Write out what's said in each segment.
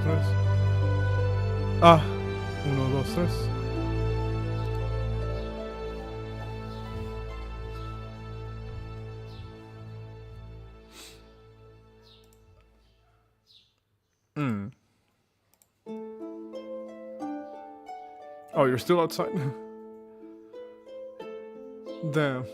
3. Ah, 1, 2, 3. Oh, you're still outside? Damn.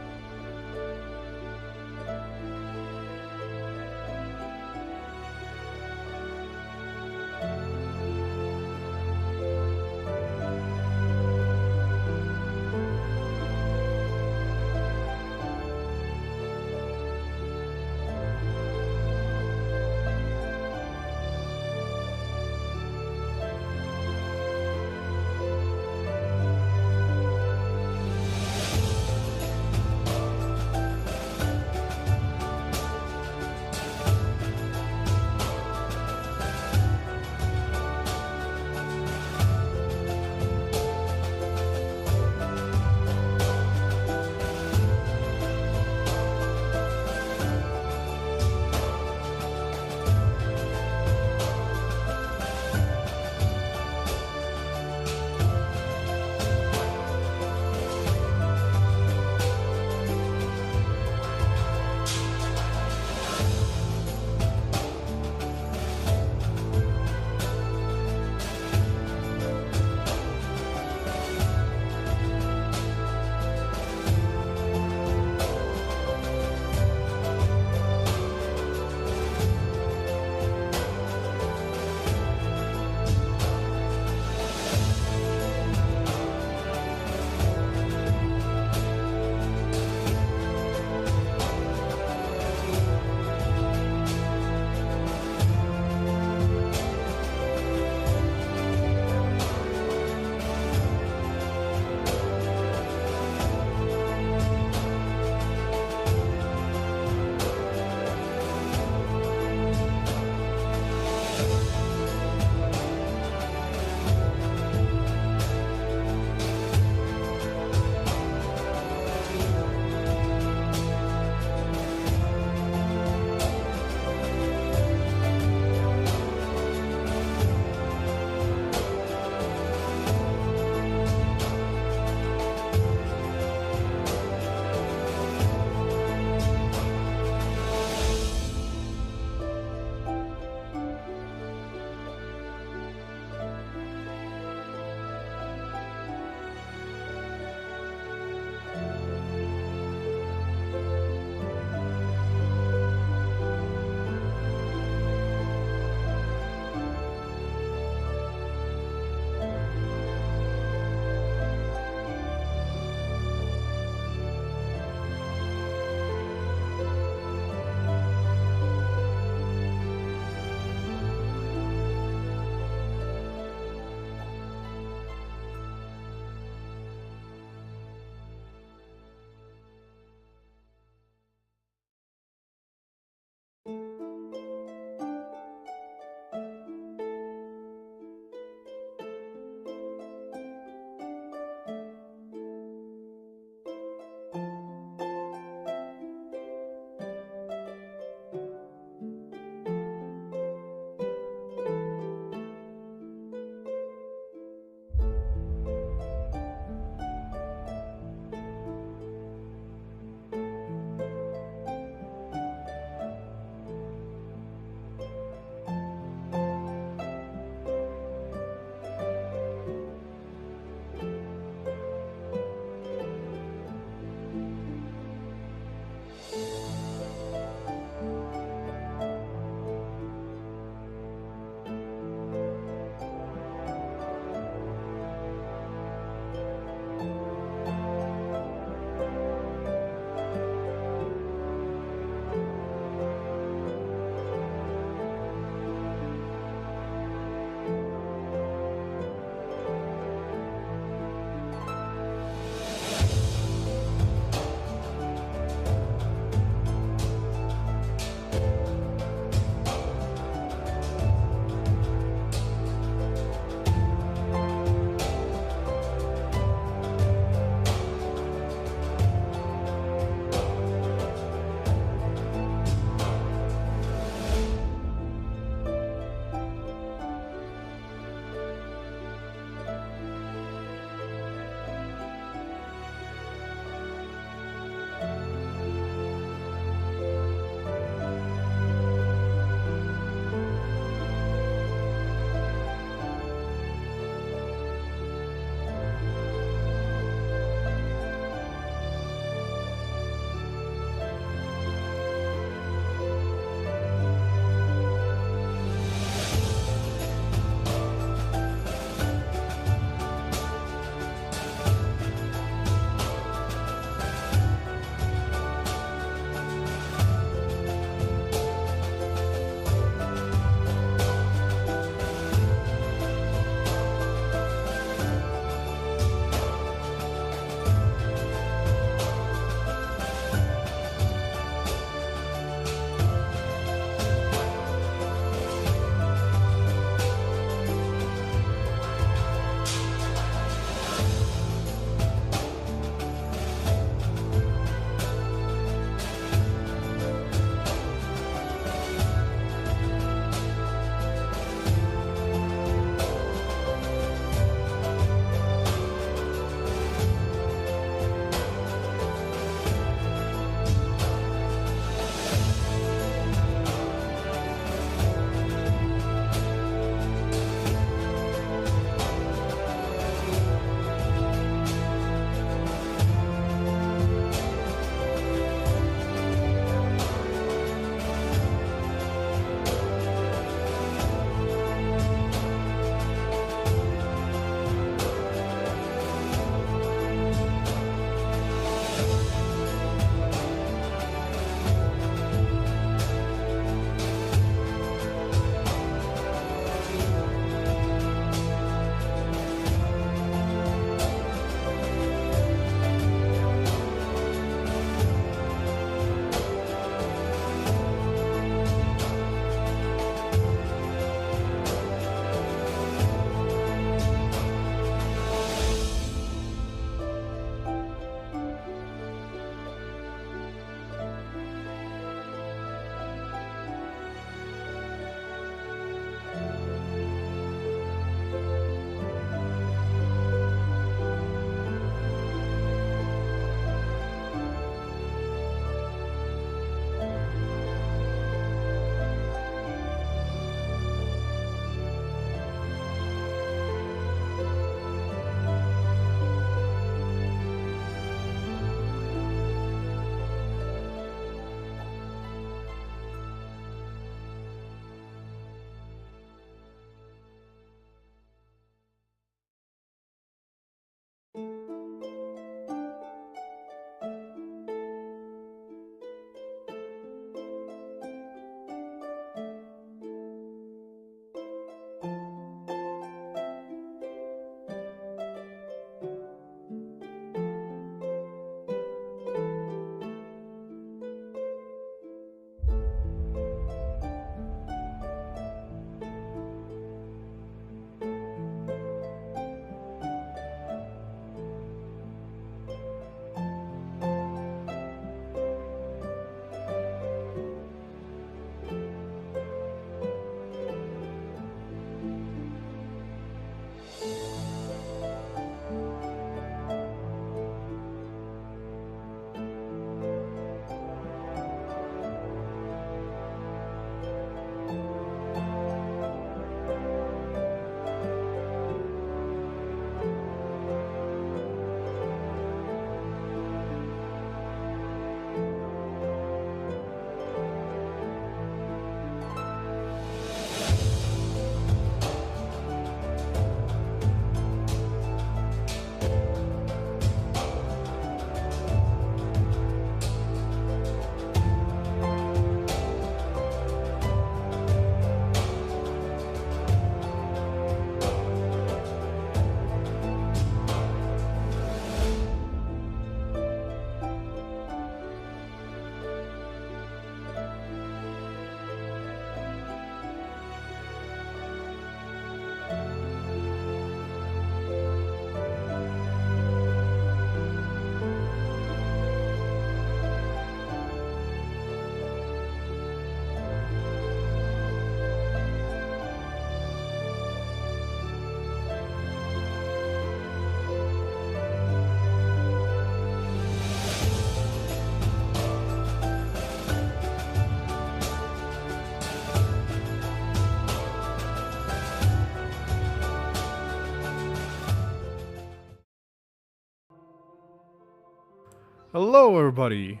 Hello, everybody.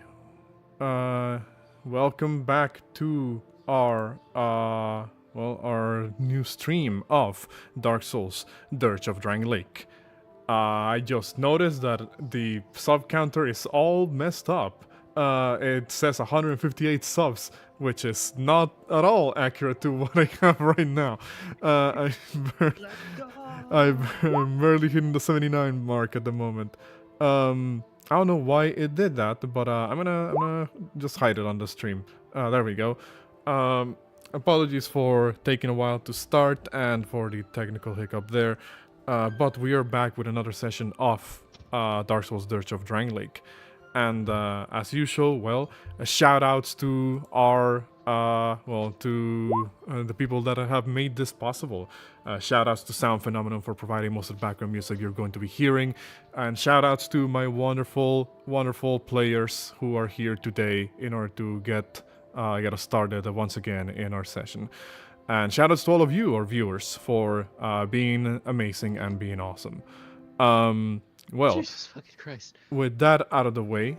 Welcome back to our new stream of Dark Souls: Dirge of Drangleic. I just noticed that the sub counter is all messed up. It says 158 subs, which is not at all accurate to what I have right now. I'm barely hitting the 79 mark at the moment. I don't know why it did that, but I'm gonna just hide it on the stream. There we go. Apologies for taking a while to start and for the technical hiccup there. But we are back with another session of Dark Souls Dirge of Drangleic. And as usual, well, shout outs to our, the people that have made this possible. Shout outs to Sound Phenomenon for providing most of the background music you're going to be hearing. And shout outs to my wonderful, wonderful players who are here today in order to get us started once again in our session. And shout outs to all of you, our viewers, for being amazing and being awesome. Well, Jesus fucking Christ. With that out of the way,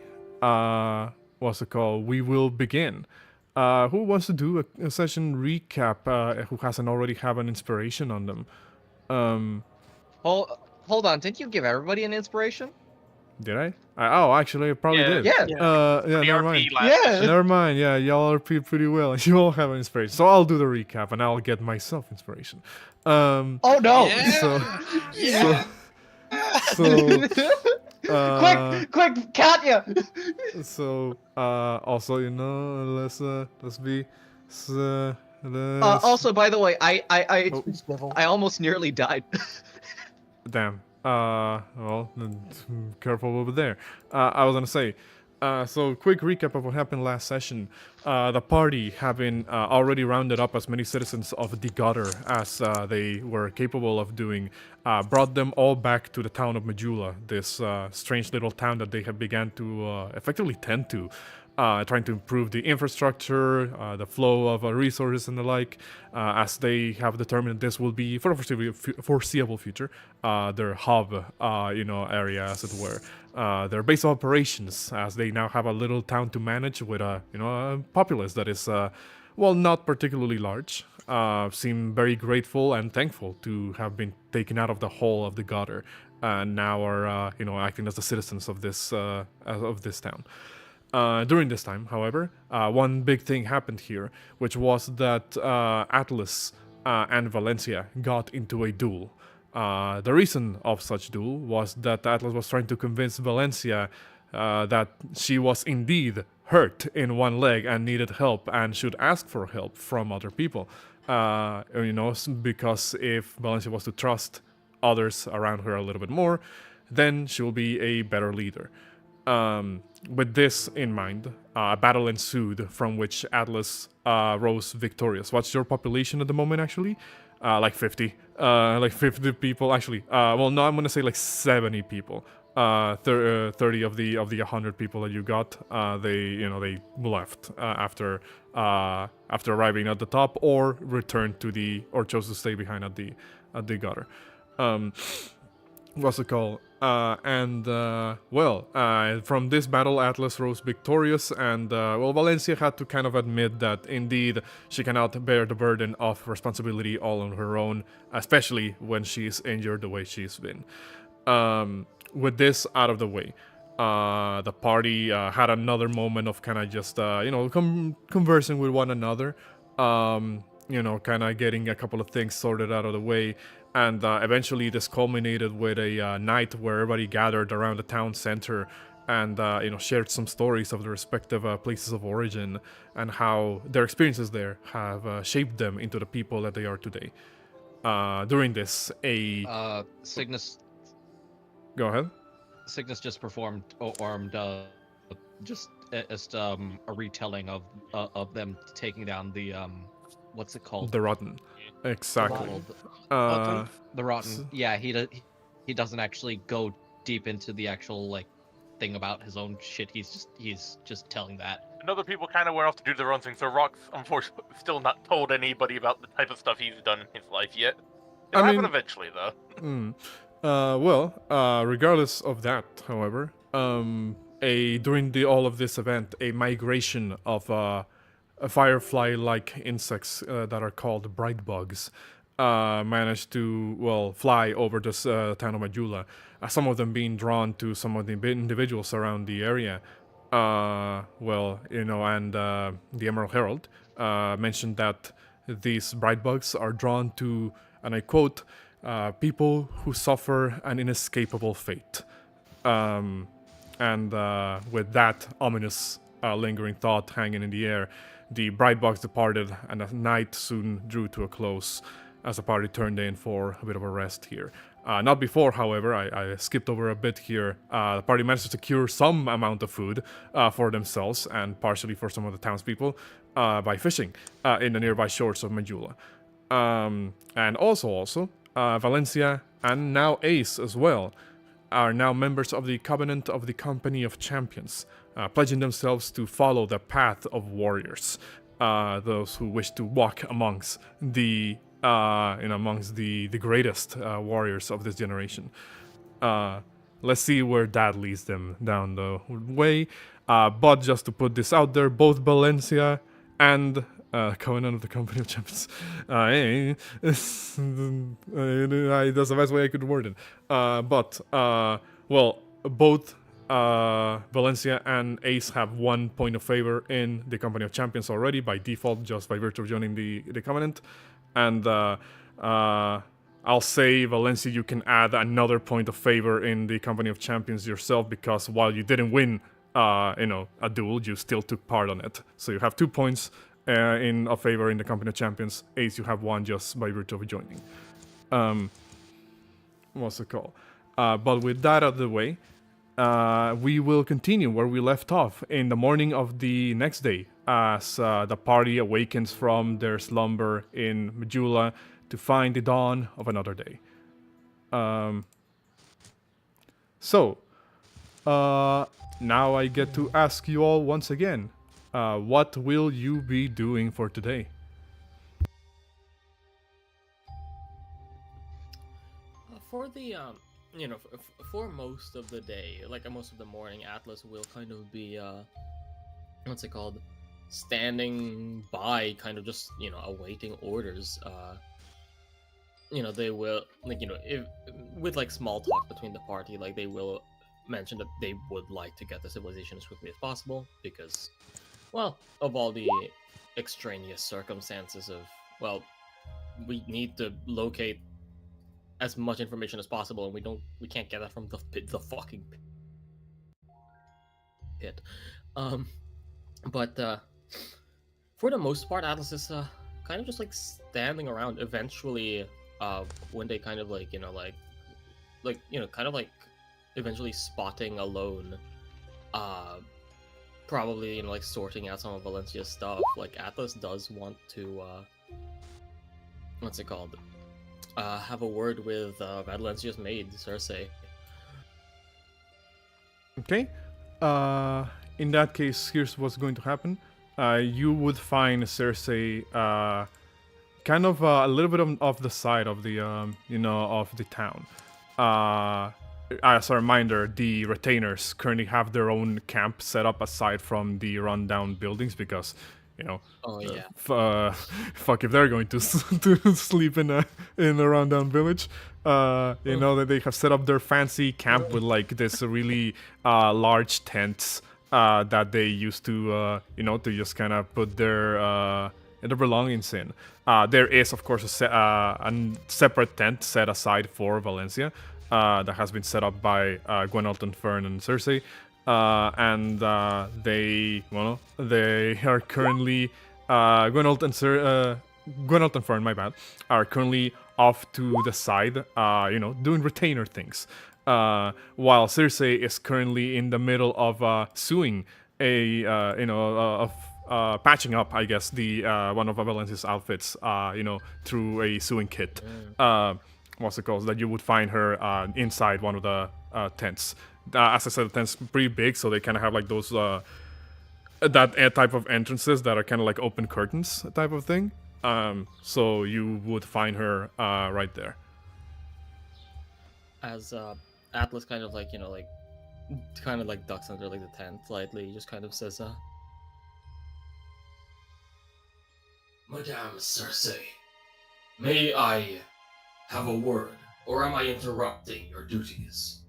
what's it called? We will begin. Who wants to do a session recap? Who hasn't already have an inspiration on them? Hold on, didn't you give everybody an inspiration? Did I? Oh, actually, I probably did. Yeah. Never mind. Yeah. Never mind. Yeah, y'all are pretty well. You all have an inspiration, so I'll do the recap and I'll get myself inspiration. Oh no! Yeah. So quick, Katya! So, also, let's be. Also, by the way, I Oh. almost nearly died. Damn. Well, careful over there. I was gonna say. So, quick recap of what happened last session. The party, having already rounded up as many citizens of the Gutter as they were capable of doing, brought them all back to the town of Majula, this strange little town that they have begun to effectively tend to, trying to improve the infrastructure, the flow of resources and the like, as they have determined this will be, for the foreseeable future, their hub, area, as it were. Their base of operations, as they now have a little town to manage with a populace that is, not particularly large. Seem very grateful and thankful to have been taken out of the hole of the gutter, and now are acting as the citizens of this town. During this time, however, one big thing happened here, which was that Atlas and Valencia got into a duel. The reason of such duel was that Atlas was trying to convince Valencia that she was indeed hurt in one leg and needed help and should ask for help from other people. Because if Valencia was to trust others around her a little bit more, then she will be a better leader. With this in mind, a battle ensued from which Atlas rose victorious. What's your population at the moment, actually? Like 50. Like 50 people, actually. I'm gonna say like 70 people. 30 of the 100 people that you got, they left after arriving at the top, or returned or chose to stay behind at the gutter. What's it called? From this battle, Atlas rose victorious, and Valencia had to kind of admit that indeed she cannot bear the burden of responsibility all on her own, especially when she's injured the way she's been. With this out of the way, the party had another moment of kind of just conversing with one another, kind of getting a couple of things sorted out of the way. And eventually this culminated with a night where everybody gathered around the town center and shared some stories of their respective places of origin and how their experiences there have shaped them into the people that they are today. During this, Signis. Go ahead. Signis just performed a retelling of them taking down the what's it called? The Rotten. Exactly. The Rotten. Yeah, he doesn't actually go deep into the actual thing about his own shit. He's just telling that. And other people kind of went off to do their own thing. So Rock's unfortunately still not told anybody about the type of stuff he's done in his life yet. It'll happen eventually, though. Regardless of that, however, during all of this event, a migration of firefly-like insects that are called bright bugs managed to fly over this town of Majula. Some of them being drawn to some of the individuals around the area. And the Emerald Herald mentioned that these bright bugs are drawn to, and I quote, people who suffer an inescapable fate. With that ominous, lingering thought hanging in the air, the bright bugs departed, and the night soon drew to a close as the party turned in for a bit of a rest here. Not before, however, I skipped over a bit here. The party managed to secure some amount of food for themselves and partially for some of the townspeople by fishing in the nearby shores of Majula. And also, Valencia and now Ace as well are now members of the Covenant of the Company of Champions, pledging themselves to follow the path of warriors, those who wish to walk amongst the greatest warriors of this generation. Let's see where that leads them down the way. But just to put this out there, both Valencia and Covenant of the Company of Champions. That's the best way I could word it. Both Valencia and Ace have 1 point of favor in the Company of Champions already by default, just by virtue of joining the Covenant. And I'll say, Valencia, you can add another point of favor in the Company of Champions yourself, because while you didn't win, a duel, you still took part on it. So you have 2 points of favor in the Company of Champions. Ace, you have 1 just by virtue of joining. What's it called? But with that out of the way, we will continue where we left off in the morning of the next day, as the party awakens from their slumber in Majula to find the dawn of another day. Now I get to ask you all once again, what will you be doing for today? For the for most of the day, like most of the morning, Atlas will kind of be what's it called, standing by, kind of just awaiting orders. They will if with small talk between the party, they will mention that they would like to get the civilization as quickly as possible because, of all the extraneous circumstances of, we need to locate as much information as possible, and we can't get that from the fucking pit. But for the most part, Atlas is kind of just standing around. Eventually, when they kind of eventually spotting alone, probably sorting out some of Valencia's stuff. Atlas does want to what's it called? Have a word with Valencia's maid, Cersei. Okay. In that case, here's what's going to happen. You would find Cersei kind of a little bit off the side of the of the town. As a reminder, the retainers currently have their own camp set up aside from the rundown buildings because, fuck if they're going to sleep in a rundown village. That they have set up their fancy camp with this really large tents that they used to to just kind of put their belongings in. There is, of course, a separate tent set aside for Valencia that has been set up by Gwenalt and Fern and Cersei. They are currently Gwenalt and Fern, my bad, are currently off to the side, doing retainer things, while Cersei is currently in the middle of sewing patching up, I guess, the one of Valencia's outfits, through a sewing kit. What's it called? That you would find her inside one of the tents. As I said, the tent's pretty big, so they kind of have those that type of entrances that are kind of open curtains type of thing. So you would find her right there. As Atlas kind of kind of like ducks under like the tent slightly. He just kind of says, Madame Cersei, may I have a word, or am I interrupting your duties?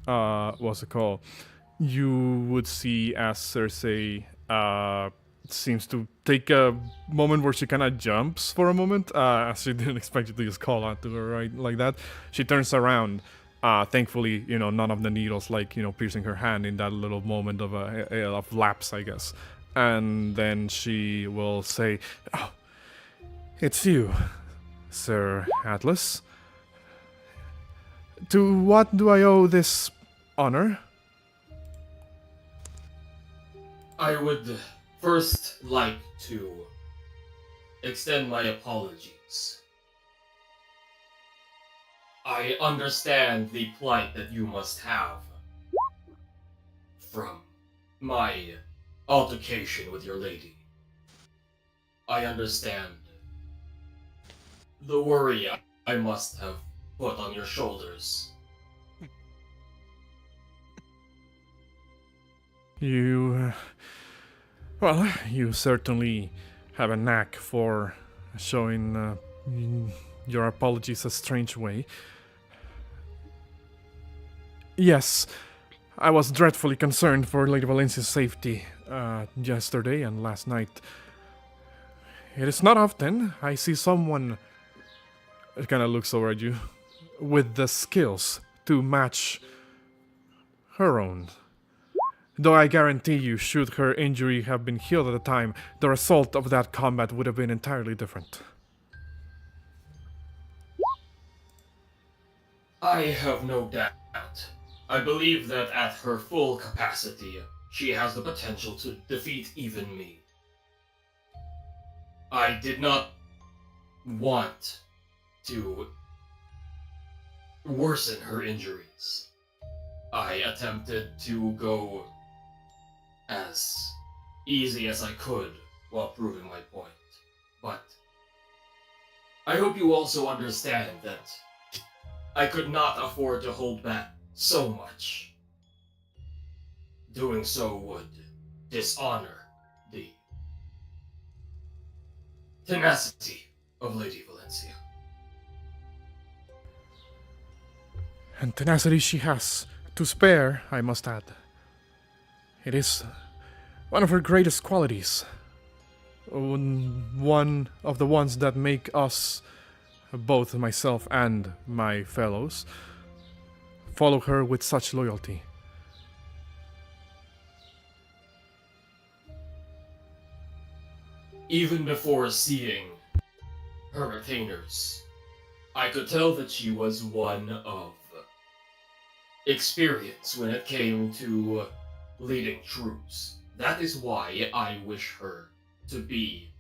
What's it called? You would see as Cersei seems to take a moment where she kind of jumps for a moment, as she didn't expect you to just call out to her right like that. She turns around. Thankfully, none of the needles piercing her hand in that little moment of lapse, I guess. And then she will say, "Oh, it's you, Sir Atlas. To what do I owe this honor?" I would first like to extend my apologies. I understand the plight that you must have from my altercation with your lady. I understand the worry I must have put on your shoulders. You certainly have a knack for showing your apologies a strange way. Yes, I was dreadfully concerned for Lady Valencia's safety yesterday and last night. It is not often I see someone, it kind of looks over at you, with the skills to match her own. Though I guarantee you, should her injury have been healed at the time, the result of that combat would have been entirely different. I have no doubt. I believe that at her full capacity, she has the potential to defeat even me. I did not want to worsen her injuries. I attempted to go as easy as I could while proving my point. But I hope you also understand that I could not afford to hold back so much. Doing so would dishonor the tenacity of Lady Valencia. And tenacity she has, to spare, I must add. It is one of her greatest qualities. One of the ones that make us, both myself and my fellows, follow her with such loyalty. Even before seeing her retainers, I could tell that she was one of experience when it came to leading troops. That is why I wish her to be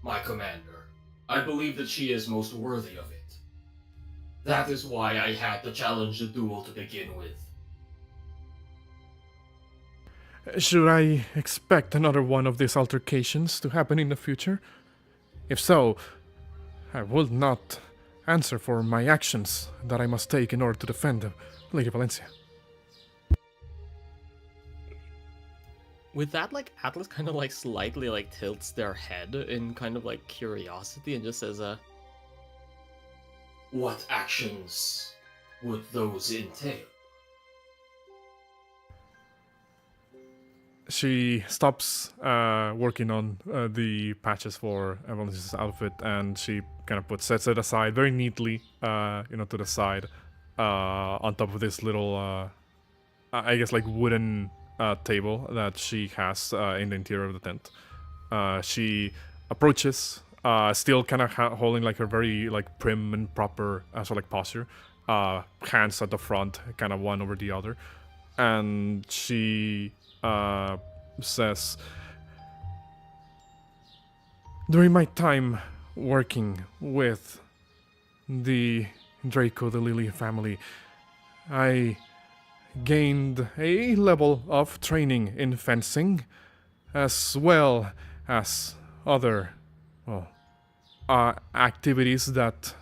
my commander. I believe that she is most worthy of it. That is why I had to challenge the duel to begin with. Should I expect another one of these altercations to happen in the future? If so, I will not answer for my actions that I must take in order to defend Lady Valencia. With that, Atlas kind of slightly tilts their head in kind of curiosity and just says, what actions would those entail? She stops working on the patches for Valencia's outfit, and she kind of sets it aside very neatly, to the side, on top of this little, I guess wooden table that she has in the interior of the tent. She approaches, still kind of holding her very prim and proper sort of posture, hands at the front, kind of one over the other, and she says, during my time working with the Draco the Lily family, I gained a level of training in fencing, as well as other, activities that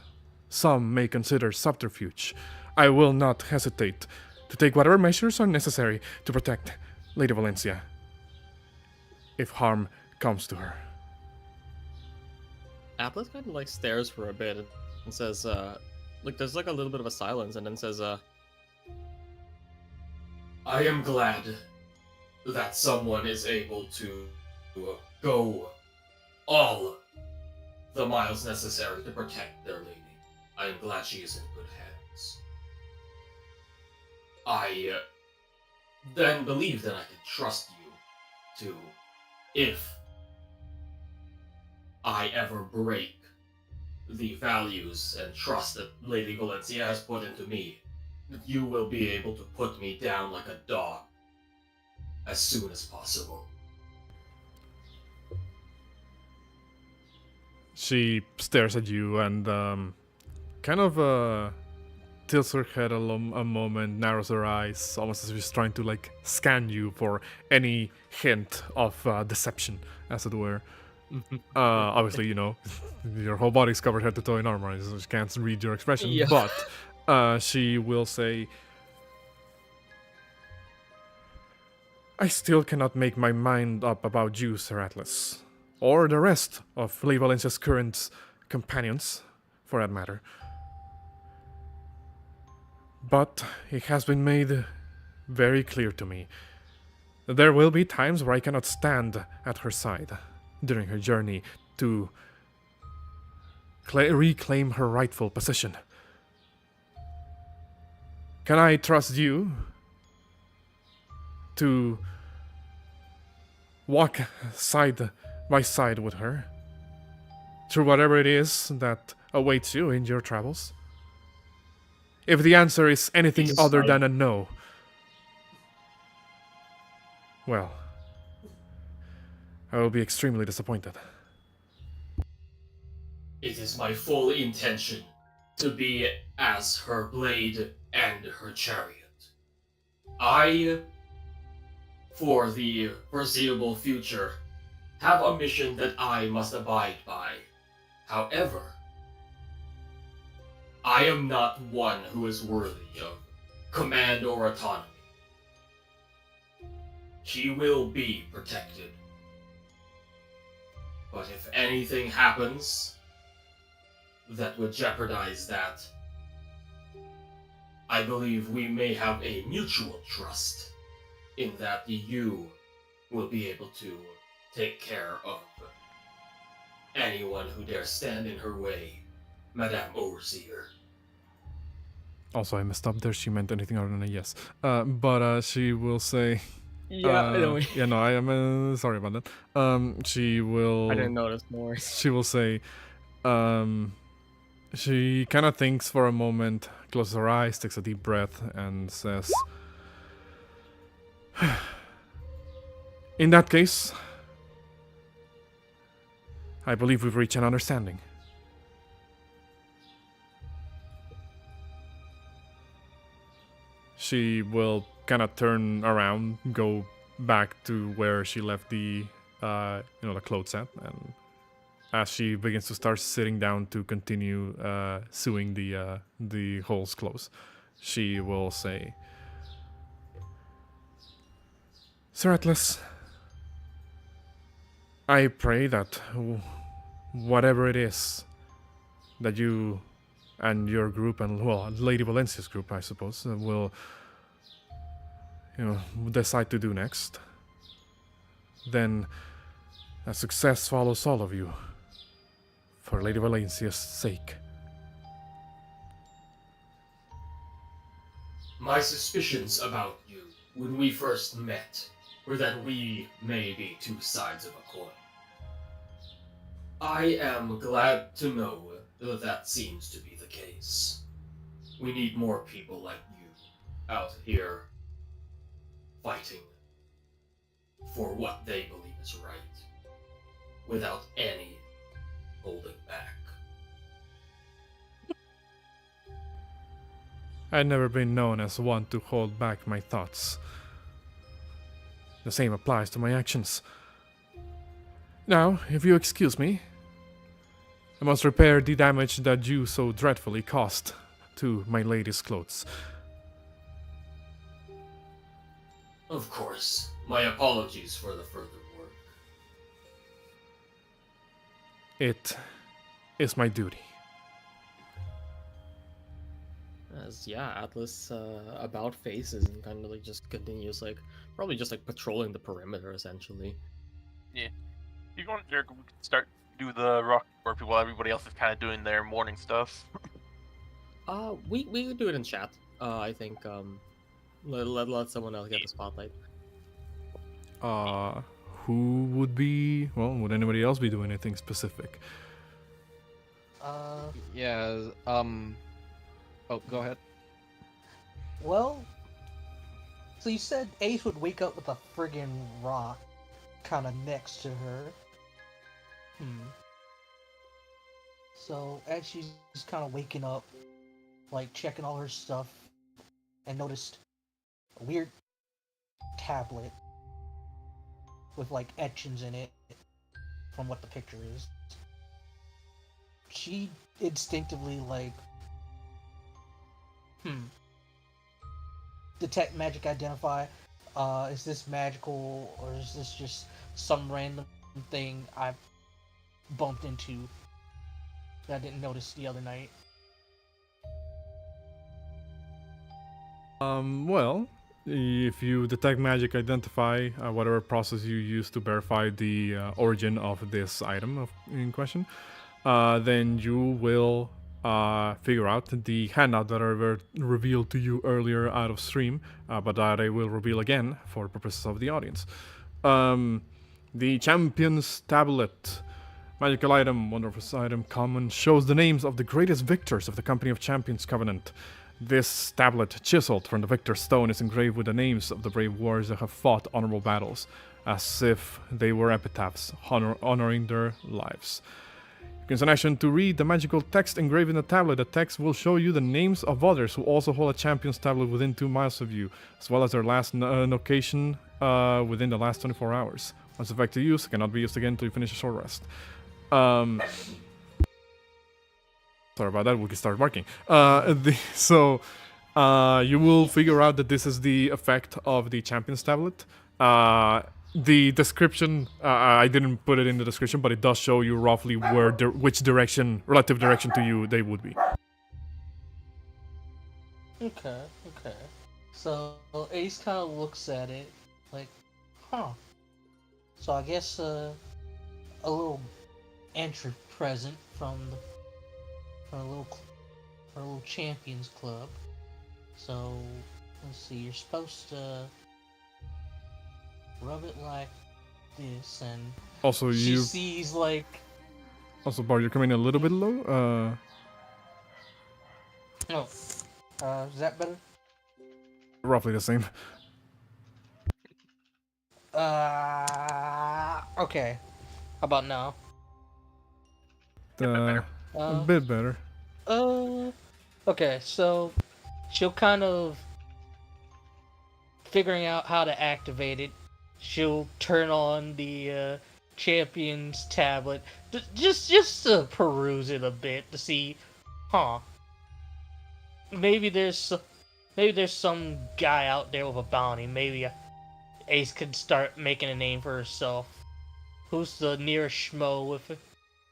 some may consider subterfuge. I will not hesitate to take whatever measures are necessary to protect Lady Valencia if harm comes to her. Atlas kind of like stares for a bit and says, like there's like a little bit of a silence, and then says, I am glad that someone is able to go all the miles necessary to protect their lady. I am glad she is in good hands. I then believe that I can trust you to, if I ever break the values and trust that Lady Valencia has put into me, you will be able to put me down like a dog as soon as possible. She stares at you and kind of tilts her head a moment, narrows her eyes, almost as if she's trying to like scan you for any hint of deception, as it were. Obviously, you know, your whole body's covered head to toe in armor, so she can't read your expression. Yeah. But she will say, I still cannot make my mind up about you, Sir Atlas, or the rest of Lady Valencia's current companions, for that matter. But it has been made very clear to me that there will be times where I cannot stand at her side during her journey to reclaim her rightful position. Can I trust you to walk side by side with her through whatever it is that awaits you in your travels? If the answer is anything other than a no, well, I will be extremely disappointed. It is my full intention to be as her blade and her chariot. I, for the foreseeable future, have a mission that I must abide by. However, I am not one who is worthy of command or autonomy. She will be protected. But if anything happens that would jeopardize that, I believe we may have a mutual trust in that you will be able to take care of anyone who dare stand in her way, Madame Overseer. Also, I messed up there. She meant anything other than a yes. But she will say... yeah, no, I am sorry about that. She will... I didn't notice, no worries. She will say... she kind of thinks for a moment, closes her eyes, takes a deep breath, and says... In that case, I believe we've reached an understanding. She will kind of turn around, go back to where she left the, the clothes at, and as she begins to start sitting down to continue sewing the holes close, she will say, Sir Atlas, I pray that whatever it is that you and your group, and well, Lady Valencia's group, I suppose, will, decide to do next, then that success follows all of you, for Lady Valencia's sake. My suspicions about you when we first met were that we may be two sides of a coin. I am glad to know that that seems to be the case. We need more people like you out here fighting for what they believe is right, without any holding back. I've never been known as one to hold back my thoughts. The same applies to my actions. Now, if you excuse me, I must repair the damage that you so dreadfully caused to my lady's clothes. Of course. My apologies for the further work. It is my duty. As Atlas about faces and kind of like just continues like probably just like patrolling the perimeter essentially. Yeah. You go there, we can start do the rock work while everybody else is kind of doing their morning stuff. We could do it in chat. I think let someone else get the spotlight. Who would be? Well, would anybody else be doing anything specific? Yeah. Oh, go ahead. Well, so you said Ace would wake up with a friggin' rock kind of next to her. So as she's kind of waking up, like checking all her stuff, and noticed a weird tablet with like etchings in it from what the picture is. She instinctively like detect magic, identify, is this magical or is this just some random thing I bumped into that I didn't notice the other night? Well, if you detect magic, identify whatever process you use to verify the origin of this item in question, then you will figure out the handout that I revealed to you earlier out of stream, but that I will reveal again for purposes of the audience. The Champion's Tablet. Magical item, wonderful item, common, shows the names of the greatest victors of the Company of Champions Covenant. This tablet, chiseled from the Victor Stone, is engraved with the names of the brave warriors that have fought honorable battles, as if they were epitaphs, honoring their lives. You can send action to read the magical text engraved in the tablet. The text will show you the names of others who also hold a Champion's Tablet within 2 miles of you, as well as their last location within the last 24 hours. Once effective use, it cannot be used again until you finish a short rest. Sorry about that, we can start marking. You will figure out that this is the effect of the Champion's Tablet. The description, I didn't put it in the description, but it does show you roughly where, which direction, relative direction to you they would be. Okay. So Ace kind of looks at it like, So I guess a little entry present from a little champions club. So let's see, you're supposed to rub it like this, and Also, she sees like. Also, Bart, you're coming a little bit low. Is that better? Roughly the same. Okay. How about now? A bit better. Okay, so she'll kind of figuring out how to activate it. She'll turn on the Champion's Tablet, just to peruse it a bit to see, maybe there's some guy out there with a bounty. Maybe Ace could start making a name for herself. Who's the nearest schmo with it?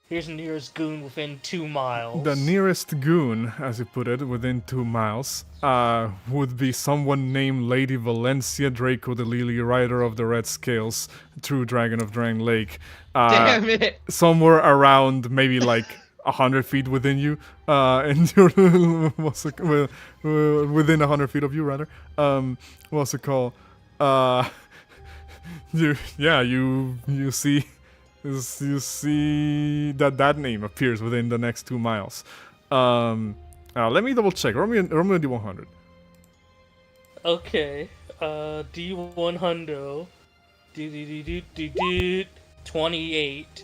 Here's the nearest goon within 2 miles. The nearest goon, as you put it, within 2 miles, would be someone named Lady Valencia Draco, the Lily Rider of the Red Scales, true Dragon of Drangleic. Damn it! Somewhere around maybe like 100 feet within you, and you're within 100 feet of you, rather. What's it called? You see. You see that name appears within the next 2 miles. Let me double check. Roll me a D100. Okay. D100. 28.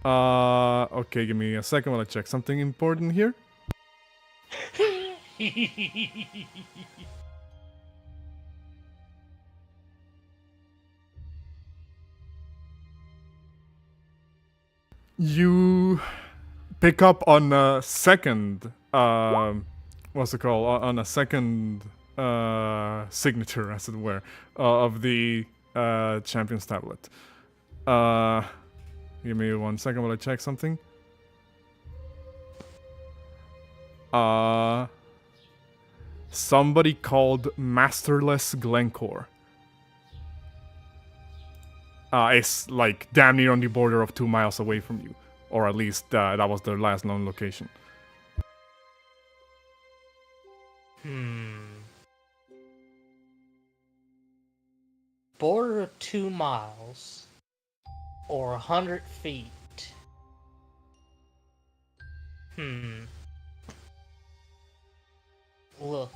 Okay, give me a second while I check something important here. You pick up on a second, what's it called? On a second signature, as it were, of the champion's tablet. Give me 1 second while I check something. Somebody called Masterless Glencore. It's like damn near on the border of 2 miles away from you. Or at least that was their last known location. Border of 2 miles. Or 100 feet. Look,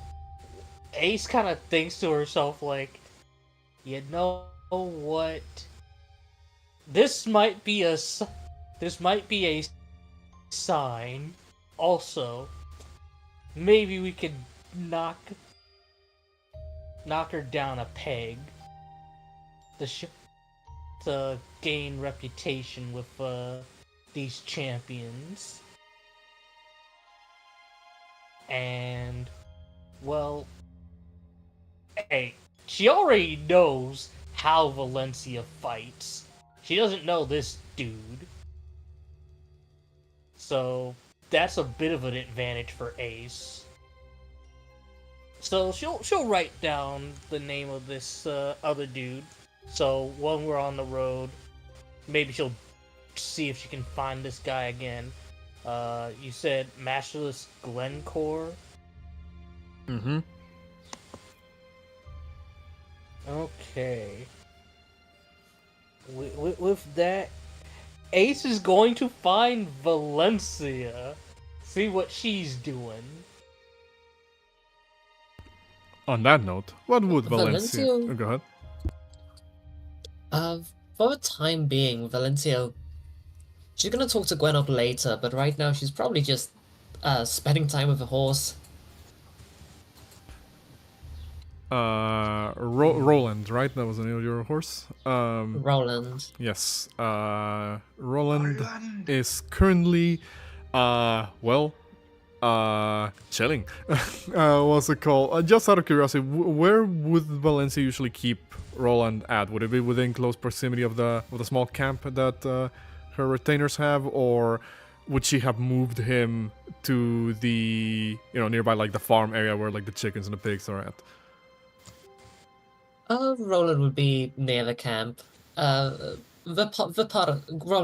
Ace kind of thinks to herself like, you know what? This might be a sign. Also, maybe we could knock her down a peg to gain reputation with these champions. And, well, hey, she already knows how Valencia fights. She doesn't know this dude. So, that's a bit of an advantage for Ace. So, she'll write down the name of this other dude. So, when we're on the road, maybe she'll see if she can find this guy again. You said Masterless Glencore? Mm-hmm. Okay. With that, Ace is going to find Valencia. See what she's doing. On that note, what would Valencia... Valencia- Oh, go ahead. For the time being, Valencia, she's gonna talk to Gwen up later, but right now she's probably just spending time with a horse. Roland, right? That was the name of your horse? Roland. Yes. Roland is currently, chilling. What's it called? Just out of curiosity, where would Valencia usually keep Roland at? Would it be within close proximity of the small camp that her retainers have, or would she have moved him to the nearby like the farm area where like the chickens and the pigs are at? Roland would be near the camp. Roland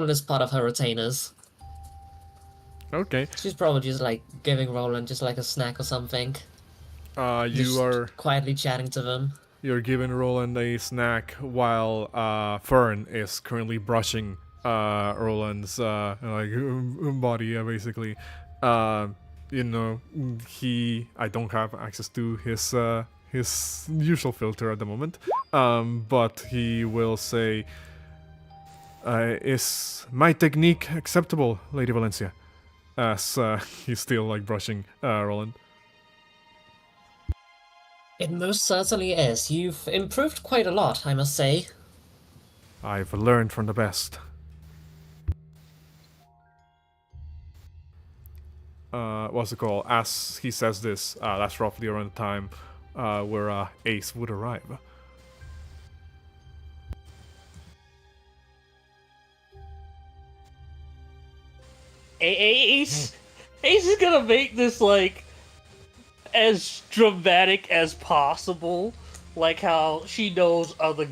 is part of her retainers. Okay. She's probably just like giving Roland just like a snack or something. You Just are quietly chatting to them. You're giving Roland a snack while Fern is currently brushing Roland's body, basically. I don't have access to his usual filter at the moment, but he will say, "Is my technique acceptable, Lady Valencia?" As he's still like brushing Roland. It most certainly is. You've improved quite a lot, I must say. I've learned from the best. What's it called? As he says this, that's roughly around the time where Ace would arrive. Ace is gonna make this like as dramatic as possible, like how she knows other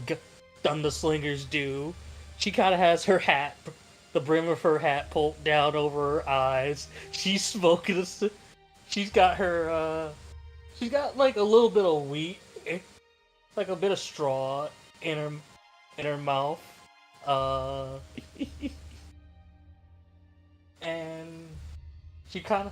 Thunderslingers do. She kind of has her hat, the brim of her hat pulled down over her eyes. She's smoking she's got her she's got like a little bit of wheat, like a bit of straw in her mouth. And she's kind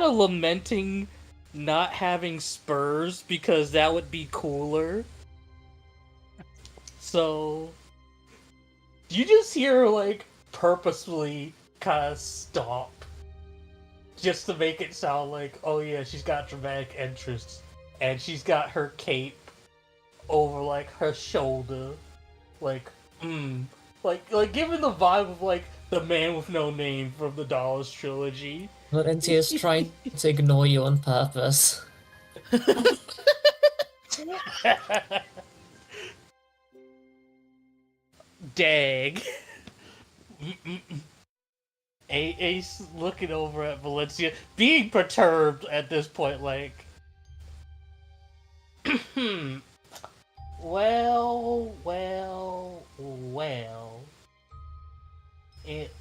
of lamenting not having spurs because that would be cooler. So you just hear her like purposefully kind of stomp just to make it sound like, oh yeah, she's got dramatic entrance, and she's got her cape over like her shoulder, like Like given the vibe of like the man with no name from the Dallas trilogy. Valencia's trying to ignore you on purpose. Dag. Ace looking over at Valencia, being perturbed at this point, like, well. It.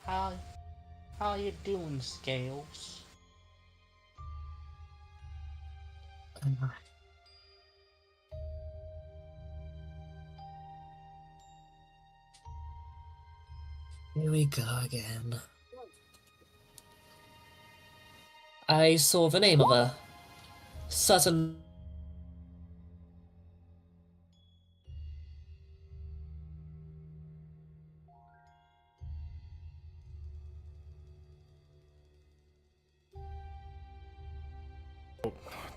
How you doing, Scales? Here we go again. I saw the name of a certain...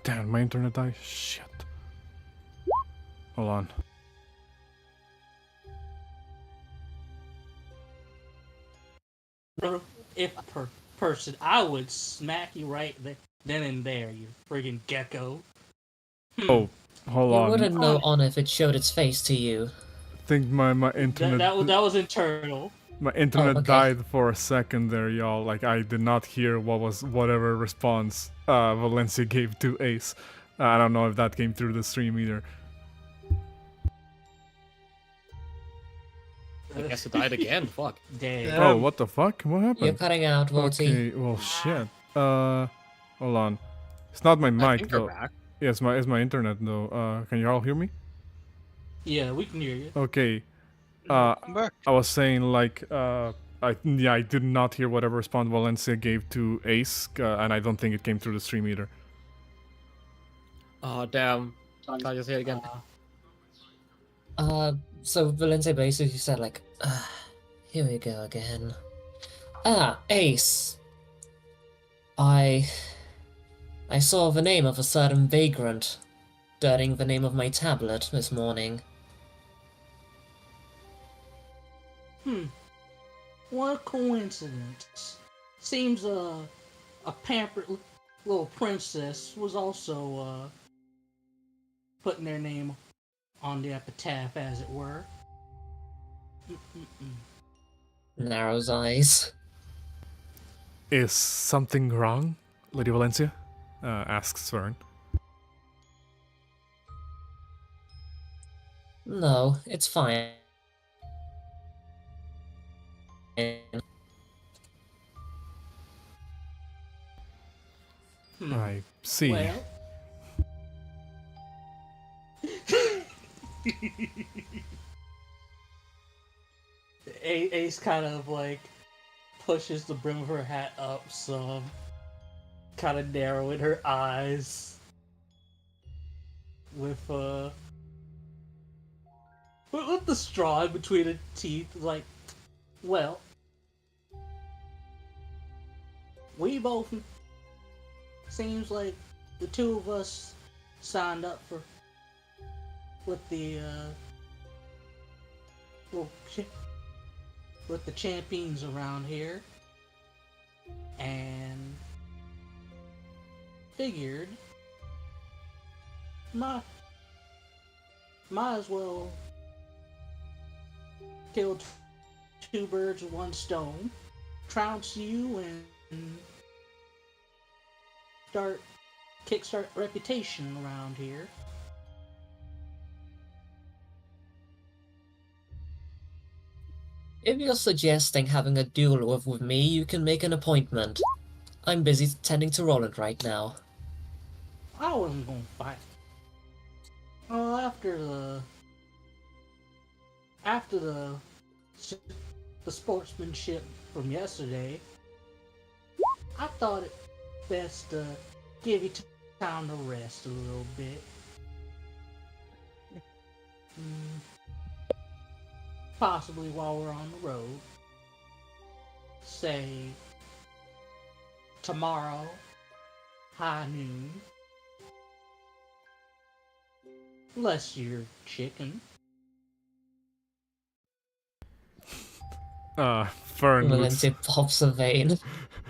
Damn, my internet died. Shit. Hold on. If per person, I would smack you right then and there, you friggin' gecko. Oh, hold You on. wouldn't know on if it showed its face to you. I think my internet That was internal. my internet okay. died for a second there, y'all. Like I did not hear whatever response Valencia gave to Ace. I don't know if that came through the stream either. I guess it died again. Fuck. Dang. Oh, what the fuck? What You're happened? cutting out, Vorti. Okay, well shit. Hold on. It's not my I mic think you're though. back. Yeah, it's my internet though. Can you all hear me? Yeah, we can hear you. Okay. I'm back. I was saying like I did not hear whatever response Valencia gave to Ace, and I don't think it came through the stream either. Oh damn. Can I just say it again? So Valencia basically said like, here we go again. Ace. I saw the name of a certain vagrant dirting the name of my tablet this morning. What a coincidence. Seems a pampered little princess was also putting their name on the epitaph, as it were. Narrows eyes. Is something wrong, Lady Valencia? Asks Svern. No, it's fine. I see. Well. Ace kind of like pushes the brim of her hat up some, kind of narrowing her eyes with the straw in between her teeth, like, well, we both seems like the two of us signed up for with the with the champions around here, and figured might as well kill two birds with one stone, trounce you and kickstart reputation around here. If you're suggesting having a duel with me, you can make an appointment. I'm busy tending to Roland right now. I wasn't gonna fight. Well, after the sportsmanship from yesterday, I thought it best to give you time to rest a little bit. Possibly while we're on the road. Say tomorrow, high noon. Unless you're chicken. Fern looks. Valencia pops a vein.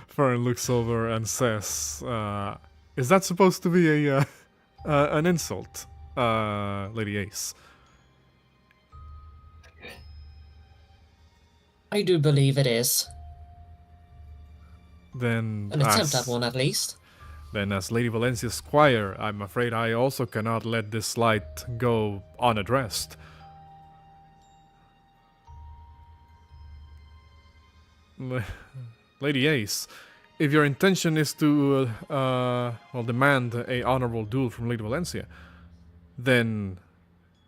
Fern looks over and says, "Is that supposed to be a an insult, Lady Ace?" I do believe it is. Then, An attempt at one, at least. Then, as Lady Valencia's squire, I'm afraid I also cannot let this slight go unaddressed. Lady Ace, if your intention is to, demand a honorable duel from Lady Valencia, then,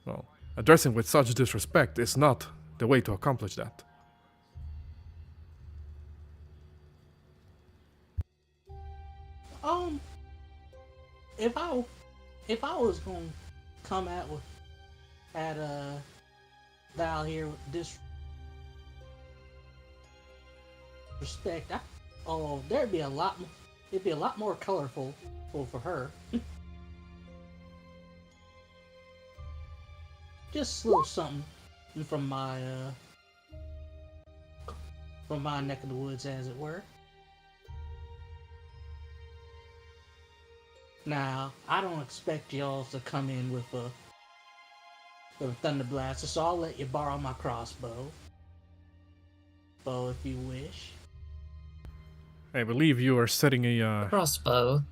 well, addressing with such disrespect is not the way to accomplish that. If I was gonna come at Val here with disrespect, it'd be a lot more colorful for her. Just a little something from my neck of the woods, as it were. Now, I don't expect y'all to come in with a thunder blaster, so I'll let you borrow my crossbow. If you wish. I believe you are setting a, Crossbow.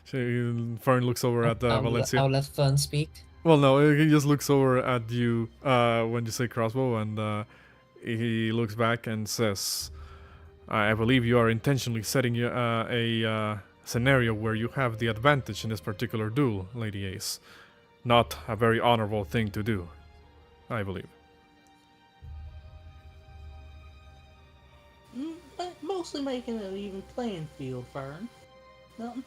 Fern looks over at Valencia. I'll let Fern speak. Well, no, he just looks over at you when you say crossbow, and he looks back and says, I believe you are intentionally setting a scenario where you have the advantage in this particular duel, Lady Ace. Not a very honorable thing to do, I believe. But mostly making an even playing field, Fern. Nothing.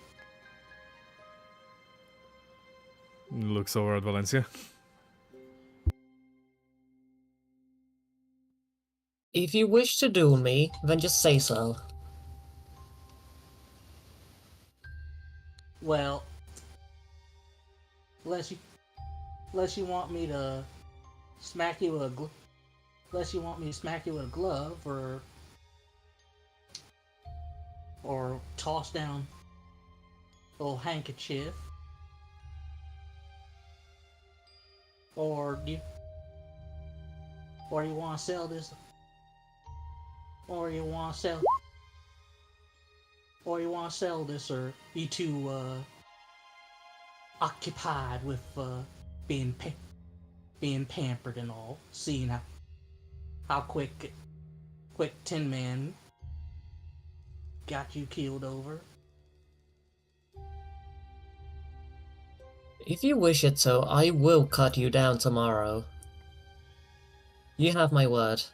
Looks over at Valencia. If you wish to duel me, then just say so. Well, unless you want me to smack you with a glove, or toss down a little handkerchief, or you want to sell this, or you want to sell this, or you too occupied with being pampered and all, seeing how quick Tin Man got you killed over. If you wish it so, I will cut you down tomorrow. You have my word.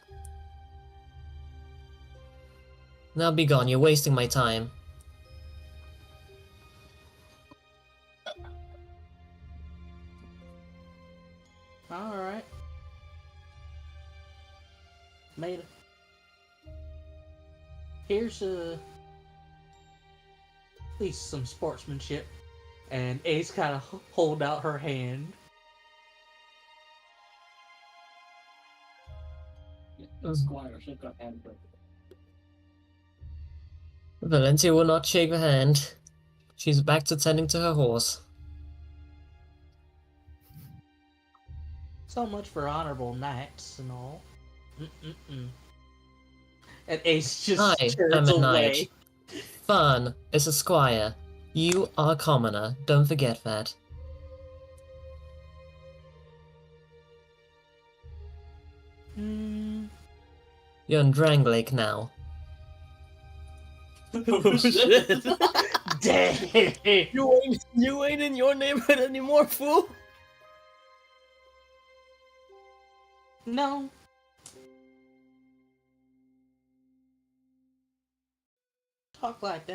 Now be gone, you're wasting my time. Alright. Made it. Here's at least some sportsmanship. And Ace kind of hold out her hand. Valencia will not shake the hand. She's back to tending to her horse. So much for honorable knights and all. And Ace just I turns am a away. knight. Fern is a squire. You are a commoner. Don't forget that. You're in Drangleic now. Oh shit! Dang! You ain't in your neighborhood anymore, fool! No. Talk like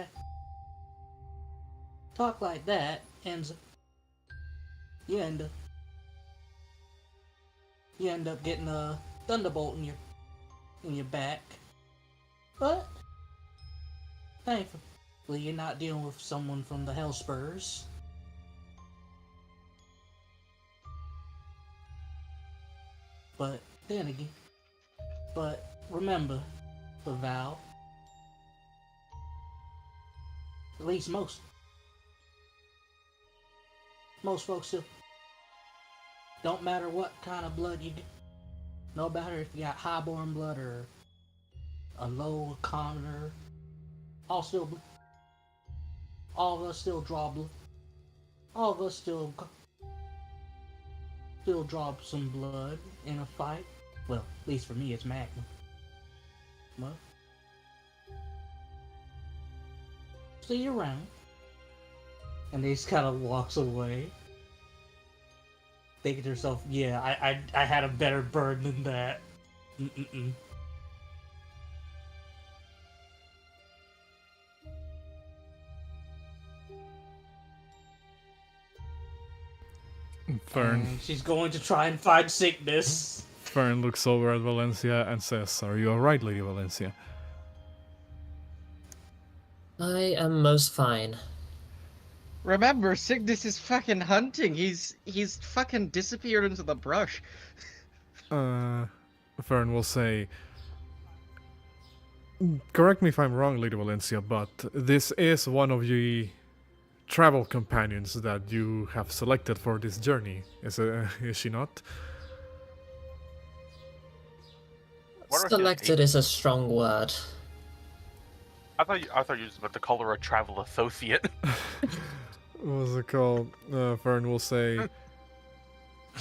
that, and you end up getting a thunderbolt in your back. But thankfully, you're not dealing with someone from the Hellspurs. But then again, But remember, the vow. At least most folks do. Don't matter what kind of blood you get. No matter if you got highborn blood or a low commoner. All of us still draw blood. All of us still draw some blood in a fight. Well, at least for me, it's Magnum. Well, see you around. And he just kind of walks away, thinking to herself, "Yeah, I had a better burn than that." Mm-mm-mm. Fern. And she's going to try and find Signis. Fern looks over at Valencia and says, "Are you alright, Lady Valencia?" I am most fine. Remember, Signis is fucking hunting. He's fucking disappeared into the brush. Fern will say, "Correct me if I'm wrong, Lady Valencia, but this is one of the travel companions that you have selected for this journey. Is she not?" What are Selected is a strong word. I thought you were just about to call her a travel associate. What's it called? Fern will say,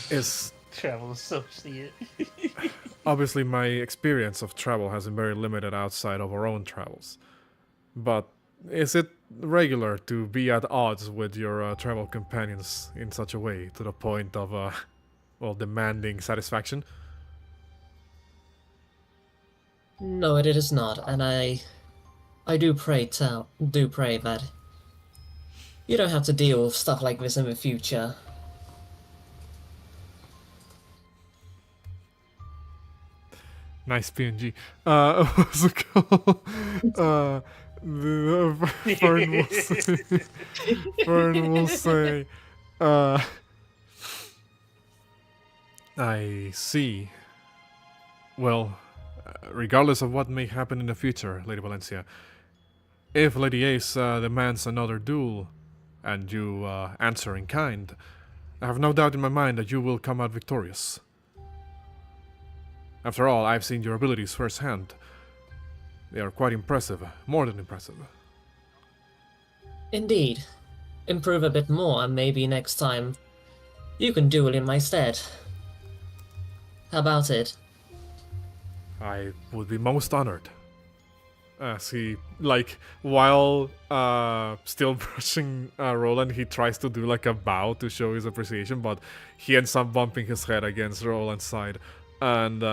"Is Travel associate. obviously my experience of travel has been very limited outside of our own travels. But is it regular to be at odds with your travel companions in such a way to the point of, demanding satisfaction?" No, it is not, and I do pray that you don't have to deal with stuff like this in the future. Nice PNG. What's it called? Fern will say, Fern will say, "I see. Well, regardless of what may happen in the future, Lady Valencia, if Lady Ace demands another duel, and you answer in kind, I have no doubt in my mind that you will come out victorious. After all, I've seen your abilities firsthand. They are quite impressive, more than impressive." Indeed. Improve a bit more, and maybe next time you can duel in my stead. How about it? "I would be most honored." As he, while still brushing Roland, he tries to do like a bow to show his appreciation, but he ends up bumping his head against Roland's side. And,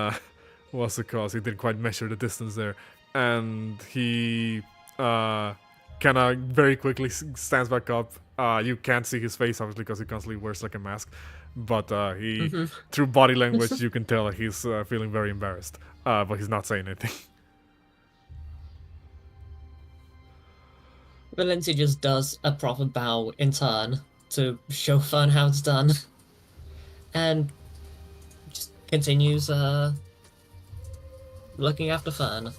what's it called? He didn't quite measure the distance there. And he kind of very quickly stands back up. You can't see his face, obviously, because he constantly wears like a mask. But he, through body language, you can tell that he's feeling very embarrassed. But he's not saying anything. Valencia just does a proper bow in turn to show Fern how it's done. And just continues looking after Fern.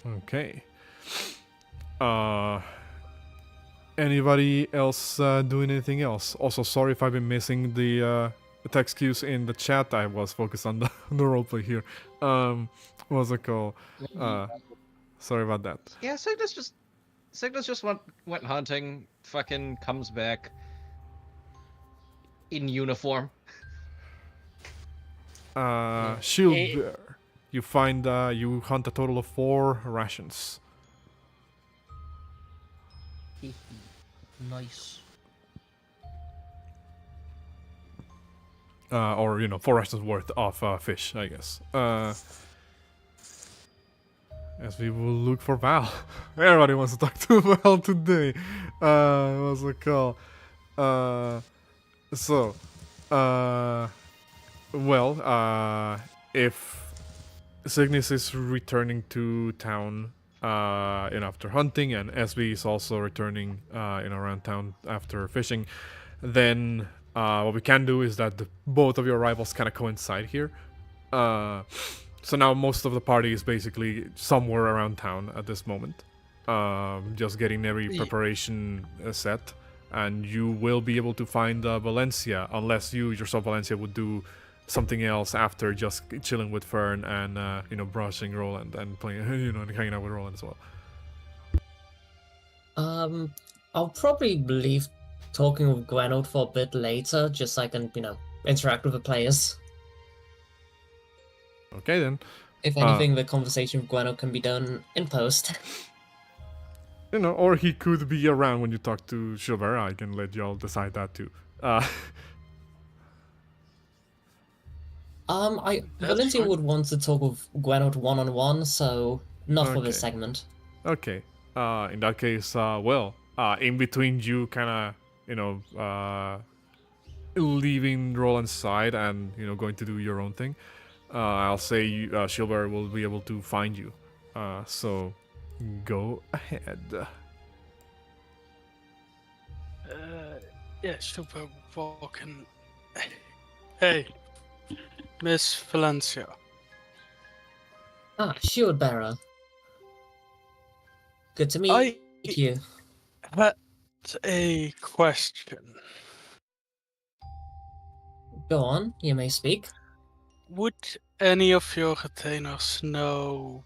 Okay. Anybody else doing anything else? Also, sorry if I've been missing the text cues in the chat. I was focused on the roleplay here. What's it called? Sorry about that. Yeah, Signis just went hunting. Fucking comes back in uniform. Shield bearer. You find you hunt a total of 4 rations. Nice. Or 4 rations worth of fish, I guess. As we will look for Val. Everybody wants to talk to Val today. What's it called? If Signis is returning to town after hunting, and SB is also returning around town after fishing, then What we can do is that both of your arrivals kind of coincide here. So now most of the party is basically somewhere around town at this moment. Just getting every preparation set. And you will be able to find Valencia, unless you yourself, Valencia, would do something else after just chilling with Fern and brushing Roland and playing, and hanging out with Roland as well. I'll probably leave talking with Gwenald for a bit later, just so I can, interact with the players. Okay then. If anything, the conversation with Gwenald can be done in post. Or he could be around when you talk to Silver. I can let y'all decide that too. Valencia would want to talk with Gwenald one-on-one, so not for this segment. Okay. In that case, in between you kind of, leaving Roland's side and, going to do your own thing, I'll say Silver will be able to find you. So go ahead. Yeah, super walking. Hey, Miss Valencia. Shield Bearer. Good to meet you. Had a question. Go on, you may speak. Would any of your retainers know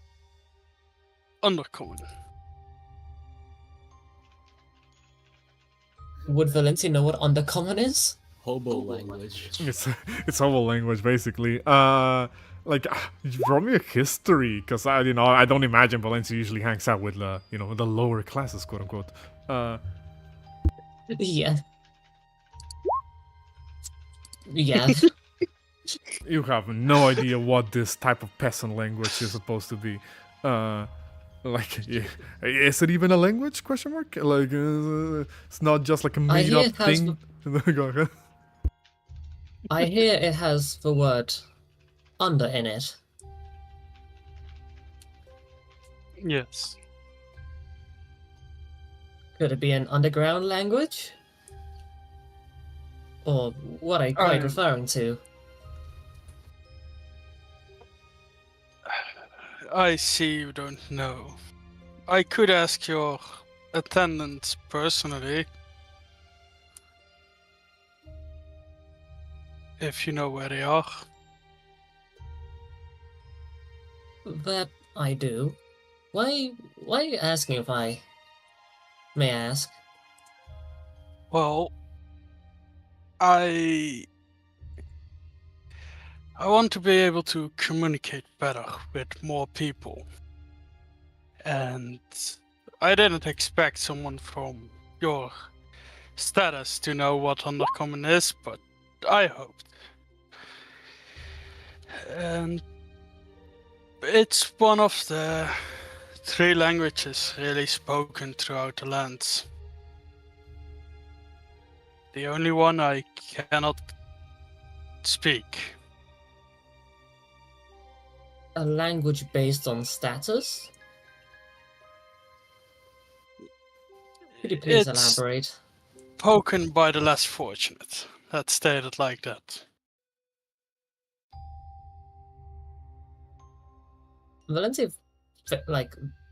Undercommon? Would Valencia know what Undercommon is? Hobo language. It's hobo language basically. Roll me a history, because I don't imagine Valencia usually hangs out with the lower classes, quote unquote. Yeah. Yeah. You have no idea what this type of peasant language is supposed to be. Is it even a language? Question mark. It's not just like a made up thing. Go ahead. I hear it has the word under in it. Yes. Could it be an underground language? Or what are you quite referring to? I see you don't know. I could ask your attendants personally. If you know where they are. That I do. Why are you asking, if I may ask? Well, I want to be able to communicate better with more people. And I didn't expect someone from your status to know what Undercommon is, but I hoped. And it's one of the 3 languages really spoken throughout the lands. The only one I cannot speak. A language based on status? Could you please elaborate? Spoken by the less fortunate. Let's state it like that. Valencia,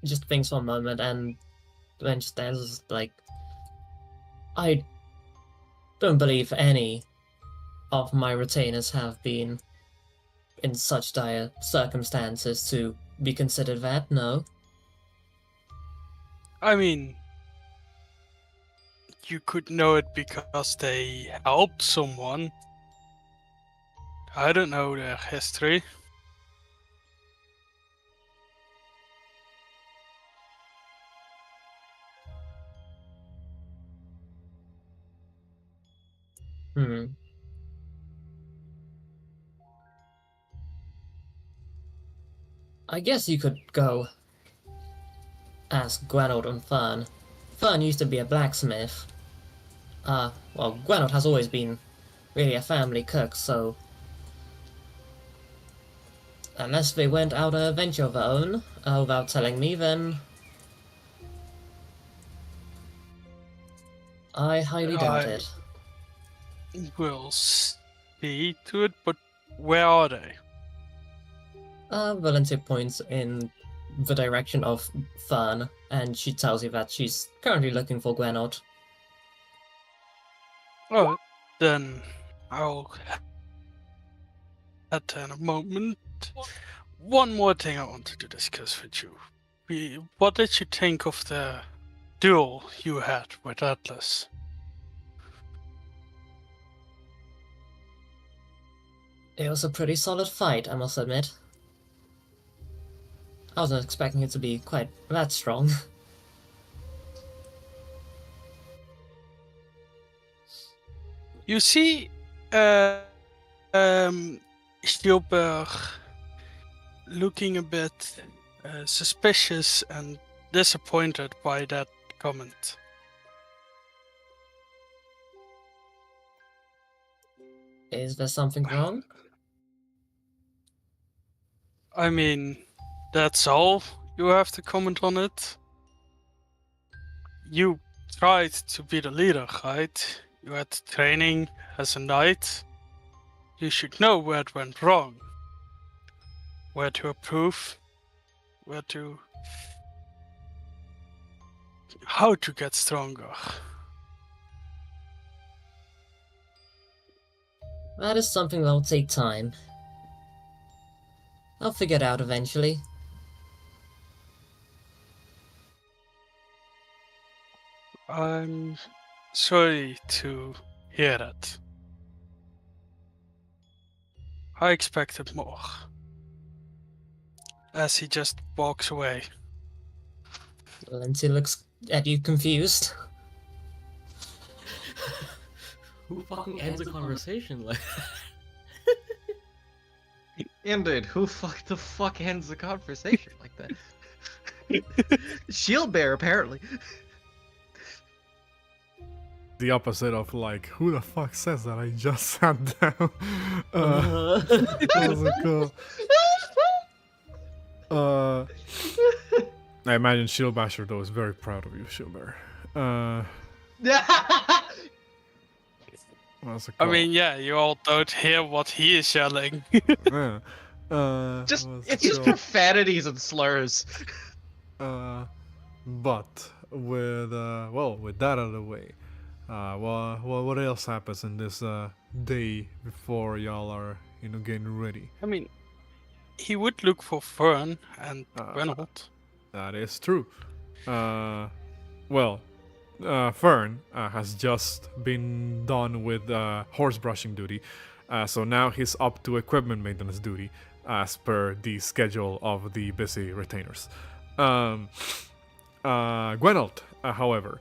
just thinks for a moment and then just answers, I don't believe any of my retainers have been in such dire circumstances to be considered that, no. I mean, you could know it because they helped someone. I don't know their history. I guess you could go ask Gwenald and Fern. Fern used to be a blacksmith. Gwenald has always been really a family cook, so unless they went out on a venture of their own, without telling me, then I highly doubt it. We'll see to it, but where are they? Valencia points in the direction of Fern, and she tells you that she's currently looking for Gwenot. Oh, then I'll head there in a moment. One more thing I wanted to discuss with you. What did you think of the duel you had with Atlas? It was a pretty solid fight, I must admit. I wasn't expecting it to be quite that strong. You see, Spielberg looking a bit suspicious and disappointed by that comment. Is there something wrong? I mean, that's all you have to comment on it. You tried to be the leader, right? You had training as a knight. You should know where it went wrong. Where to improve. How to get stronger. That is something that will take time. I'll figure it out eventually. I'm sorry to hear that. I expected more. As he just walks away. Valencia looks at you confused. Who fucking ends a conversation like Indeed, who the fuck ends the conversation like that? Shield bearer, apparently. The opposite of like, who the fuck says that? I just sat down. What was it called? I imagine Shield Basher though is very proud of you, Shield Bearer. What's it I called? mean, yeah, you all don't hear what he is yelling. Yeah. Just what's it's it just called? profanities and slurs. But with with that out of the way, what else happens in this day before y'all are getting ready? I mean, he would look for Fern and Reynolds. That is true. Fern has just been done with horse brushing duty, so now he's up to equipment maintenance duty as per the schedule of the busy retainers. Gwenold, however,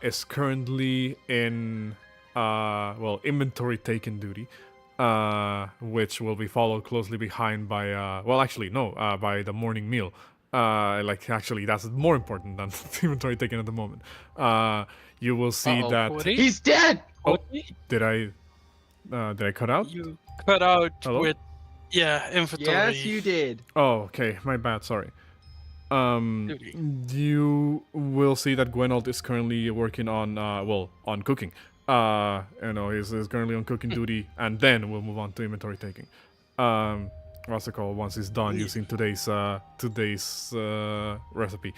is currently in inventory taken duty, which will be followed closely behind by by the morning meal. Actually, that's more important than the inventory taken at the moment. You will see that. Woody? He's dead. Oh, did I cut out? You cut out Hello? with, inventory. Yes, you did. Oh, okay, my bad. Sorry. Duty. You will see that Gwenold is currently working on on cooking. He's currently on cooking duty, and then we'll move on to inventory taking. What's it called? Once he's done using today's recipe.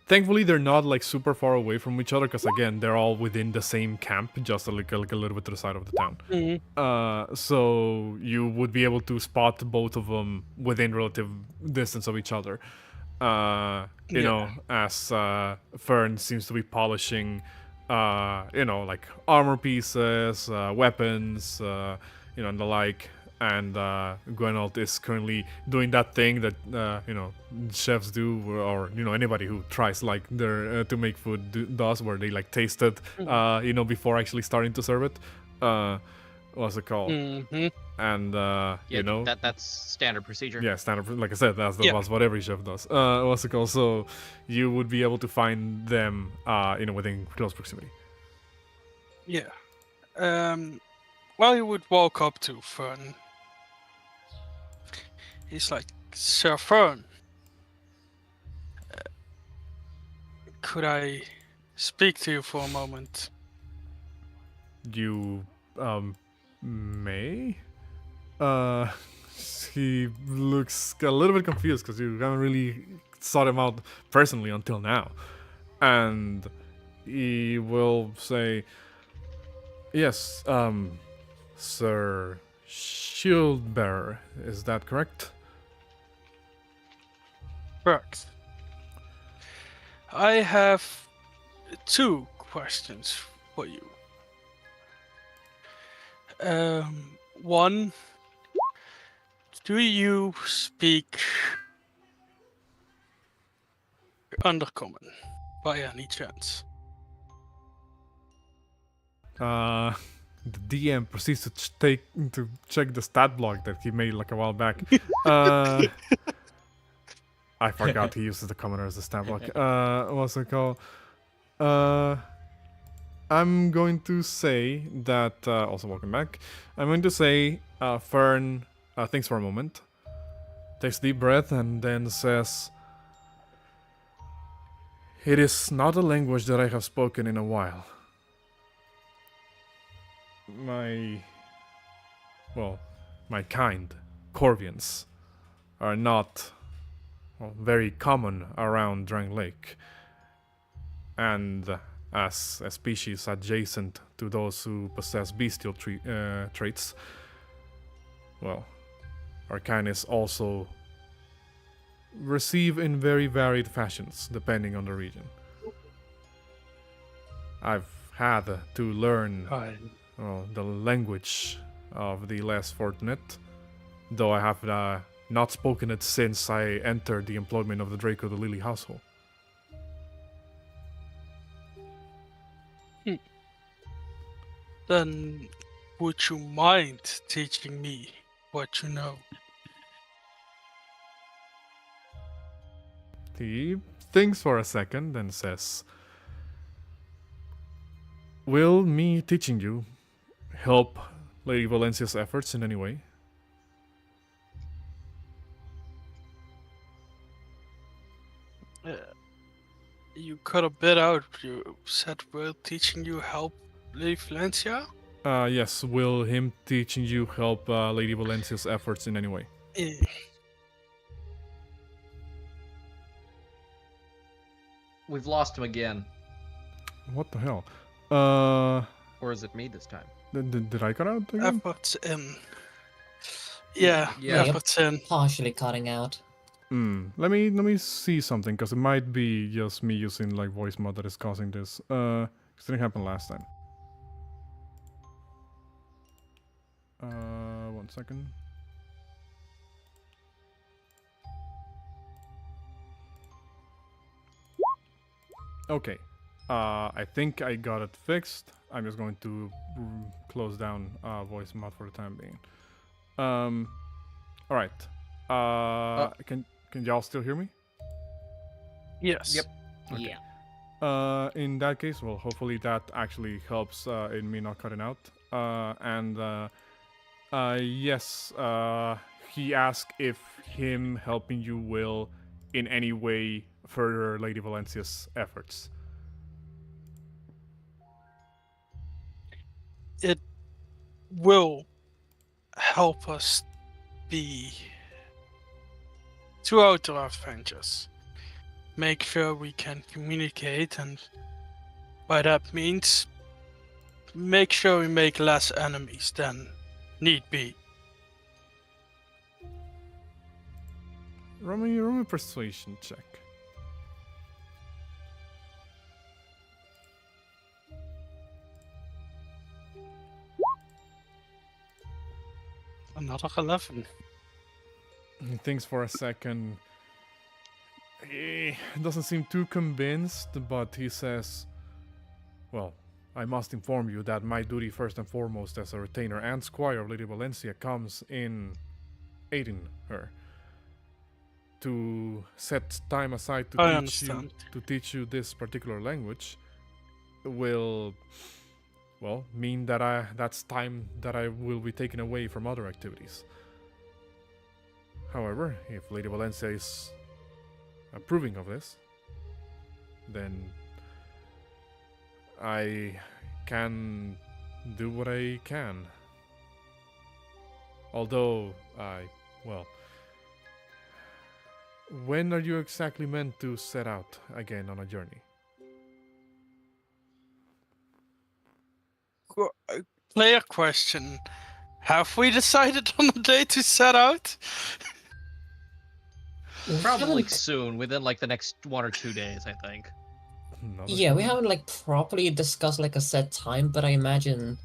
Thankfully, they're not like super far away from each other, because again, they're all within the same camp, just a little bit to the side of the town. Mhm. So you would be able to spot both of them within relative distance of each other. As Fern seems to be polishing, like armor pieces, weapons, and the like. And Gwenold is currently doing that thing that chefs do, or anybody who tries like their to make food does, where they like taste it, before actually starting to serve it. What's it called? Mm-hmm. And that's standard procedure. yeah, standard. Like I said, that's what every chef does. What's it called? So you would be able to find them, within close proximity. Yeah. Well, you would walk up to Fern. He's like, Sir Fern, could I speak to you for a moment? you may. Uh, he looks a little bit confused because you haven't really sought him out personally until now, and he will say, "Yes, Sir Shieldbearer, is that correct?" Correct. I have 2 questions for you. One, do you speak Undercommon by any chance? The DM proceeds to check the stat block that he made like a while back. I forgot he uses the commoner as a stat block. What's it called? I'm going to say that. Also, welcome back. I'm going to say Fern thinks for a moment, takes a deep breath, and then says, "It is not a language that I have spoken in a while. My kind, Corvians, are not very common around Drangleic, and as a species adjacent to those who possess bestial traits, well, our kindness also receive in very varied fashions depending on the region. I've had to learn the language of the less fortunate, though I have not spoken it since I entered the employment of the Draco the Lily household." Then would you mind teaching me what you know? He thinks for a second and says, "Will me teaching you help Lady Valencia's efforts in any way?" You cut a bit out. You said will teaching you help Lady Valencia? Yes, will him teaching you help Lady Valencia's efforts in any way? We've lost him again. What the hell? Or is it me this time? Did I cut out again? Efforts in. Yeah, Yeah. efforts in. Partially cutting out. Let me see something, because it might be just me using like voice mod that is causing this. Because it didn't happen last time. 1 second. Okay. I think I got it fixed. I'm just going to close down voice mod for the time being. All right. Can y'all still hear me? Yes. Yep. Okay. Yeah. In that case, well, hopefully that actually helps in me not cutting out. Yes, he asked if him helping you will in any way further Lady Valencia's efforts. It will help us be throughout our adventures. Make sure we can communicate, and by that means make sure we make less enemies than need be. Roll me a persuasion check. Another 11. He thinks for a second. He doesn't seem too convinced, but he says, "Well, I must inform you that my duty first and foremost as a retainer and squire of Lady Valencia comes in aiding her. To set time aside to teach you this particular language will, well, mean that that's time that I will be taken away from other activities. However, if Lady Valencia is approving of this, then I can do what I can. Although, well, when are you exactly meant to set out again on a journey? Player question. Have we decided on a day to set out? We Probably haven't- soon, within like the next 1 or 2 days, I think. Not Yeah, we sure. haven't like properly discussed like a set time, but I imagine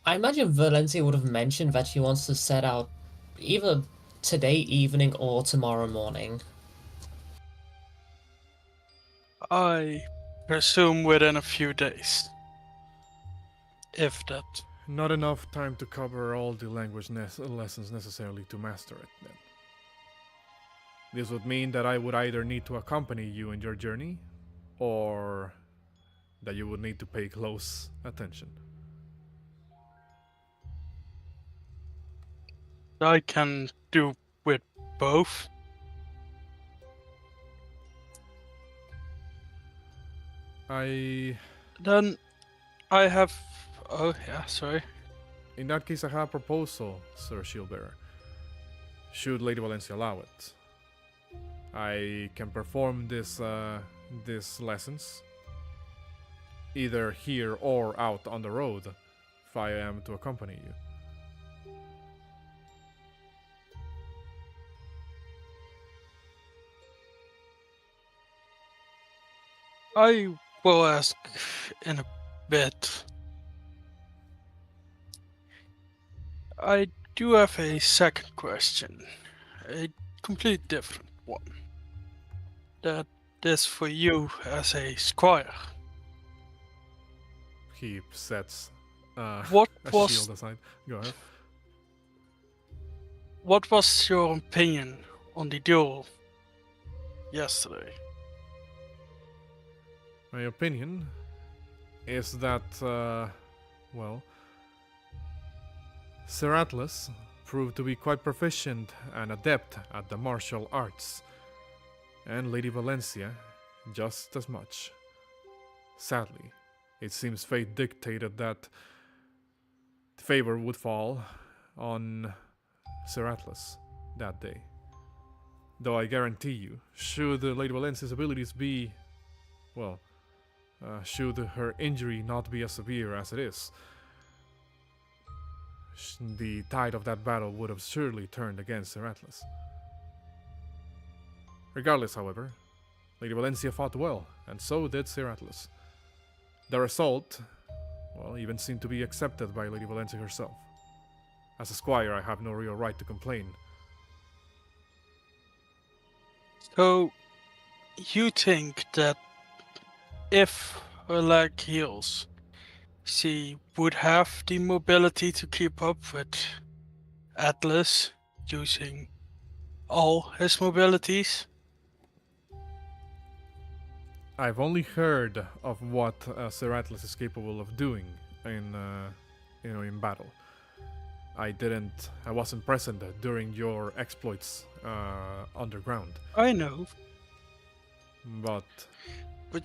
Valencia would have mentioned that she wants to set out either today evening or tomorrow morning. I presume within a few days. If that. Not enough time to cover all the language lessons necessarily to master it, then. This would mean that I would either need to accompany you in your journey, or that you would need to pay close attention. I can do with both. Then I have. Oh, yeah, sorry. In that case, I have a proposal, Sir Shieldbearer. Should Lady Valencia allow it, I can perform these lessons either here or out on the road if I am to accompany you. I will ask in a bit. I do have a second question. A complete different one. That is for you as a squire. He sets What a was shield aside. Go ahead. What was your opinion on the duel yesterday? My opinion is that, well, Sir Atlas proved to be quite proficient and adept at the martial arts, and Lady Valencia just as much. Sadly, it seems fate dictated that favor would fall on Sir Atlas that day. Though I guarantee you, should Lady Valencia's abilities be, well, should her injury not be as severe as it is, the tide of that battle would have surely turned against Sir Atlas. Regardless, however, Lady Valencia fought well, and so did Sir Atlas. The result, well, even seemed to be accepted by Lady Valencia herself. As a squire, I have no real right to complain. So, you think that if her leg heals, she would have the mobility to keep up with Atlas using all his mobilities? I've only heard of what Sir Atlas is capable of doing in battle. I wasn't present during your exploits underground. I know. But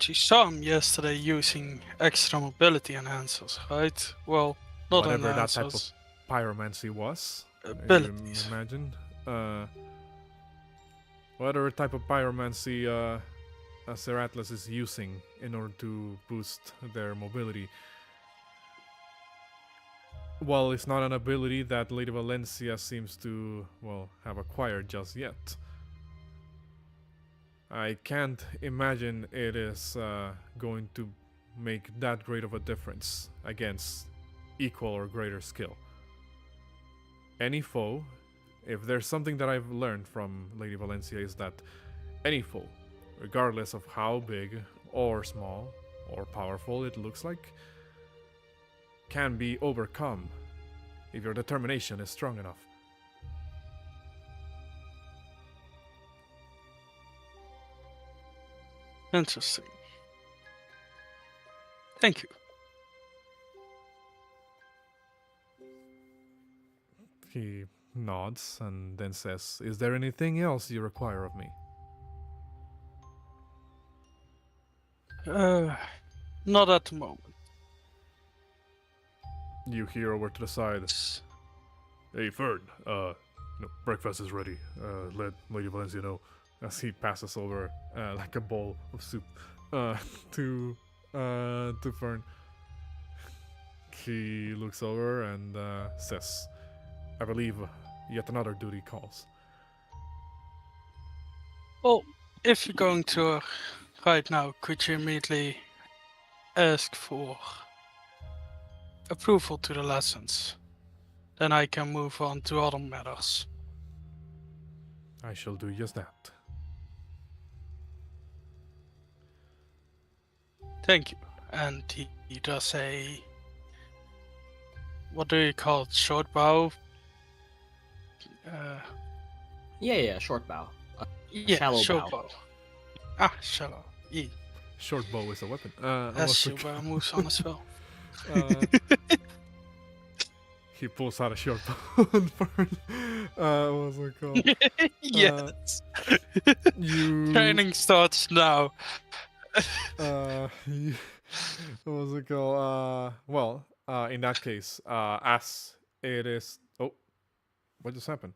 you saw him yesterday using extra mobility enhancers, right? Well, not whatever that type of enhancers. pyromancy was, Abilities. you imagine. Whatever type of pyromancy Sir Atlas is using in order to boost their mobility. Well, it's not an ability that Lady Valencia seems to, well, have acquired just yet. I can't imagine it is going to make that great of a difference against equal or greater skill. Any foe, if there's something that I've learned from Lady Valencia, is that any foe, regardless of how big or small or powerful it looks like, can be overcome if your determination is strong enough. Interesting. Thank you. He nods and then says, "Is there anything else you require of me?" Not at the moment. You hear over to the side. Hey, Fern. Breakfast is ready. Let Lady Valencia know. As he passes over like a bowl of soup to Fern. He looks over and says, "I believe yet another duty calls." Well, if you're going to right now, could you immediately ask for approval to the lessons? Then I can move on to other matters. I shall do just that. Thank you. And he does a... What do you call it? Short bow? Yeah, short bow. Yeah, Shallow short bow. bow. Ah, shallow. Yeah. Short bow is a weapon. That's short bow moves on as well. He pulls out a short bow and Fern. What's it called? Yes. You. Training starts now. What's it called? Well, in that case, as it is. Oh, what just happened?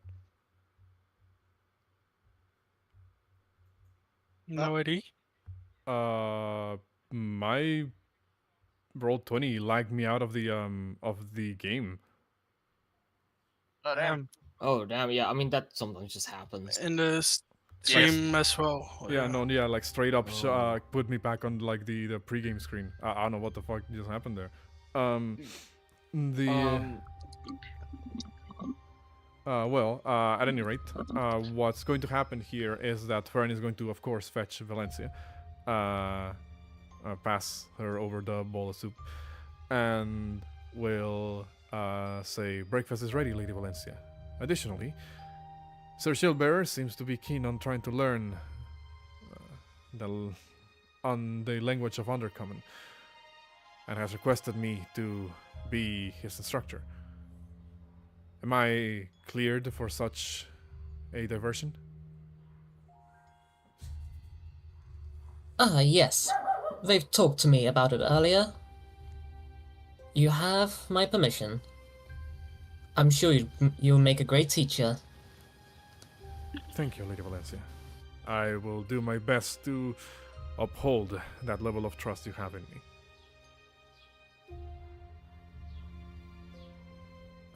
No idea. My roll 20 lagged me out of the game. Oh, damn. Oh damn, yeah. I mean that sometimes just happens. In the stream as well. Yeah, no, yeah, like straight up Oh. put me back on like the pregame screen. I don't know what the fuck just happened there. Well, at any rate, what's going to happen here is that Fern is going to, of course, fetch Valencia, pass her over the bowl of soup, and will say, "Breakfast is ready, Lady Valencia." Additionally, Sir Shieldbearer seems to be keen on trying to learn on the language of Undercommon, and has requested me to be his instructor. Am I cleared for such a diversion? Yes. They've talked to me about it earlier. You have my permission. I'm sure you'll make a great teacher. Thank you, Lady Valencia. I will do my best to uphold that level of trust you have in me.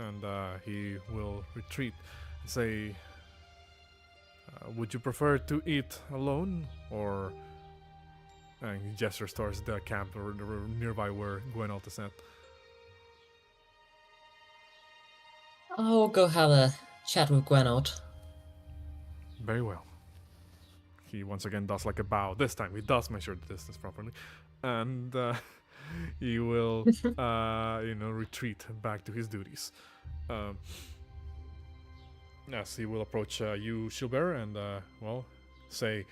And he will retreat and say, would you prefer to eat alone, or... And he gestures towards the camp or nearby where Gwenalt is at. I'll go have a chat with Gwenalt. Very well. He once again does like a bow. This time he does measure the distance properly. And he will, retreat back to his duties. Yes, he will approach you, Shilbearer, and, say,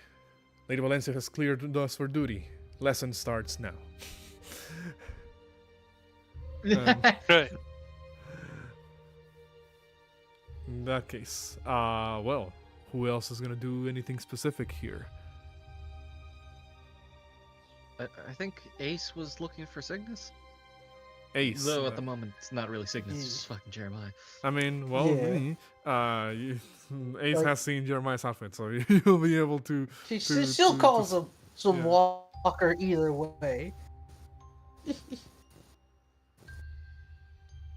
Lady Valencia has cleared us for duty. Lesson starts now. Right. In that case, who else is gonna do anything specific here? I think Ace was looking for Signis. Ace. Though at the moment it's not really Signis, it's just fucking Jeremiah. I mean, Ace Like- has seen Jeremiah's outfit, so you'll be able to. She to- still to- calls to- him some yeah. Walker either way.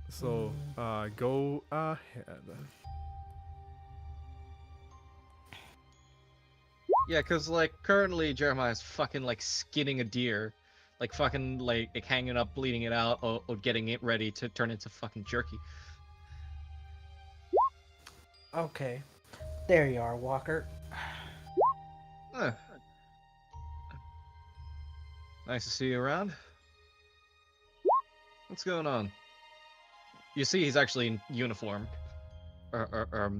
So, go ahead. Yeah, cause like currently Jeremiah's fucking like skinning a deer, like fucking like hanging up, bleeding it out, or getting it ready to turn into fucking jerky. Okay. There you are, Walker. Huh. Nice to see you around. What's going on? You see, he's actually in uniform, or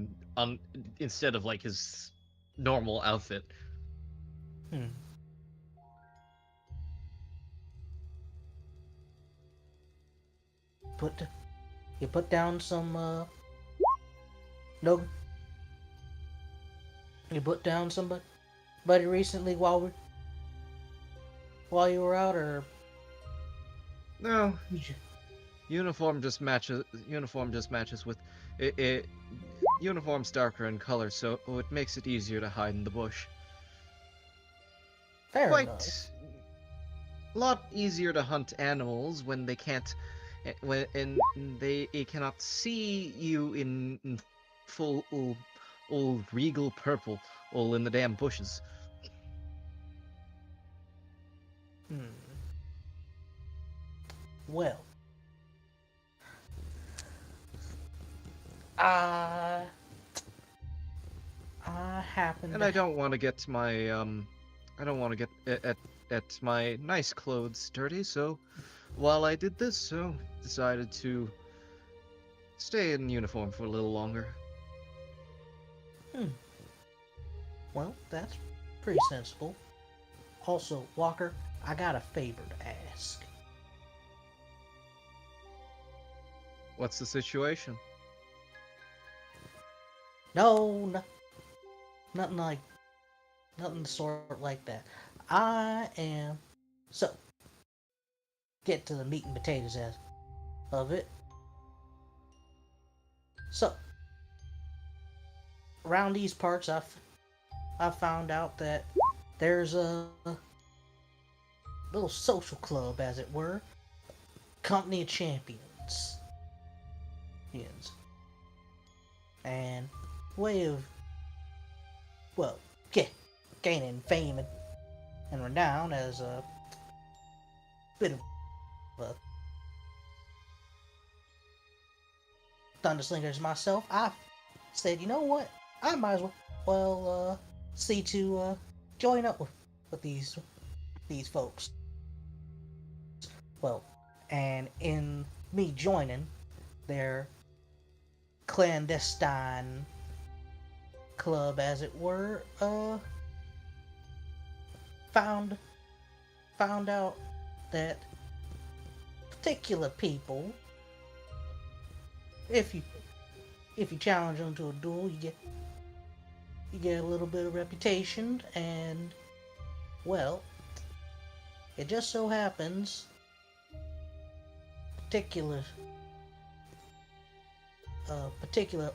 instead of like his normal outfit. You put down some no. You put down somebody recently while you were out, or No, Uniform just matches. Uniform just matches with it. Uniform's darker in color, so it makes it easier to hide in the bush. Fair enough. Quite a lot easier to hunt animals when they can't, when they cannot see you in full old regal purple all in the damn bushes. Well, I happen And to I don't want to get my I don't want to get at my nice clothes dirty, so while I did this, so decided to stay in uniform for a little longer. Well, that's pretty sensible. Also, Walker, I got a favor to ask. What's the situation? No, nothing sort like that. I am so get to the meat and potatoes of it. So around these parts, I found out that there's a little social club, as it were, Company of Champions. And way of, well, gaining fame and renown as a bit of a thunderslinger myself. I said, you know what, I might as well see to join up with these folks. Well, and in me joining their clandestine club, as it were, found out that particular people, if you challenge them to a duel, you get a little bit of reputation, and well, it just so happens particular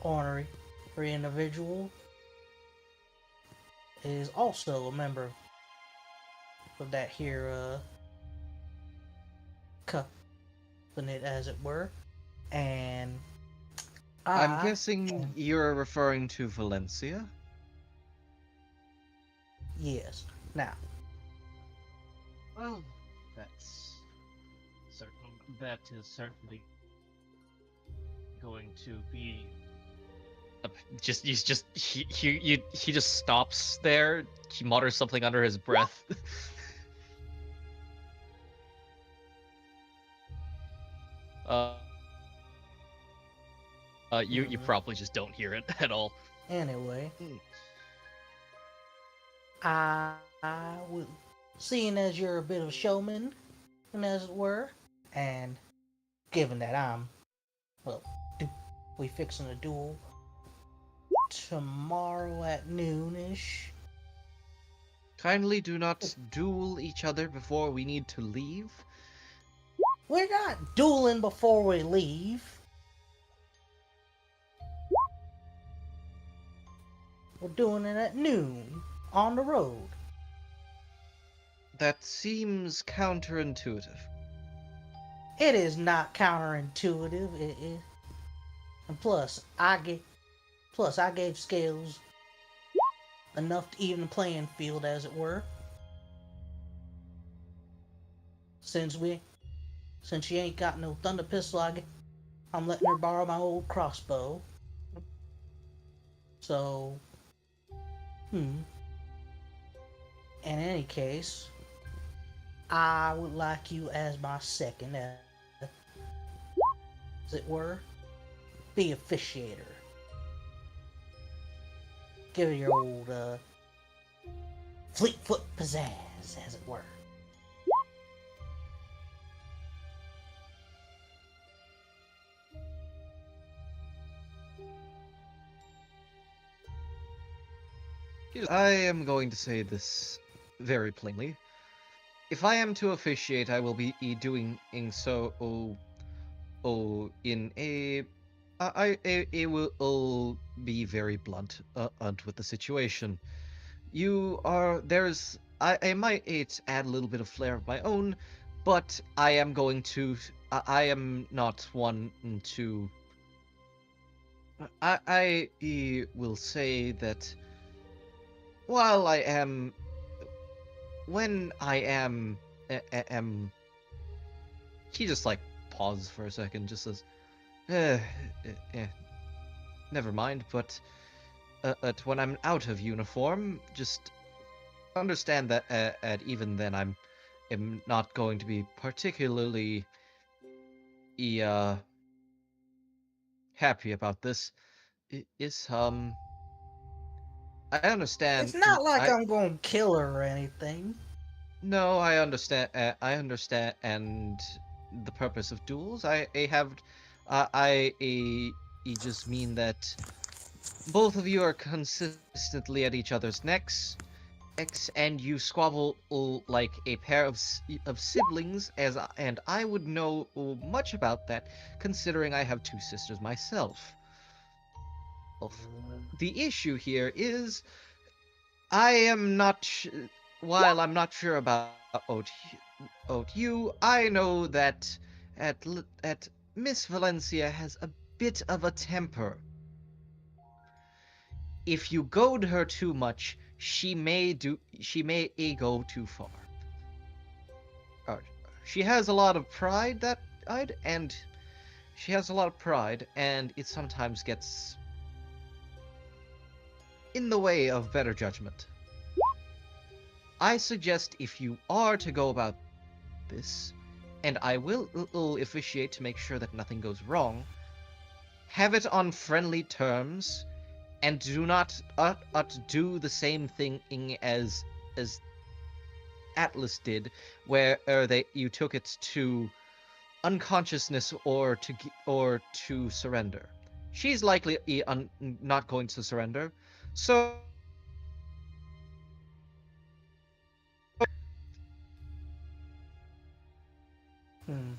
ornery individual is also a member of that here covenant, as it were, and I'm guessing you're referring to Valencia? Yes. Now, Well, that is certainly going to be he just stops there. He mutters something under his breath. You probably just don't hear it at all. anyway, I would, seeing as you're a bit of a showman, and as it were, and given that we fixing a duel tomorrow at noonish. Kindly do not duel each other before we need to leave. We're not dueling before we leave. We're doing it at noon on the road. That seems counterintuitive. It is not counterintuitive. It is, and plus I gave Scales enough to even the playing field, as it were. Since she ain't got no thunder pistol, I'm letting her borrow my old crossbow. So, in any case, I would like you as my second, as it were, be officiator. Give her your old Fleetfoot pizzazz, as it were. I am going to say this very plainly. If I am to officiate, I will be doing so in a I will be very blunt with the situation. You are there's I might add a little bit of flair of my own, but I am going to I am not one to I will say that while I am when I am he just like pauses for a second, just says, eh, never mind, but when I'm out of uniform, just understand that even then am not going to be particularly uh, happy about this. I understand. It's not like I I'm gonna kill her or anything. No, I understand. I understand, and the purpose of duels. I have, I just mean that both of you are consistently at each other's necks, and you squabble like a pair of siblings. And I would know much about that, considering I have two sisters myself. The issue here is I am not. While I'm not sure about you, I know that at Miss Valencia has a bit of a temper. If you goad her too much, she may go too far. Uh, she has a lot of pride and she has a lot of pride, and it sometimes gets in the way of better judgment. I suggest if you are to go about this, and I will officiate to make sure that nothing goes wrong, have it on friendly terms, and do not do the same thing as Atlas did, where you took it to unconsciousness or to surrender. She's likely not going to surrender, so. Hmm.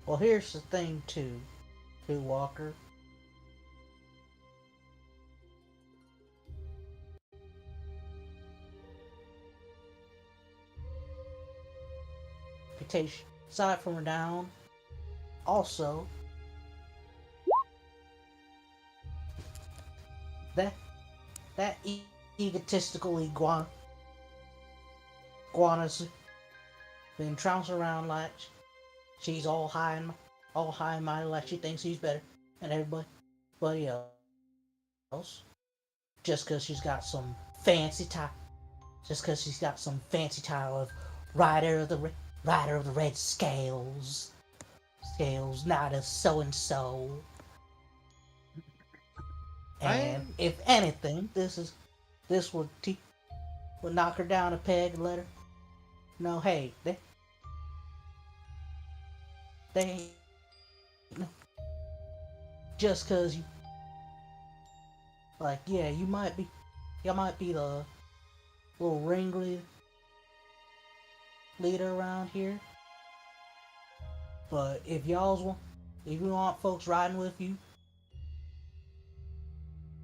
Well, here's the thing, too, Walker. Reputation. Aside from renown, also, that egotistical iguana's been trouncing around like she's all high and mighty, like she thinks she's better than everybody else. Just because she's got some fancy title, of rider of the red scales, knight of so and so. And if anything, this would knock her down a peg and let her know, hey, they just cause you like, yeah, you might be the little ringleader around here, but if you want folks riding with you,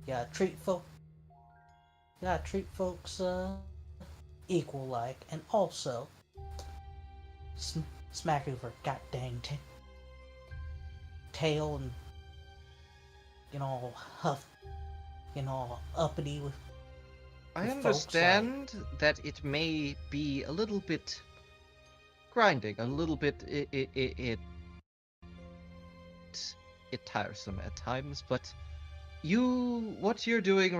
you gotta treat folks equal like, and also smack you for goddamn tail and uppity with. I folks, understand that it may be a little bit grinding, a little bit it tiresome at times, but what you're doing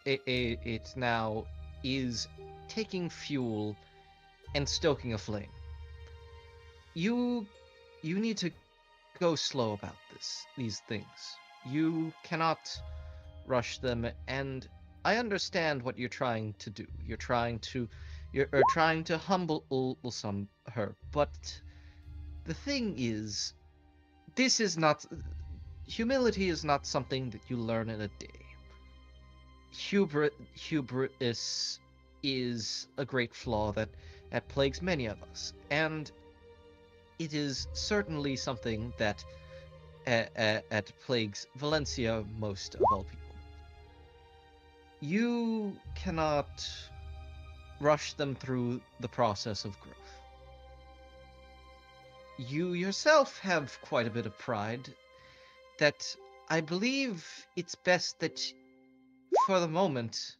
it now is taking fuel and stoking a flame. You need to go slow about these things. You cannot rush them, and I understand what you're trying to do. You're trying to humble her, but the thing is, humility is not something that you learn in a day. Hubris is a great flaw that plagues many of us, and it is certainly something that plagues Valencia most of all people. You cannot rush them through the process of growth. You yourself have quite a bit of pride that I believe it's best that, for the moment,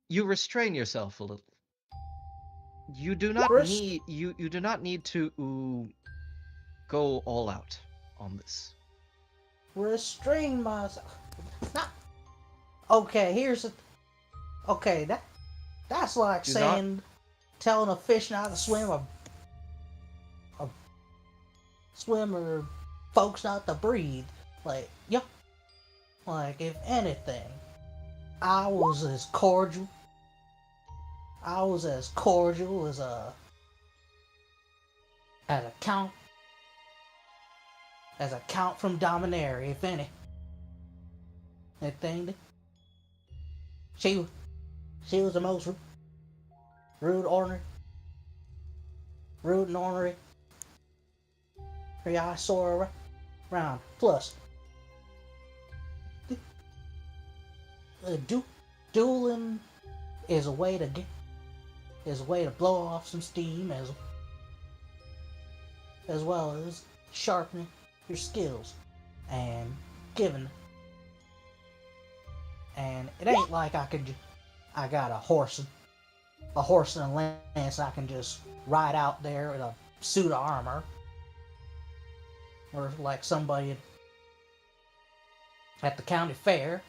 you restrain yourself a little. You do not need you do not need to go all out on this. Restrain myself. Not. Okay, okay, that's like Do saying, telling a fish not to swim, a swimmer folks not to breathe. Like, yeah. Like, if anything, I was as cordial. I was as cordial as a count from Dominaria, if any. Anything. She was the most rude and ornery I saw around. Plus, dueling is a way to blow off some steam as well as sharpening your skills and giving. And it ain't like I got a horse and a lance I can just ride out there with a suit of armor, or like somebody at the county fair.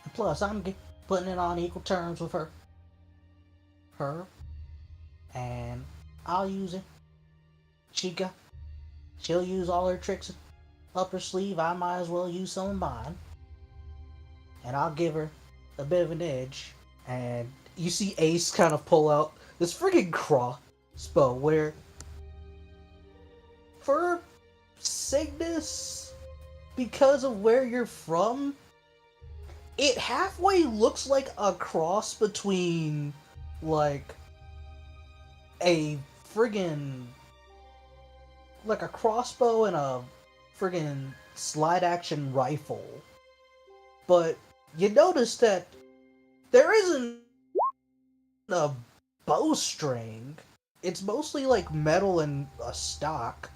And plus, I'm putting it on equal terms with her, and I'll use it. She'll use all her tricks up her sleeve. I might as well use some of mine, and I'll give her a bit of an edge. And you see Ace kind of pull out this freaking crossbow, where for Signis, because of where you're from, it halfway looks like a cross between like a friggin' like a crossbow and a friggin' slide action rifle. But you notice that there isn't a bowstring. It's mostly like metal and a stock.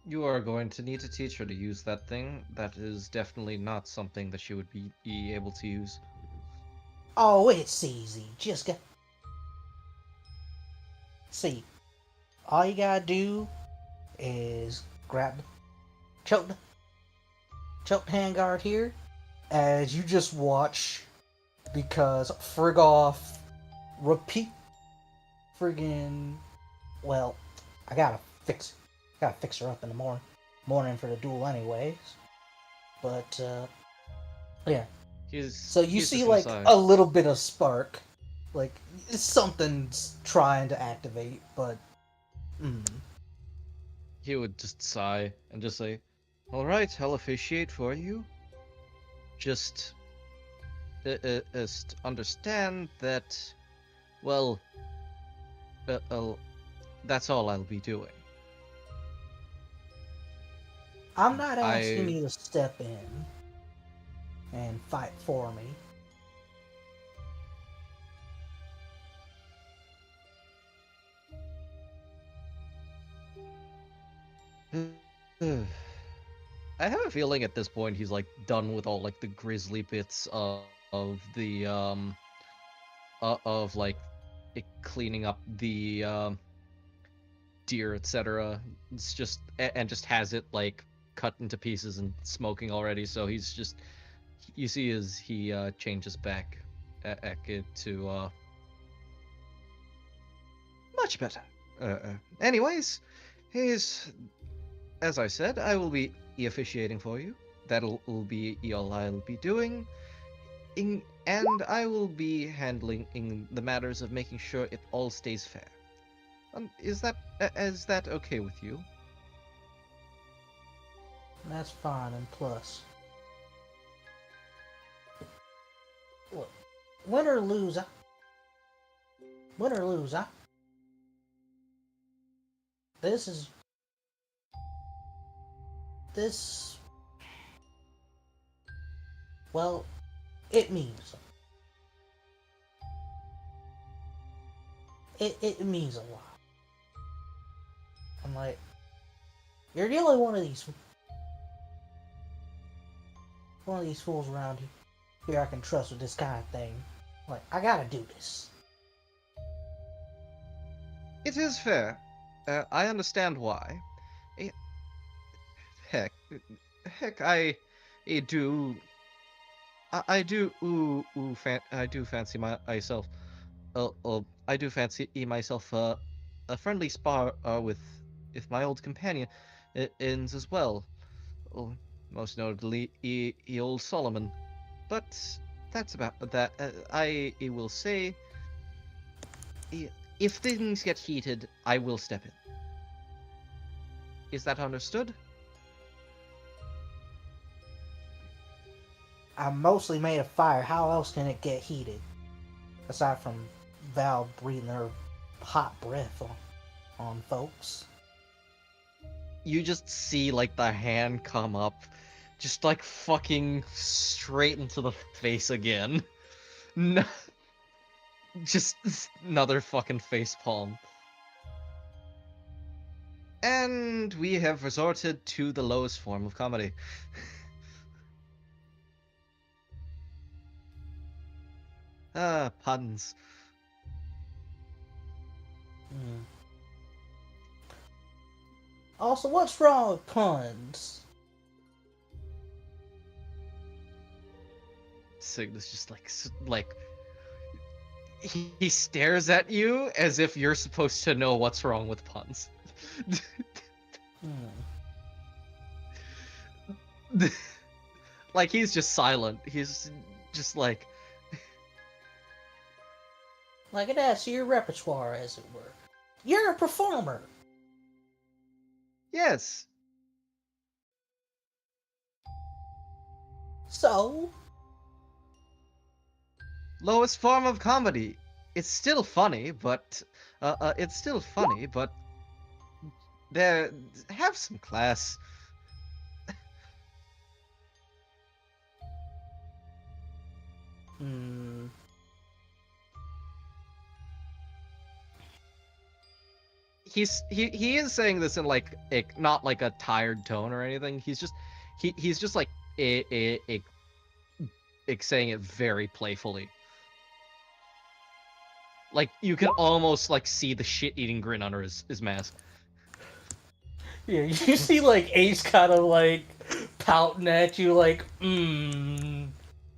You are going to need to teach her to use that thing. That is definitely not something that she would be able to use. Oh, it's easy. Just see. All you gotta do is grab choke the handguard here, as you just watch, because frig off repeat friggin' well, I gotta fix her up in the morning for the duel anyways. But yeah. So you see like a little bit of spark. Like something's trying to activate, but He would just sigh and just say, "Alright, I'll officiate for you. Just understand that, well, that's all I'll be doing." I'm not asking you to step in and fight for me. I have a feeling at this point he's like done with all like the grisly bits of the of like cleaning up the deer, etc. It's just and just has it like cut into pieces and smoking already. So he's just, you see as he changes back to much better. Anyways, he's, as I said, I will be officiating for you. That'll be all I'll be doing. And I will be handling the matters of making sure it all stays fair. Is that okay with you? That's fine, and plus, look, win or lose, this is this. Well, it means something. It means a lot. I'm like, you're the only one of these fools around here I can trust with this kind of thing. Like, I gotta do this. It is fair. I understand why. Eh, Heck, I do. I do. I do fancy myself. I do fancy myself a friendly spar with my old companion, ins as well. Oh, most notably, old Solomon. But that's about that. I will say, if things get heated, I will step in. Is that understood? I'm mostly made of fire. How else can it get heated? Aside from Val breathing her hot breath on folks. You just see like the hand come up, just like fucking straight into the face again. No, just another fucking face palm. And we have resorted to the lowest form of comedy. Puns. Also, what's wrong with puns? Signis just like he stares at you as if you're supposed to know what's wrong with puns. Like he's just silent. He's just like it adds to your repertoire, as it were. You're a performer. yes. So, Lowest form of comedy. It's still funny, but there have some class. He is saying this in like not like a tired tone or anything. He's just like saying it very playfully. Like you can almost like see the shit-eating grin under his mask. yeah, you see like Ace kind of like pouting at you, like, you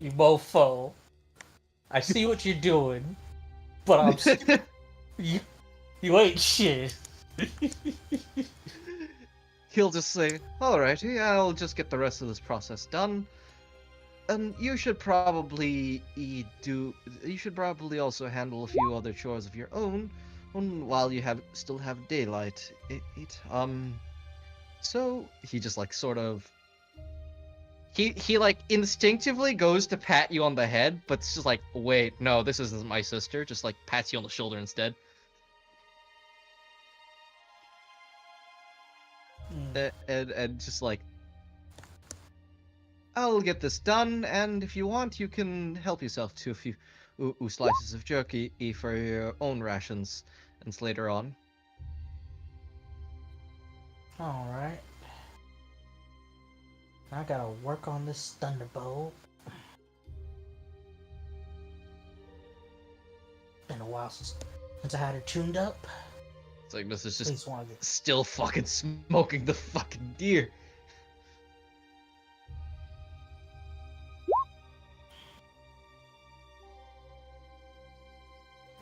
mofo. I see what you're doing, but you ain't shit. He'll just say, "Alrighty, I'll just get the rest of this process done. You should probably also handle a few other chores of your own, while you still have daylight. So he just like sort of he like instinctively goes to pat you on the head, but it's just like, wait, no, this isn't my sister. Just like pats you on the shoulder instead. And just like, I'll get this done, and if you want, you can help yourself to a few slices of jerky for your own rations, and later on. Alright. I gotta work on this thunderbolt. Been a while since I had her tuned up. It's like this is Please just wanna get... still fucking smoking the fucking deer.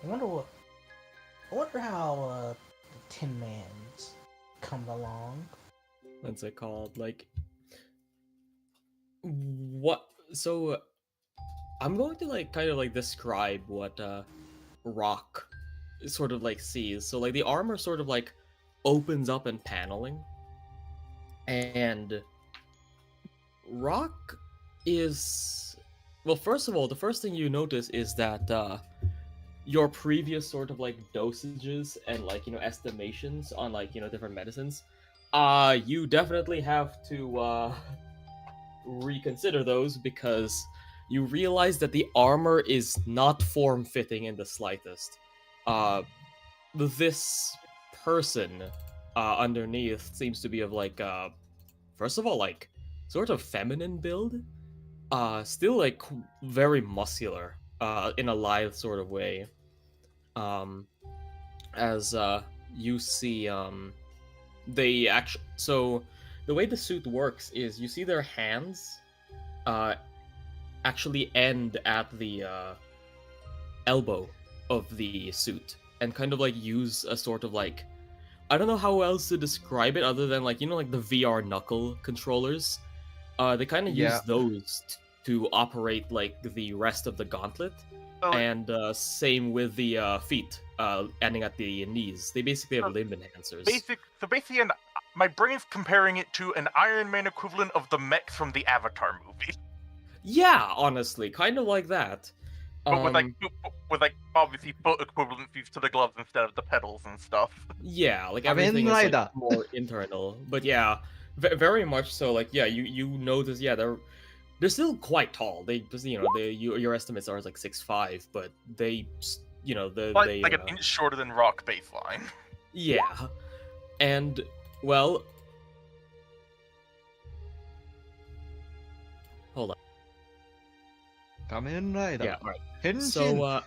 I wonder how the Tin Man's coming along. What's it called? Like, what? So, I'm going to like kind of like describe what Rock sort of like sees. So like the armor sort of like opens up in paneling, and Rock is, well, first of all, the first thing you notice is that your previous sort of like dosages and like estimations on like different medicines, you definitely have to reconsider those because you realize that the armor is not form-fitting in the slightest. This person underneath seems to be of like first of all like sort of feminine build, still like very muscular in a lithe sort of way. As you see, they actually, so the way the suit works is you see their hands actually end at the elbow of the suit and kind of like use a sort of like, I don't know how else to describe it other than like like the VR knuckle controllers. They kind of use Yeah. those to operate like the rest of the gauntlet. So, And same with the feet ending at the knees. They basically have limb enhancers. basically, my brain's comparing it to an Iron Man equivalent of the mechs from the Avatar movie, Yeah, honestly, kind of like that. but with like obviously foot equivalencies to the gloves instead of the pedals and stuff. Yeah, like Kamen everything is like, Rider. more internal. But yeah, very much so. Like yeah, you notice they're still quite tall. They just your estimates are like 6'5", but they Like an inch shorter than Rock baseline. yeah, and well, hold on. Kamen Rider. Yeah, right. Henshin. So,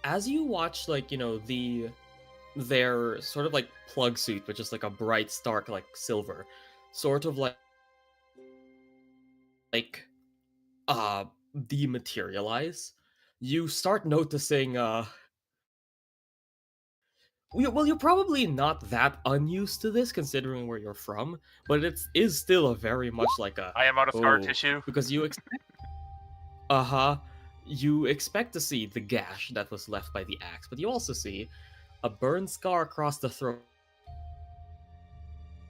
as you watch, like their sort of like plug suit, which is like a bright, stark, like silver, sort of like dematerialize, you start noticing. Well, you're probably not that unused to this considering where you're from, but it is still a very much like a. I am out of scar "Oh," tissue. because you expect. You expect to see the gash that was left by the axe, but you also see a burn scar across the throat,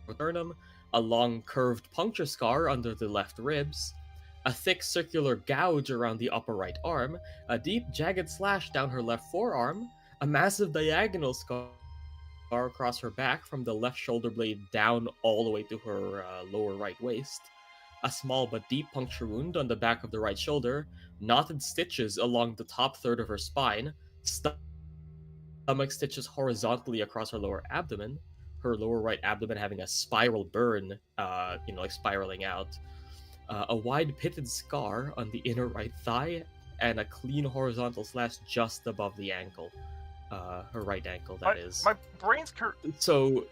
sternum, a long curved puncture scar under the left ribs, a thick circular gouge around the upper right arm, a deep jagged slash down her left forearm, a massive diagonal scar across her back from the left shoulder blade down all the way to her lower right waist, a small but deep puncture wound on the back of the right shoulder, knotted stitches along the top third of her spine, stomach stitches horizontally across her lower abdomen, her lower right abdomen having a spiral burn, like spiraling out, a wide pitted scar on the inner right thigh, and a clean horizontal slash just above the ankle. Her right ankle, that is. My brain's So,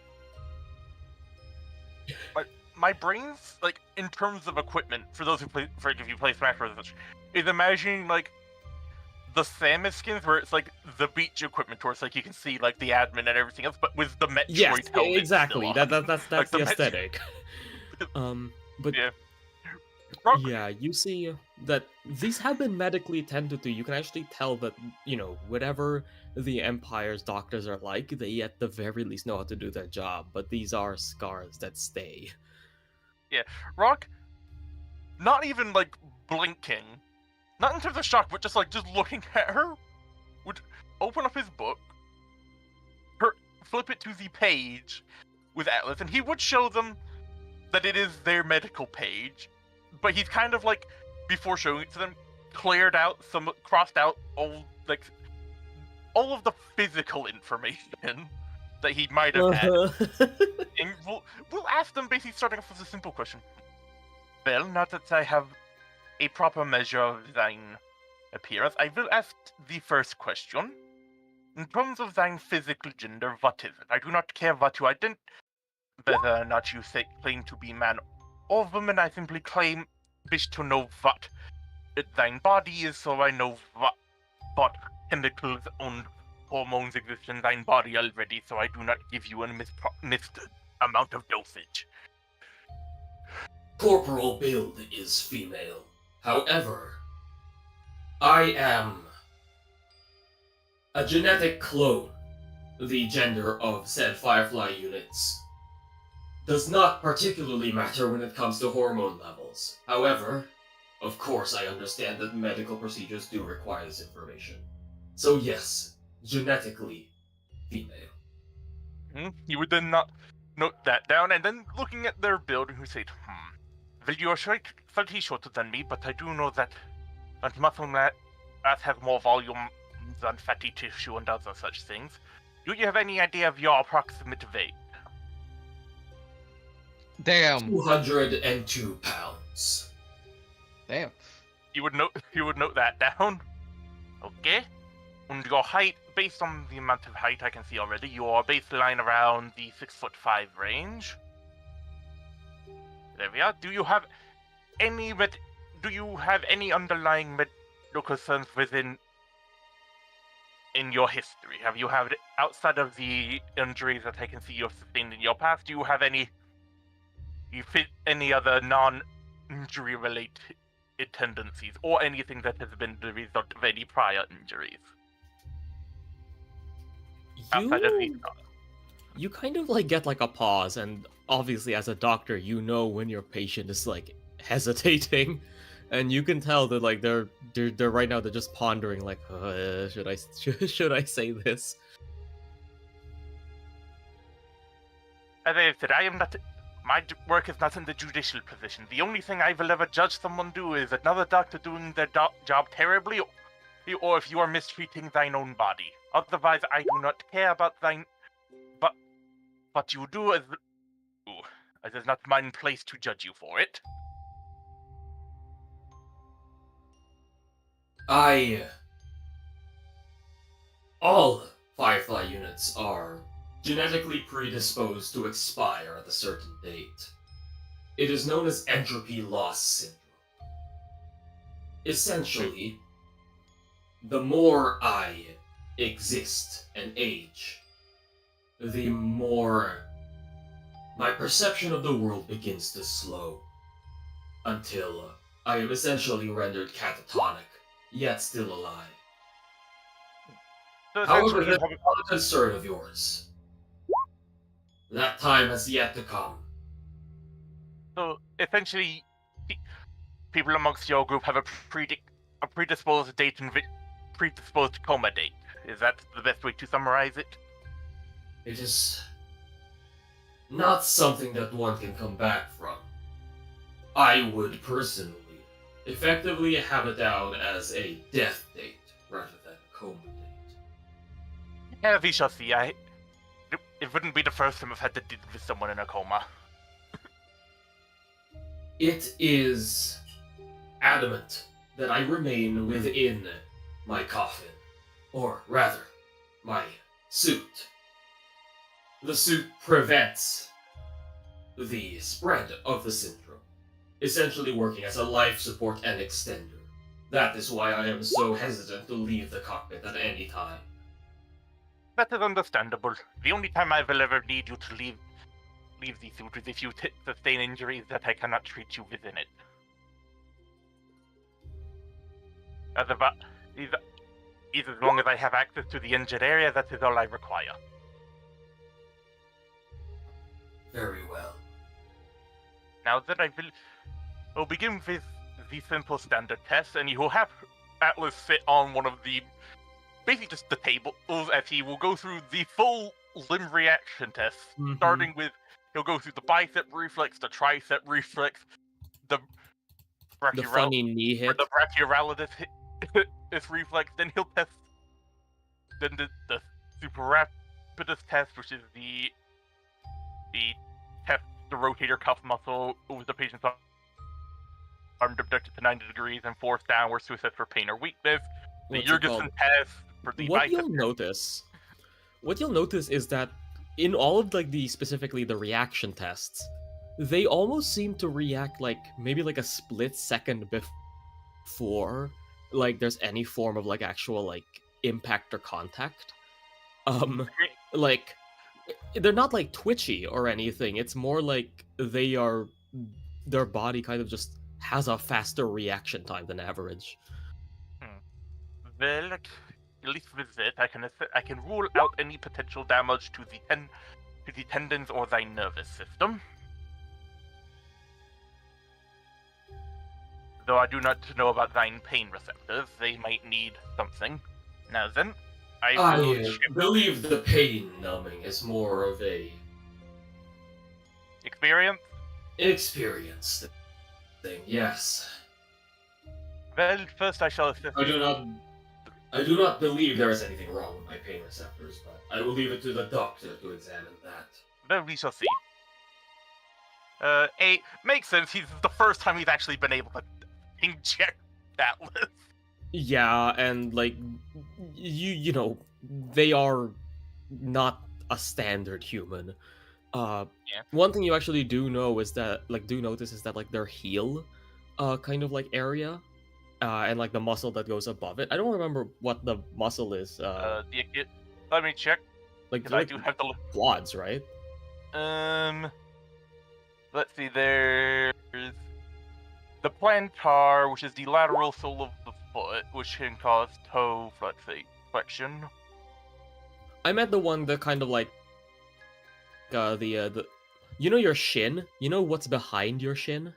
my brain's like in terms of equipment for those who play, if you play Smash Bros. Is imagining like the Samus skins where it's like the beach equipment, where it's like you can see like the admin and everything else, but with the Metroid yes, helmet exactly. still on. That's Like the the aesthetic. But Yeah. yeah, you see that these have been medically tended to. You can actually tell that, whatever the Empire's doctors are like, they at the very least know how to do their job, but these are scars that stay. Rock, not even like blinking, not in terms of shock, but just looking at her, would open up his book, flip it to the page with Atlas, and he would show them that it is their medical page, but he's kind of like, before showing it to them, crossed out all of the physical information that he might have had. And we'll ask them, basically starting off with a simple question. Well, now that I have a proper measure of thine appearance, I will ask the first question. In terms of thine physical gender, what is it? I do not care what you identify, whether or not you claim to be man or woman. I simply wish to know what thine body is, so I know what chemicals and hormones exist in thine body already, so I do not give you a missed amount of dosage. Corporal build is female. However, I am a genetic clone. The gender of said Firefly units does not particularly matter when it comes to hormone levels. However, of course I understand that medical procedures do require this information. So yes, genetically female. You would then not note that down, and then looking at their build, you said, well, you are slightly shorter than me, but I do know that muscle mass has more volume than fatty tissue and other such things. Do you have any idea of your approximate weight? Damn. 202 pounds. Damn. You would note that down. Okay. And your height, based on the amount of height I can see already, your baseline around the 6'5" range. There we are. Do you have any underlying medical concerns in your history? Have you had, outside of the injuries that I can see you've sustained in your past, do you have any other non-injury related tendencies, or anything that has been the result of any prior injuries? Outside of these. You kind of like get like a pause, and obviously as a doctor, you know when your patient is like hesitating, and you can tell that like they're right now they're just pondering like, should I say this? As I said, my work is not in the judicial position. The only thing I will ever judge someone do is another doctor doing their job terribly, or if you are mistreating thine own body. Otherwise, I do not care about thine. But you do as it is not mine place to judge you for it. All Firefly units are genetically predisposed to expire at a certain date. It is known as entropy loss syndrome. Essentially, the more I exist and age, the more my perception of the world begins to slow, until I am essentially rendered catatonic, yet still alive. So However, essentially, that's not a concern of yours. That time has yet to come. So essentially, people amongst your group have a predisposed date and predisposed coma date. Is that the best way to summarize it? It is not something that one can come back from. I would personally effectively have it down as a death date rather than a coma date. Yeah, we shall see. It wouldn't be the first time I've had to deal with someone in a coma. It is adamant that I remain within my coffin, or rather, my suit. The suit prevents the spread of the syndrome, essentially working as a life support and extender. That is why I am so hesitant to leave the cockpit at any time. That is understandable. The only time I will ever need you to leave the suit is if you sustain injuries that I cannot treat you within it. As long as I have access to the injured area, that is all I require. Very well. Now that I'll begin with the simple standard test, and you will have Atlas sit on one of the, basically just the tables, as he will go through the full limb reaction test, starting with, he'll go through the bicep reflex, the tricep reflex, the funny knee hit, the brachioradius reflex, then he'll test the super rapidus test, which is the test the rotator cuff muscle with the patient's arm abducted to 90 degrees and forced downwards to assess for pain or weakness. The Jurgensen test for the what bicep. What you'll notice is that in all of like specifically the reaction tests, they almost seem to react like maybe like a split second before like there's any form of like actual like impact or contact. Like they're not like twitchy or anything. It's more like their body kind of just has a faster reaction time than average. Well, at least with it, I can rule out any potential damage to the tendons or thy nervous system. Though I do not know about thine pain receptors, they might need something. Now then, I I will check believe the pain numbing is more of a experience. experience thing. Yes, Well, first I shall assess. I do not believe there is anything wrong with my pain receptors, but I will leave it to the doctor to examine that. Well, we shall see. Makes sense. He's the first time he's actually been able to inject Atlas. Yeah, and like you know, they are not a standard human. One thing you actually do know is that notice is that like their heel kind of like area and like the muscle that goes above it. I don't remember what the muscle is. Let me check. Like, 'cause they're I like do have to look. quads, right? Let's see. There's the plantar, which is the lateral sole of the foot, which can cause toe flexion. I meant the one that kind of like the you know your shin. You know what's behind your shin?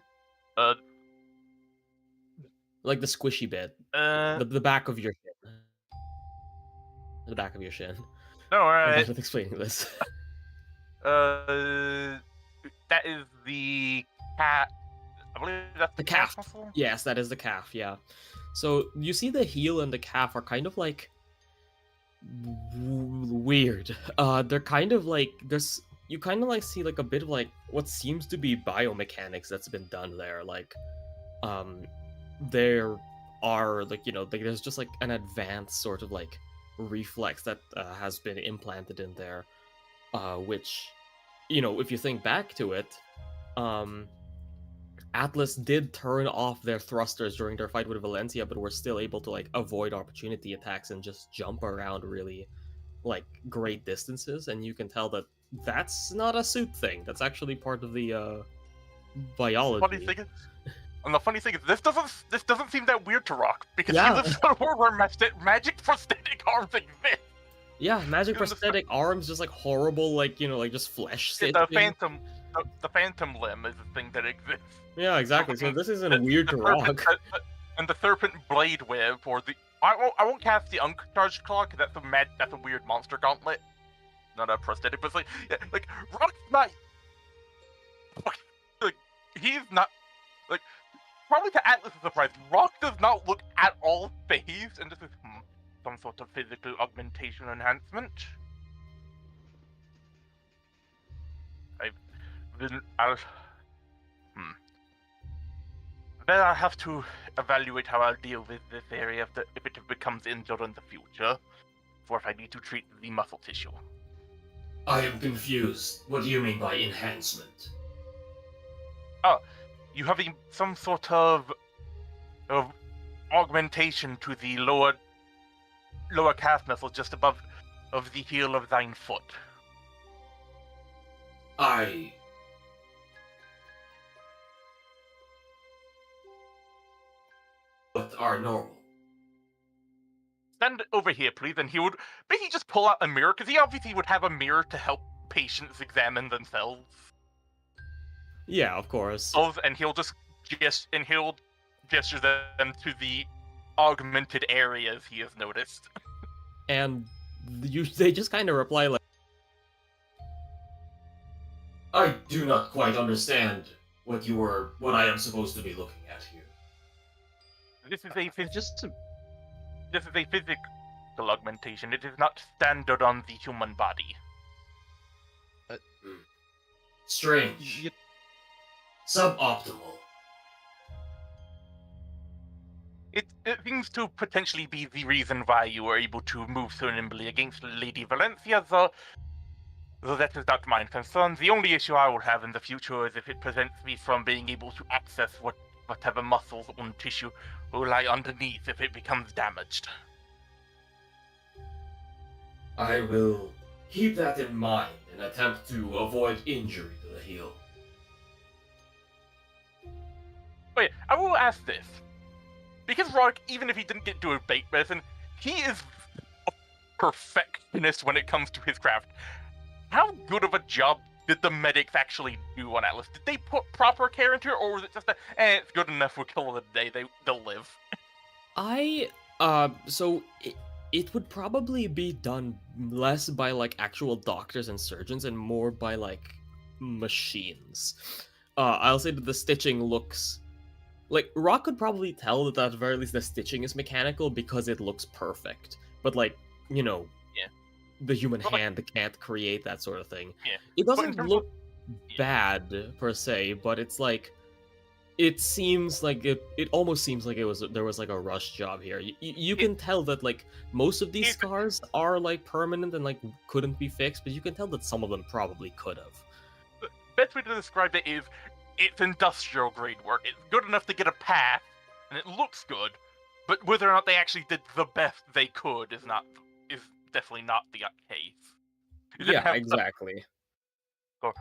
Like the squishy bit. The back of your shin. The back of your shin. No, I'm alright. bad at explaining this. That is the cat. I believe that's The calf. muscle. Yes, that is the calf, yeah. So you see the heel and the calf are kind of like weird. They're kind of like you kind of like see like a bit of like what seems to be biomechanics that's been done there. Like there are like there's just like an advanced sort of like reflex that has been implanted in there, which if you think back to it, Atlas did turn off their thrusters during their fight with Valencia, but were still able to like avoid opportunity attacks and just jump around really like great distances. And you can tell that that's not a suit thing. That's actually part of the biology. The funny thing is, this doesn't seem that weird to Rock because Yeah. he lives in a world where magic prosthetic arms exist. Yeah, magic prosthetic arms, just like horrible, like like just flesh. The stitching. phantom limb is a thing that exists. Yeah, exactly. So this isn't weird to Rock. And the serpent blade web, or the I won't cast the uncharged claw because that's a weird monster gauntlet, not a prosthetic. But it's like Rock's not like he's not like probably to Atlas' surprise. Rock does not look at all phased, and this is some sort of physical augmentation enhancement. Then I'll have to evaluate how I'll deal with this area if it becomes injured in the future, or if I need to treat the muscle tissue. I am confused. What do you mean by enhancement? You have some sort of augmentation to the lower calf muscle just above of the heel of thine foot. What are normal? Stand over here, please, and he would basically just pull out a mirror, because he obviously would have a mirror to help patients examine themselves. Yeah, of course. And he'll just gesture them to the augmented areas he has noticed. And they just kind of reply like, I do not quite understand what I am supposed to be looking at here. This is a physical augmentation. It is not standard on the human body. Strange. Suboptimal. It seems to potentially be the reason why you were able to move so nimbly against Lady Valencia, though that is not my concern. The only issue I will have in the future is if it prevents me from being able to access whatever muscles or tissue will lie underneath if it becomes damaged. I will keep that in mind and attempt to avoid injury to the heel. Wait, I will ask this. Because Rock, even if he didn't get to a bait medicine, he is a perfectionist when it comes to his craft. How good of a job did the medics actually do on Atlas? Did they put proper care into it, or was it just it's good enough, we'll kill it today, they'll live? So it would probably be done less by like actual doctors and surgeons and more by like machines. I'll say that the stitching looks like Rock could probably tell that at the very least the stitching is mechanical because it looks perfect. But like, you know, Yeah. the human But, like- hand can't create that sort of thing. Yeah. It But in doesn't terms look Yeah. bad per se, but it's like it seems like it almost seems like there was like a rush job here. You can tell that like most of these It- scars are like permanent and like couldn't be fixed, but you can tell that some of them probably could have. Best way to describe it is it's industrial grade work. It's good enough to get a pass, and it looks good, but whether or not they actually did the best they could is definitely not the case. You didn't have the- exactly. Well,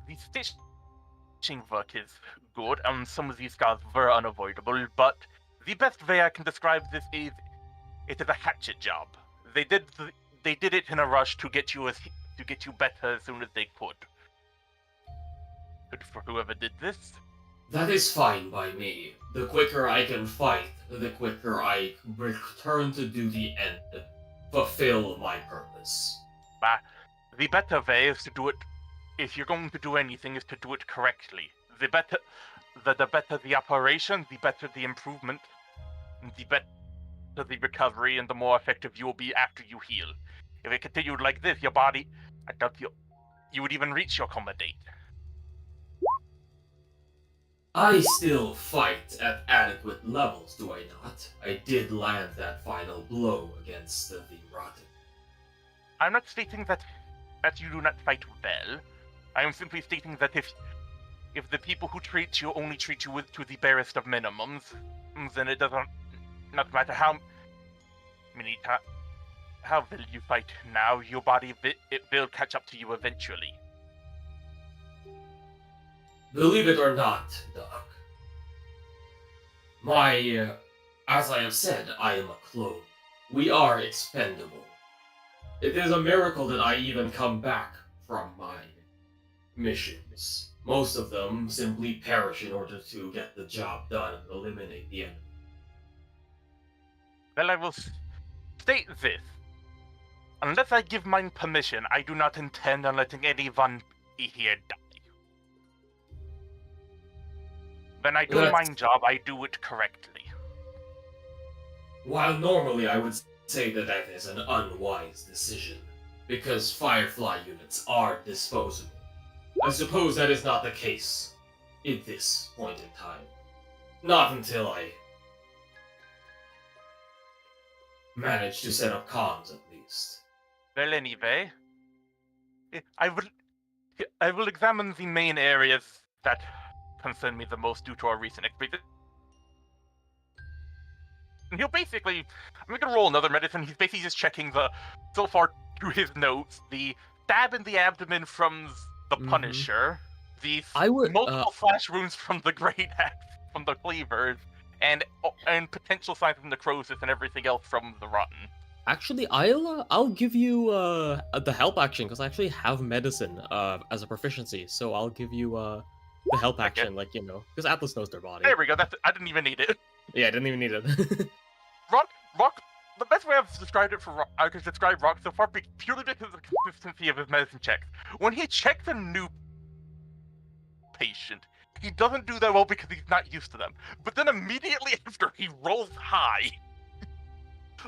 the stitching work is good, and some of these scars were unavoidable, but the best way I can describe this is it is a hatchet job. They did it in a rush to get you better as soon as they could. Good for whoever did this. That is fine by me. The quicker I can fight, the quicker I return to duty and fulfill my purpose. The better way is to do it. If you're going to do anything, is to do it correctly. The better the operation, the better the improvement, and the better the recovery, and the more effective you will be after you heal. If it continued like this, your body, I doubt you would even reach your coma date. I still fight at adequate levels, do I not? I did land that final blow against the Rotten. I'm not stating that you do not fight well. I am simply stating that if the people who treat you only treat you to the barest of minimums, then it doesn't not matter how well you fight now, your body it will catch up to you eventually. Believe it or not, Doc. As I have said, I am a clone. We are expendable. It is a miracle that I even come back from my missions. Most of them simply perish in order to get the job done and eliminate the enemy. Well, I will state this. Unless I give mine permission, I do not intend on letting anyone here die. When I do my job, I do it correctly. While normally I would say that that is an unwise decision, because Firefly units are disposable. I suppose that is not the case at this point in time. Not until I manage to set up comms, at least. Well, anyway, I will examine the main areas that concern me the most due to our recent experience. And he'll basically, I'm gonna roll another medicine. He's basically just checking so far through his notes, the stab in the abdomen from the Punisher, the multiple slash wounds from the Great Axe, from the Cleavers, and potential signs of necrosis and everything else from the Rotten. Actually, I'll give you the help action because I actually have medicine as a proficiency, so I'll give you the help action, like, you know, because Atlas knows their body. There we go. I didn't even need it. Yeah, I didn't even need it. Rock. The best way I've described it for Rock, I could describe Rock so far purely because of the consistency of his medicine checks. When he checks a new patient, he doesn't do that well because he's not used to them. But then immediately after, he rolls high.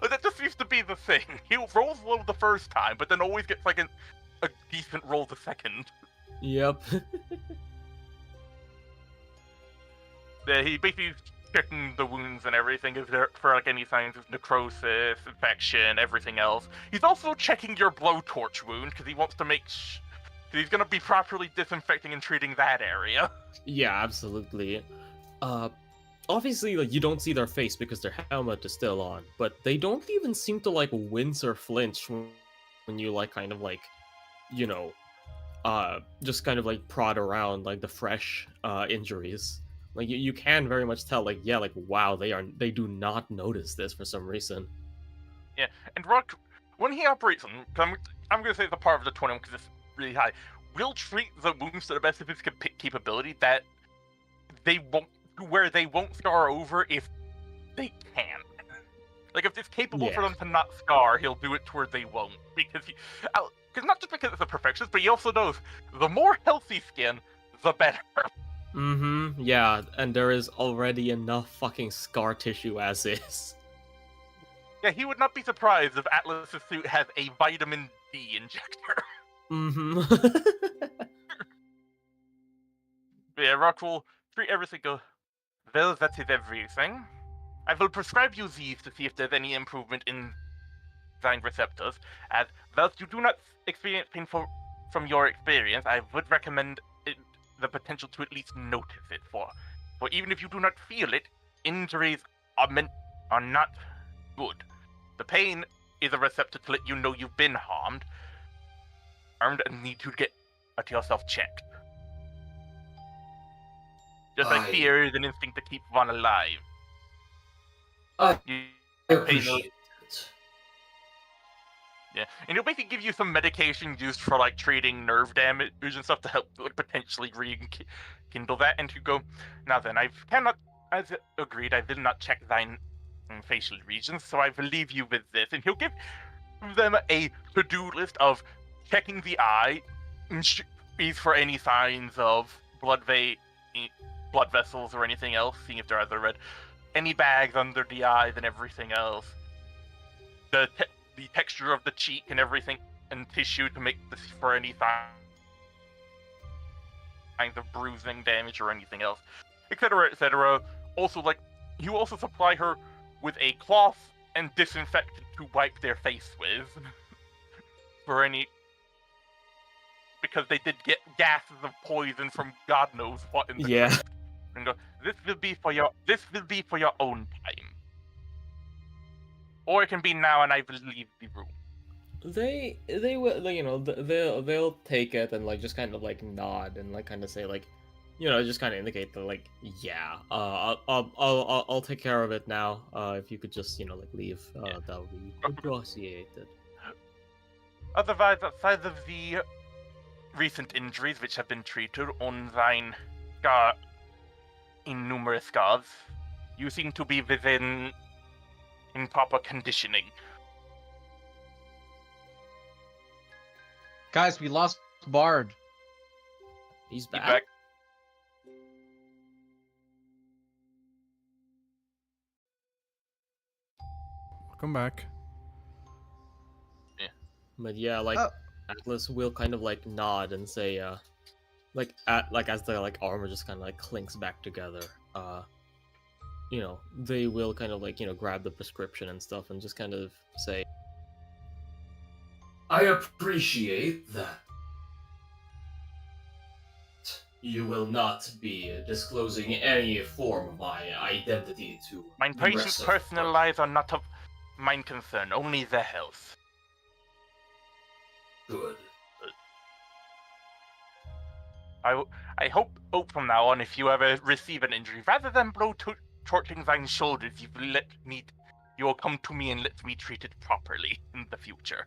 That just seems to be the thing. He rolls low the first time, but then always gets like a decent roll the second. Yep. He basically is checking the wounds and everything. Is there for like any signs of necrosis, infection, everything else. He's also checking your blowtorch wound because he wants to make he's gonna be properly disinfecting and treating that area. Yeah, absolutely. Obviously, like, you don't see their face because their helmet is still on, but they don't even seem to like wince or flinch when you like kind of like, you know, just kind of like prod around like the fresh injuries. Like you can very much tell, like, yeah, like, wow, they do not notice this for some reason. Yeah, and Rock, when he operates on, I'm gonna say it's a part of the 21 because it's really high. Will treat the wounds to the best of his capability that they won't scar over if they can. Like, if it's capable for Yeah. them to not scar, he'll do it to where they won't. Because not just because it's a perfectionist, but he also knows the more healthy skin, the better. Mm-hmm. Yeah, and there is already enough fucking scar tissue as is. Yeah, he would not be surprised if Atlas's suit has a vitamin D injector. Mm-hmm. But yeah, Rock will treat everything go. Well, that is everything. I will prescribe you these to see if there's any improvement in thine receptors, as whilst you do not experience pain from your experience, I would recommend the potential to at least notice it for even if you do not feel it, injuries are not good. The pain is a receptor to let you know you've been harmed, and need to get yourself checked. Just like fear is an instinct to keep one alive. I You appreciate it. Yeah, and it'll basically give you some medication used for like treating nerve damage and stuff to help like, potentially rekindle that. And to go, now then, I cannot, as agreed, I will not check thine facial regions, so I will leave you with this. And he'll give them a to-do list of checking the eye, for any signs of blood vessels or anything else, seeing if there are other red, any bags under the eyes and everything else. The texture of the cheek and everything, and tissue to make this for any signs of bruising, damage, or anything else, etc., etc. Also, like, you also supply her with a cloth and disinfectant to wipe their face with, for any, because they did get gases of poison from God knows what in the Yeah. and go, this will be for your own time. Or it can be now, and I will leave the room. They will, you know, they'll take it and like just kind of like nod and like kind of say like, you know, just kind of indicate that like, yeah, I'll take care of it now. If you could just, you know, like leave, that would be appreciated. Otherwise, outside of the recent injuries which have been treated on thine in numerous scars, you seem to be in proper conditioning. Guys, we lost Bard. He's You back. back? Welcome back. But yeah, like Atlas will kind of like nod and say, like as the like armor just kind of like clinks back together. You know, they will kind of like, you know, grab the prescription and stuff and just kind of say, I appreciate that. You will not be disclosing any form of my identity to My the patient's rest of personal lives are not of mine concern, only their health. Good. I hope from now on, if you ever receive an injury, rather than torching thine shoulders, you will come to me and let me treat it properly in the future.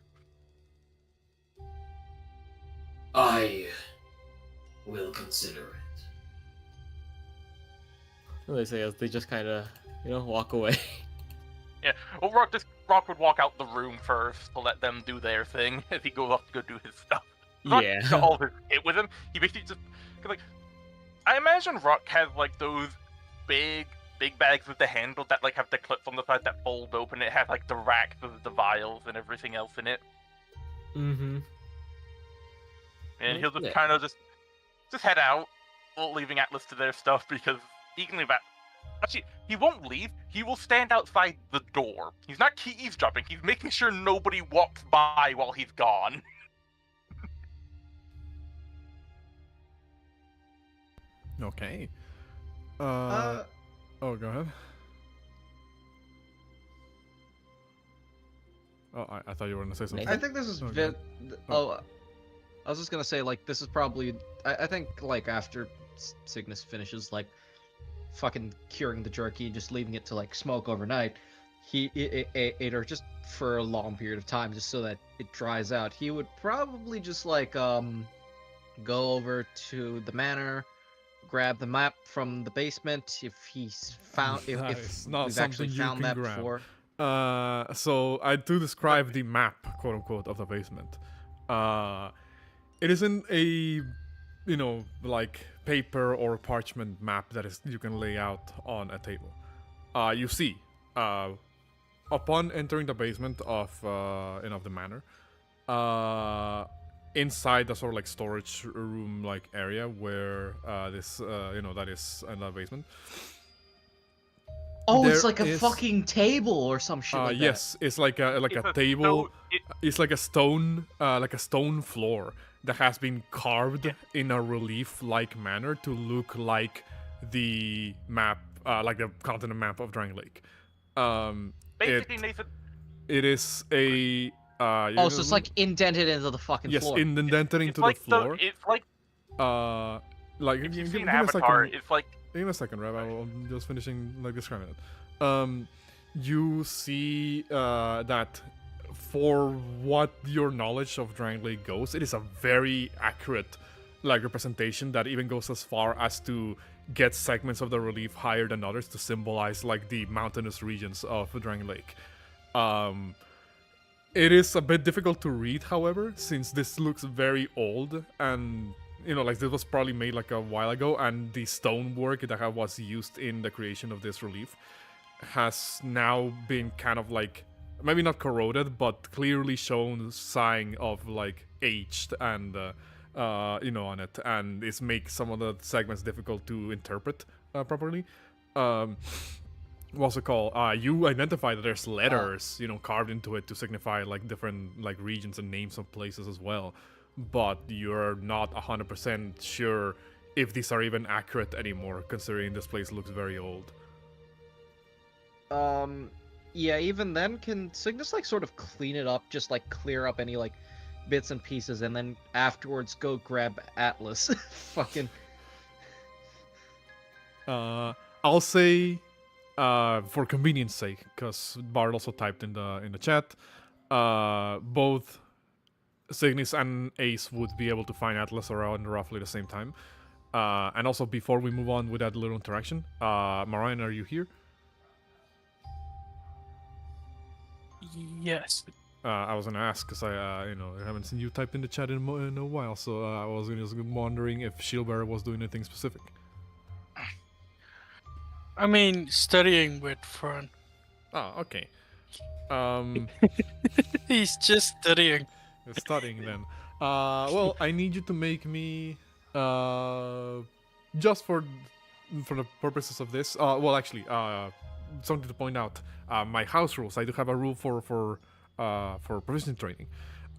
I will consider it. they say as they just kind of, you know, walk away. Yeah, well, Rock would walk out the room first to let them do their thing as he goes off to go do his stuff. Rock Yeah. got all his kit with him. He basically just, like, I imagine Rock has like those big bags with the handle that like have the clips on the side that fold open. It has like the racks with the vials and everything else in it. Mm-hmm. And he'll just Yeah. kind of just head out, leaving Atlas to their stuff because he can leave that. Actually, he won't leave. He will stand outside the door. He's not eavesdropping. He's making sure nobody walks by while he's gone. Okay. Oh, go ahead. Oh, I thought you were gonna say something. I think this is Okay. I was just gonna say, like, this is probably. I think, like, after Signis finishes, like, fucking curing the jerky and just leaving it to, like, smoke overnight, he ate her just for a long period of time, just so that it dries out. He would probably just, like, go over to the manor, grab the map from the basement if he's found. If Nice. Not we've actually something you found can that grab. before. So I do describe the map, quote unquote, of the basement. It isn't a, like paper or parchment map that is you can lay out on a table. You see, upon entering the basement of the manor, inside the sort of like storage room like area where this that is in the basement. Oh, it's There like a is- fucking table or some shit like yes, it's like a It's a table. stone- It's like a stone floor that has been carved in a relief-like manner to look like the map, like the continent map of Drangleic. Basically, Nathan. It is a. Oh, so it's like indented into the fucking yes, floor. indented It's into like the floor. it's like Like if you've give seen me a Avatar, second. it's like Give me a second, Rab. I'm just finishing like describing it. You see that for what your knowledge of Drangleic goes, it is a very accurate like representation that even goes as far as to get segments of the relief higher than others to symbolize like the mountainous regions of Drangleic. It is a bit difficult to read, however, since this looks very old and like this was probably made like a while ago, and the stonework that was used in the creation of this relief has now been kind of like maybe not corroded, but clearly shown sign of like aged and on it, and this makes some of the segments difficult to interpret properly. What's it called? You identify that there's letters, carved into it to signify like different like regions and names of places as well, but you're not 100% sure if these are even accurate anymore, considering this place looks very old. Yeah, even then, can Signis like sort of clean it up, just like clear up any like bits and pieces, and then afterwards go grab Atlas? Fucking. I'll say, for convenience sake, because Bard also typed in the chat, both Signis and Ace would be able to find Atlas around roughly the same time. And also, before we move on with that little interaction, Marian, are you here? Yes. I was gonna ask because I haven't seen you type in the chat in a while, so I was just wondering if Shieldbearer was doing anything specific. I mean, studying with Fern. Oh, okay. He's just studying. Studying then. Well, I need you to make me just for the purposes of this. Well, actually, something to point out. My house rules. I do have a rule for proficiency training.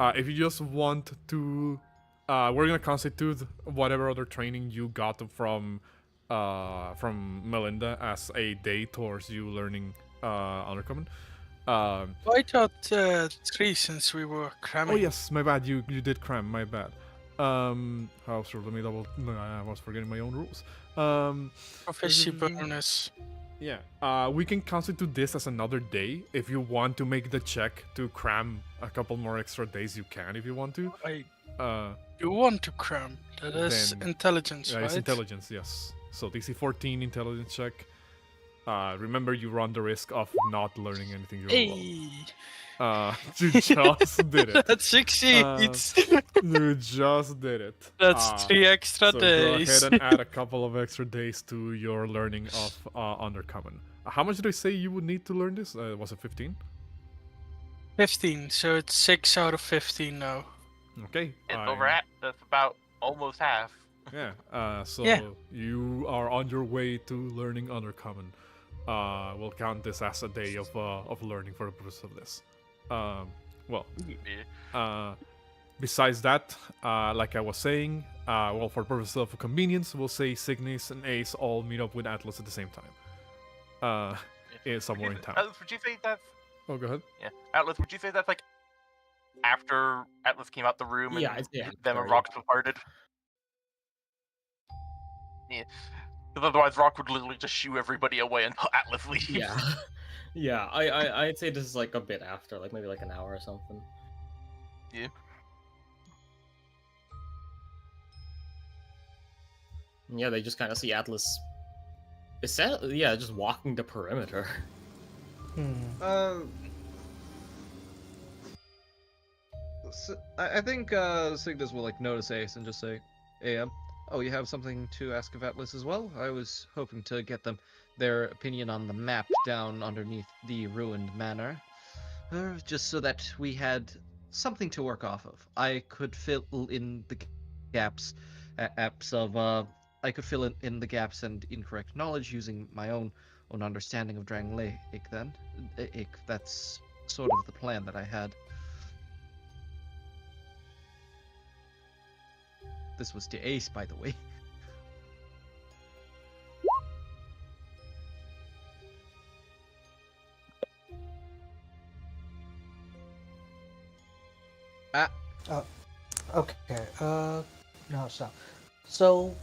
If you just want to, we're gonna constitute whatever other training you got from Melinda as a day towards you learning Undercommon. I thought 3 since we were cramming. Oh yes, my bad. You did cram. My bad. House rule. Let me double. No, I was forgetting my own rules. Proficiency bonus. Yeah. We can constitute this as another day. If you want to make the check to cram a couple more extra days, you can. If you want to. You want to cram? That is Then- intelligence, Yeah, right? it's intelligence. Yes. So DC 14 intelligence check. Remember, you run the risk of not learning anything you're alone. Hey, You just did it. that succeeds. You just did it. That's 3 extra So days. go ahead and add a couple of extra days to your learning of Undercommon. How much did I say you would need to learn this? Was it 15? 15, so it's 6 out of 15 now. Okay. it's over at. That's about almost half. Yeah. So Yeah. you are on your way to learning Undercommon. We'll count this as a day of learning for the purpose of this. Well, Yeah. besides that, like I was saying, well, for purposes of convenience, we'll say Signis and Ace all meet up with Atlas at the same time. Somewhere in town. Atlas, would you say that's Oh, go ahead. yeah? Atlas, would you say that's like after Atlas came out the room and Yeah, I'd say them after, and yeah. Rock departed? Yeah. Because otherwise, Rock would literally just shoo everybody away until Atlas leaves. Yeah. Yeah, I'd say this is like a bit after, like maybe like an hour or something. Yeah. Yeah, they just kind of see Atlas. Just walking the perimeter. Uh, I think Signis will like notice Ace and just say, "Hey, oh, you have something to ask of Atlas as well? I was hoping to get them their opinion on the map down underneath the ruined manor, just so that we had something to work off of. I could fill in the gaps, I could fill in the gaps and incorrect knowledge using my own understanding of Drangleic. Then, that's sort of the plan that I had." This was to Ace, by the way. Ah, Okay. No, stop. So,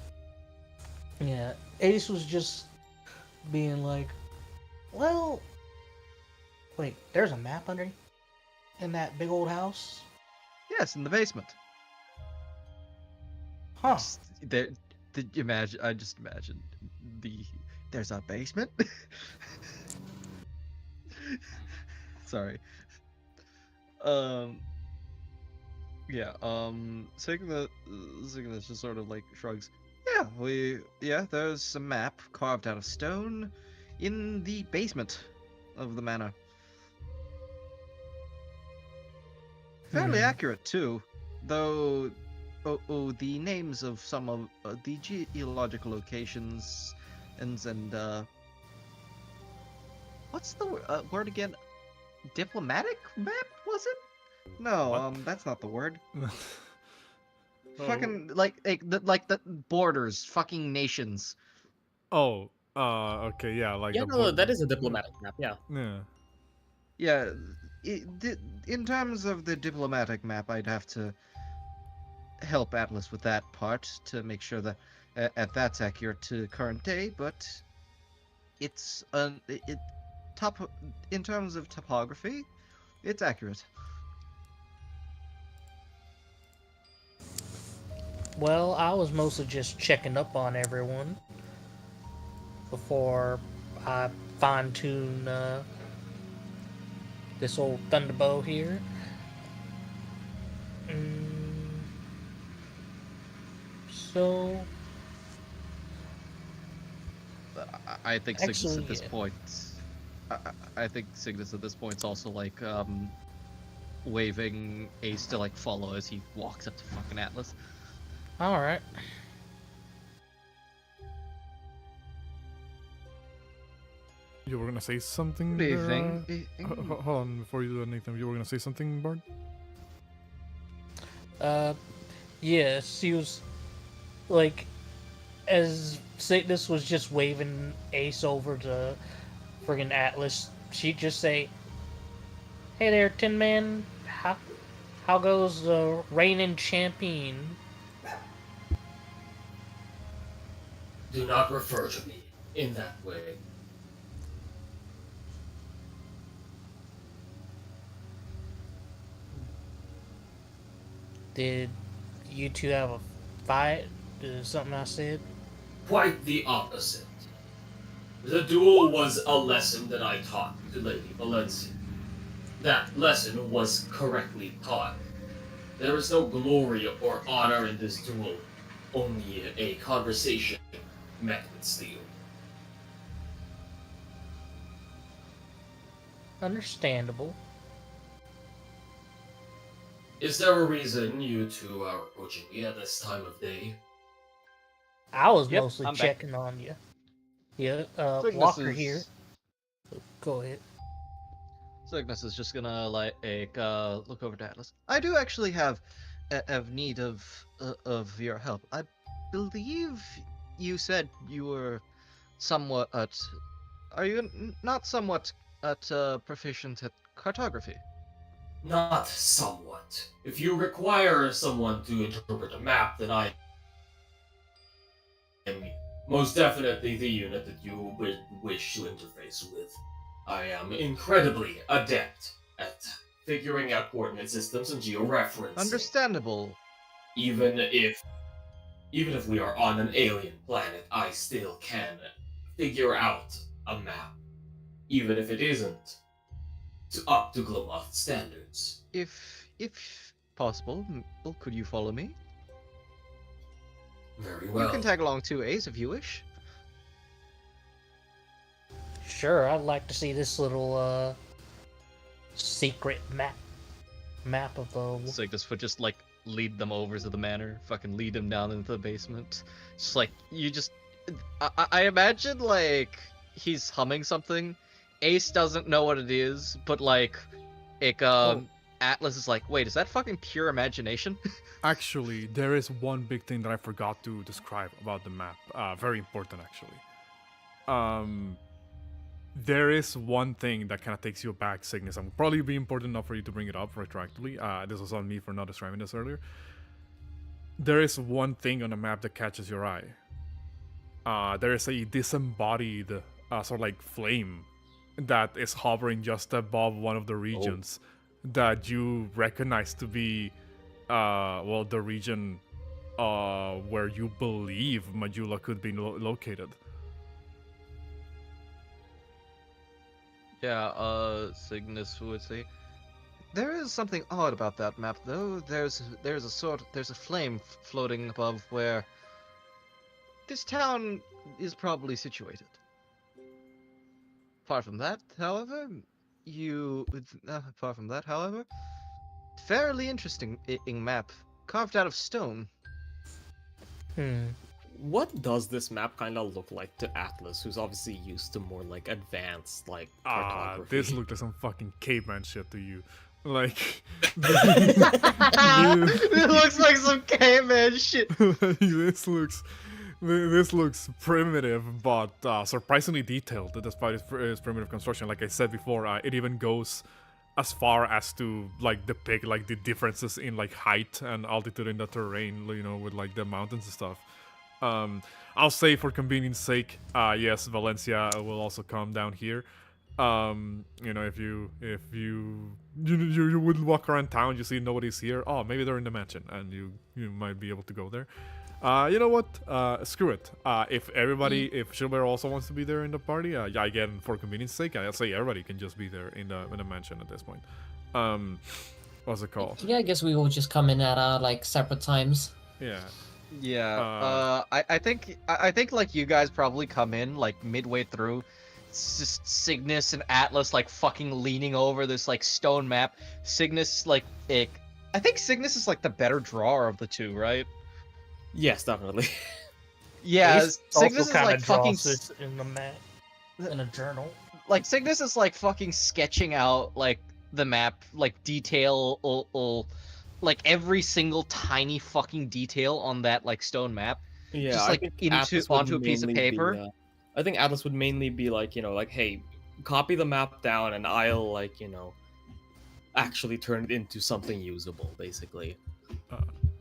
yeah, Ace was just being like, well, wait, there's a map under in that big old house? yes, in the basement. Huh. There, did you imagine? I just imagined there's a basement. Sorry. Yeah. Signis just sort of like shrugs. Yeah, there's a map carved out of stone in the basement of the manor. Fairly accurate too, though. The names of some of the geological locations and what's the word again? Diplomatic map, was it? No, What? that's not the word. Oh, Fucking like the borders, fucking nations. oh, okay, yeah, like Yeah, the no, that border. is a diplomatic map. Yeah. Yeah. Yeah, in terms of the diplomatic map, I'd have to help Atlas with that part to make sure that that's accurate to current day, but it's top in terms of topography, it's accurate. Well, I was mostly just checking up on everyone before I fine tune this old thunderbow here. So, I think Signis Actually, at this yeah. point. I think Signis at this point's also like waving Ace to like follow as he walks up to fucking Atlas. all right. You were gonna say something Good there, evening. hold on, before you do that, Nathan, you were gonna say something, Bard? Yes, he was like, as Signis was just waving Ace over to friggin' Atlas, she'd just say, "Hey there, Tin Man. How goes the reigning champion?" Do not refer to me in that way. Did you two have a fight? Something I said? Quite the opposite. The duel was a lesson that I taught to Lady Valencia. That lesson was correctly taught. There is no glory or honor in this duel, only a conversation met with steel. Understandable. Is there a reason you two are approaching me at this time of day? I was Yep, mostly I'm back. checking on you. Yeah, Signis Walker is- here. Go ahead. Signis is just gonna look over to Atlas. I do actually have need of your help. I believe you said you were somewhat are you not somewhat proficient at cartography? Not somewhat. If you require someone to interpret a map, then I am most definitely the unit that you would wish to interface with. I am incredibly adept at figuring out coordinate systems and georeferencing. Understandable. Even if we are on an alien planet, I still can figure out a map. Even if it isn't up to Glomoth standards. If possible, well, could you follow me? Very You well. can tag along too, Ace, if you wish. Sure, I'd like to see this little secret map of the. Signis would just like lead them over to the manor, fucking lead them down into the basement. Just like you just, I imagine like he's humming something. Ace doesn't know what it is, but like, Atlas is like, wait, is that fucking pure imagination? Actually, there is one big thing that I forgot to describe about the map. Very important, actually. There is one thing that kind of takes you back, Signis. And probably be important enough for you to bring it up retroactively. This was on me for not describing this earlier. There is one thing on the map that catches your eye. There is a disembodied sort of like flame that is hovering just above one of the regions that you recognize to be, well, the region where you believe Majula could be located. Yeah, Signis would say. There is something odd about that map, though. There's a flame floating above where this town is probably situated. Apart from that, however, fairly interesting map, carved out of stone. What does this map kind of look like to Atlas, who's obviously used to more like advanced like cartography? This looked like some fucking caveman shit to you. Like, It looks like some caveman shit. this looks primitive, but surprisingly detailed despite its primitive construction. Like I said before, it even goes as far as to like depict like the differences in like height and altitude in the terrain, you know, with like the mountains and stuff. I'll say for convenience sake, yes, Valencia will also come down here. You know, if you would walk around town, you see nobody's here. Oh, maybe they're in the mansion, and you might be able to go there. You know what? Screw it. If Shilbear also wants to be there in the party, yeah, again, for convenience sake, I'll say everybody can just be there in the mansion at this point. What's it called? Yeah, I guess we will just come in at like separate times. Yeah. Yeah. I think like you guys probably come in like midway through. It's just Signis and Atlas like fucking leaning over this like stone map. Signis like I think Signis is like the better drawer of the two, right? Yes, definitely. Yeah, Ace Signis also is kind like of fucking draws this in the map, in a journal. like Signis is like fucking sketching out like the map, like detail, like every single tiny fucking detail on that like stone map. Yeah, Just, I like, think into- Atlas would onto a piece of mainly be, paper. I think Atlas would mainly be like, you know, like, hey, copy the map down, and I'll like, you know, actually turn it into something usable, basically.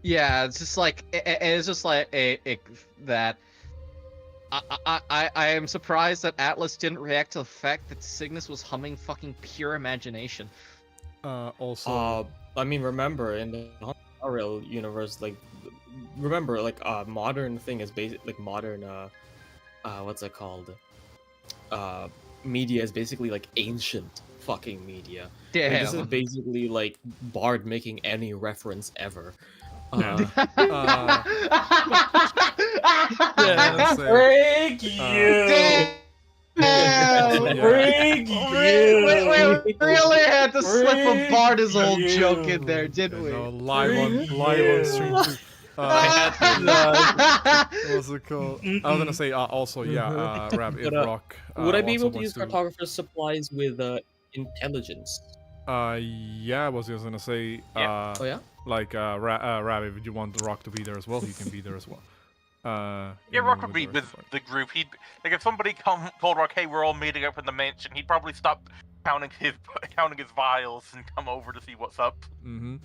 Yeah, it's just like it's just like that. I am surprised that Atlas didn't react to the fact that Signis was humming fucking pure imagination. Also, I mean, remember in the Unreal universe, like, remember, like, modern thing is basic, like modern, what's it called? Media is basically like ancient fucking media. Like, Damn. this is basically like Bard making any reference ever. Yeah. Yeah, Freak you! Damn! Freak you! We really had to slip a Freak Bard's old you. joke in there, didn't we? no, live on stream too. What's it called? I was gonna say also, yeah, Rab, if But, Rock. Would I be also able to use wants cartographer's supplies with intelligence? Yeah, I was just gonna say, Oh yeah. like, Rab, if you want Rock to be there as well, he can be there as well. Yeah, Rock would be with the group. He'd like if somebody told Rock, "Hey, we're all meeting up in the mansion." He'd probably stop counting his vials and come over to see what's up. Mm-hmm.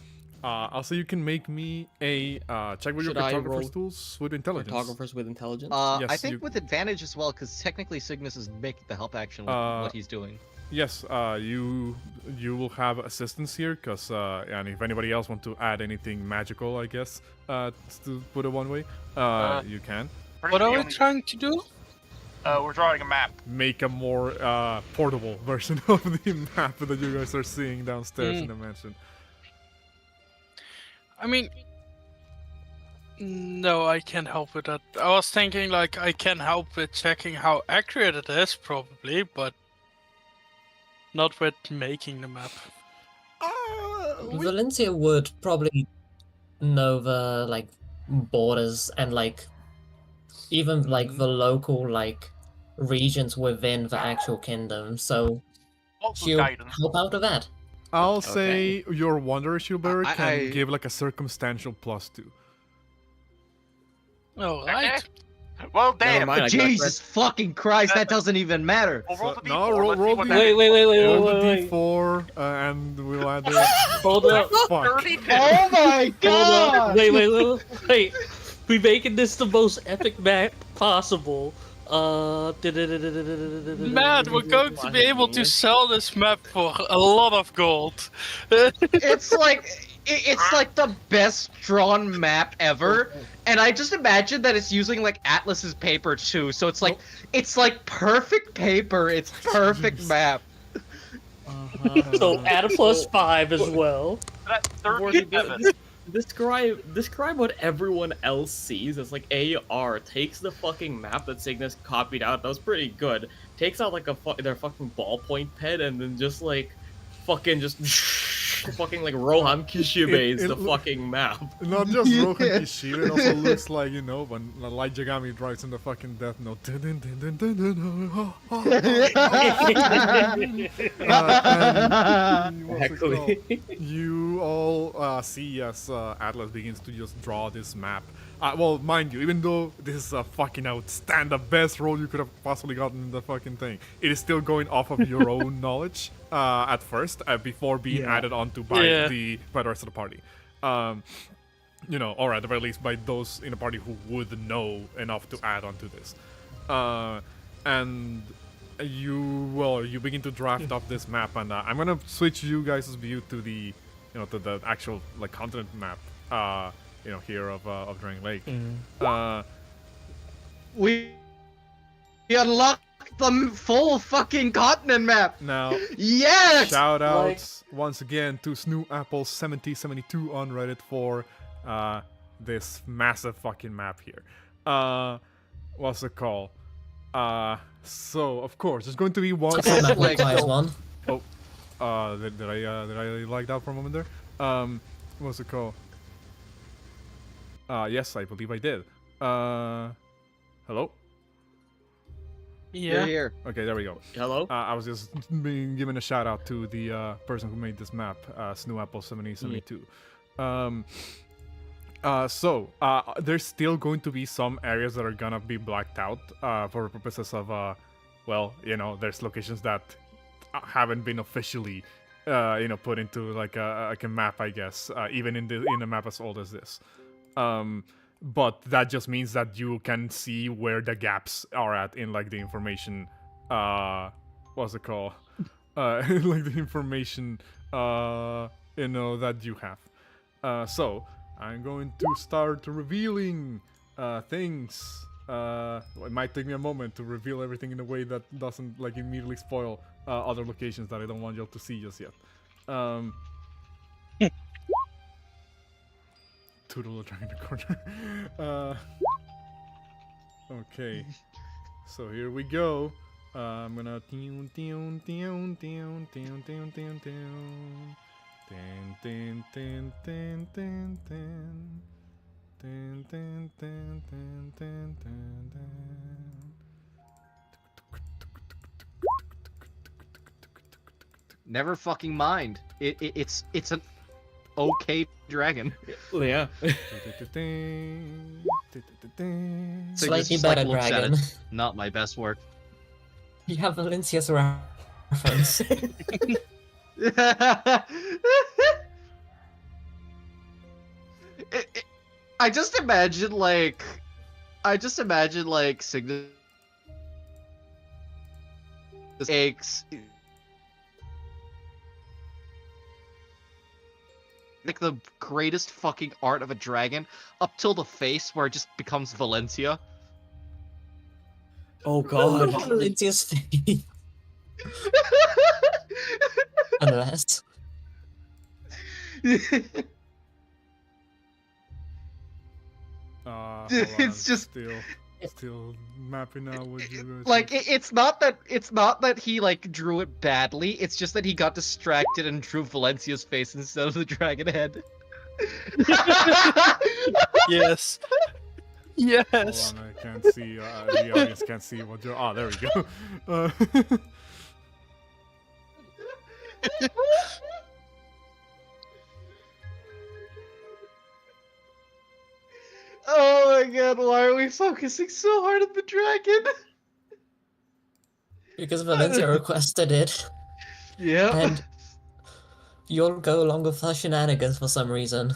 Also, you can make me a check with Should your I cartographer's roll tools with intelligence. Cartographers with intelligence. Yes, I think you- with advantage as well, because technically Signis is making the help action with what he's doing. Yes, you will have assistance here, cause and if anybody else want to add anything magical, I guess, to put it one way, you can. What are we trying to do? We're drawing a map. make a more portable version of the map that you guys are seeing downstairs in the mansion. I mean, no, I can't help with that. I was thinking like I can help with checking how accurate it is, probably, but not with making the map. Valencia would probably know the like borders and like even like the local like regions within the actual kingdom, so Also she'll guidance. help out with that. I'll say your Wanderer Shieldbearer I- can I- give like a circumstantial +2. All right. Well, damn. mind, I got Jesus fucking Christ, that doesn't even matter. We'll roll So- the no, d4. roll- Let's roll see what the- that is. Wait, Roll the wait. d4 and we'll add it. Hold up. Fuck. 32. Oh my Hold god! up. Wait. We making this the most epic map possible. Man, we're going to be able to sell this map for a lot of gold. It's like the best drawn map ever, and I just imagine that it's using like Atlas's paper too. So it's like perfect paper. It's perfect map. So add a +5 as well. That's Vorti, 37. describe what everyone else sees as like AR takes the fucking map that Signis copied out. That was pretty good. Takes out like their fucking ballpoint pen and then just like fucking just fucking like Rohan Kishibe's the fucking map. Not just Yeah. Rohan Kishida, it also looks like, you know, when Light Yagami drives in the fucking Death Note. Exactly. You all see as Atlas begins to just draw this map. Well, mind you, even though this is a fucking outstanding, the best roll you could have possibly gotten in the fucking thing, it is still going off of your own knowledge at first, before being added onto by the rest of the party. You know, or at the very least by those in the party who would know enough to add onto this. And you begin to draft up this map, and I'm gonna switch you guys' view to the, to the actual like continent map. Here of Drangleic. We unlocked the full fucking continent map. Now, Yes. shout outs once again to Snoo-Apple7072 on Reddit for this massive fucking map here. What's it called? So of course there's going to be one. That map like- requires one. Did I like that for a moment there? What's it called? Yes, I believe I did. Hello? You're here. Okay, there we go. Hello? I was just giving a shout out to the person who made this map, Snoo-Apple7072. So there's still going to be some areas that are gonna be blacked out for purposes of, there's locations that haven't been officially, put into like a map, I guess, even in a map as old as this. But that just means that you can see where the gaps are at in like the information. What's it called? Like the information, that you have. So I'm going to start revealing things. It might take me a moment to reveal everything in a way that doesn't like immediately spoil other locations that I don't want y'all to see just yet. Toodle trying to corner. Okay, so here we go. I'm gonna Never fucking mind. It's an okay dragon. Yeah. Signis Slightly just, like, better looks at dragon. it. Not my best work. You have Valencia's reference. I just imagine like Signis takes like the greatest fucking art of a dragon up till the face where it just becomes Valencia. Oh god. Valencia's face. Unless. Hold Dude, on, it's I'm just- still mapping out what you guys. Like it's not that he like drew it badly. It's just that he got distracted and drew Valencia's face instead of the dragon head. Yes. Hold Yes. on, I can't see. The audience can't see what you're. Oh, there we go. Oh my god, why are we focusing so hard on the dragon? Because Valencia requested it, Yeah. and you'll go along with her shenanigans for some reason.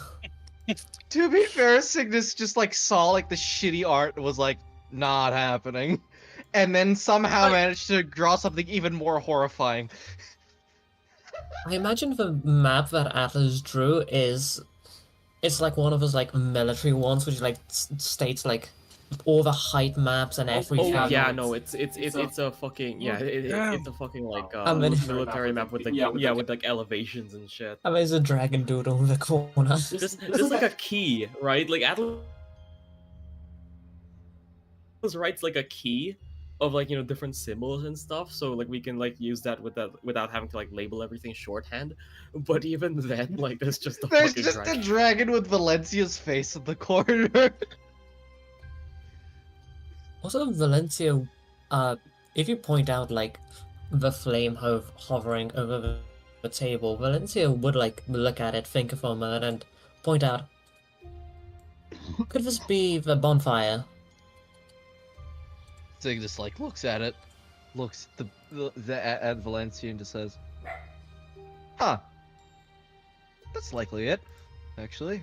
To be fair, Signis just like saw like the shitty art and was like, not happening. And then somehow managed to draw something even more horrifying. I imagine the map that Atlas drew is, it's like one of those like military ones, which like states like all the height maps and everything. Oh yeah, no, no, it's a fucking yeah, it's a fucking like I mean- military map with like with like elevations and shit. And there's a dragon doodle in the corner. This is like a key, right? Like Atlas writes like a key of like different symbols and stuff, so like we can like use that without having to like label everything shorthand. But even then, like there's just a There's fucking just dragon. a dragon with Valencia's face in the corner. Also, Valencia, if you point out like the flame hovering over the table, Valencia would like look at it, think for a moment, and point out, could this be the bonfire? Signis like looks at it, looks at Valencia and just says, "Huh, that's likely it, actually."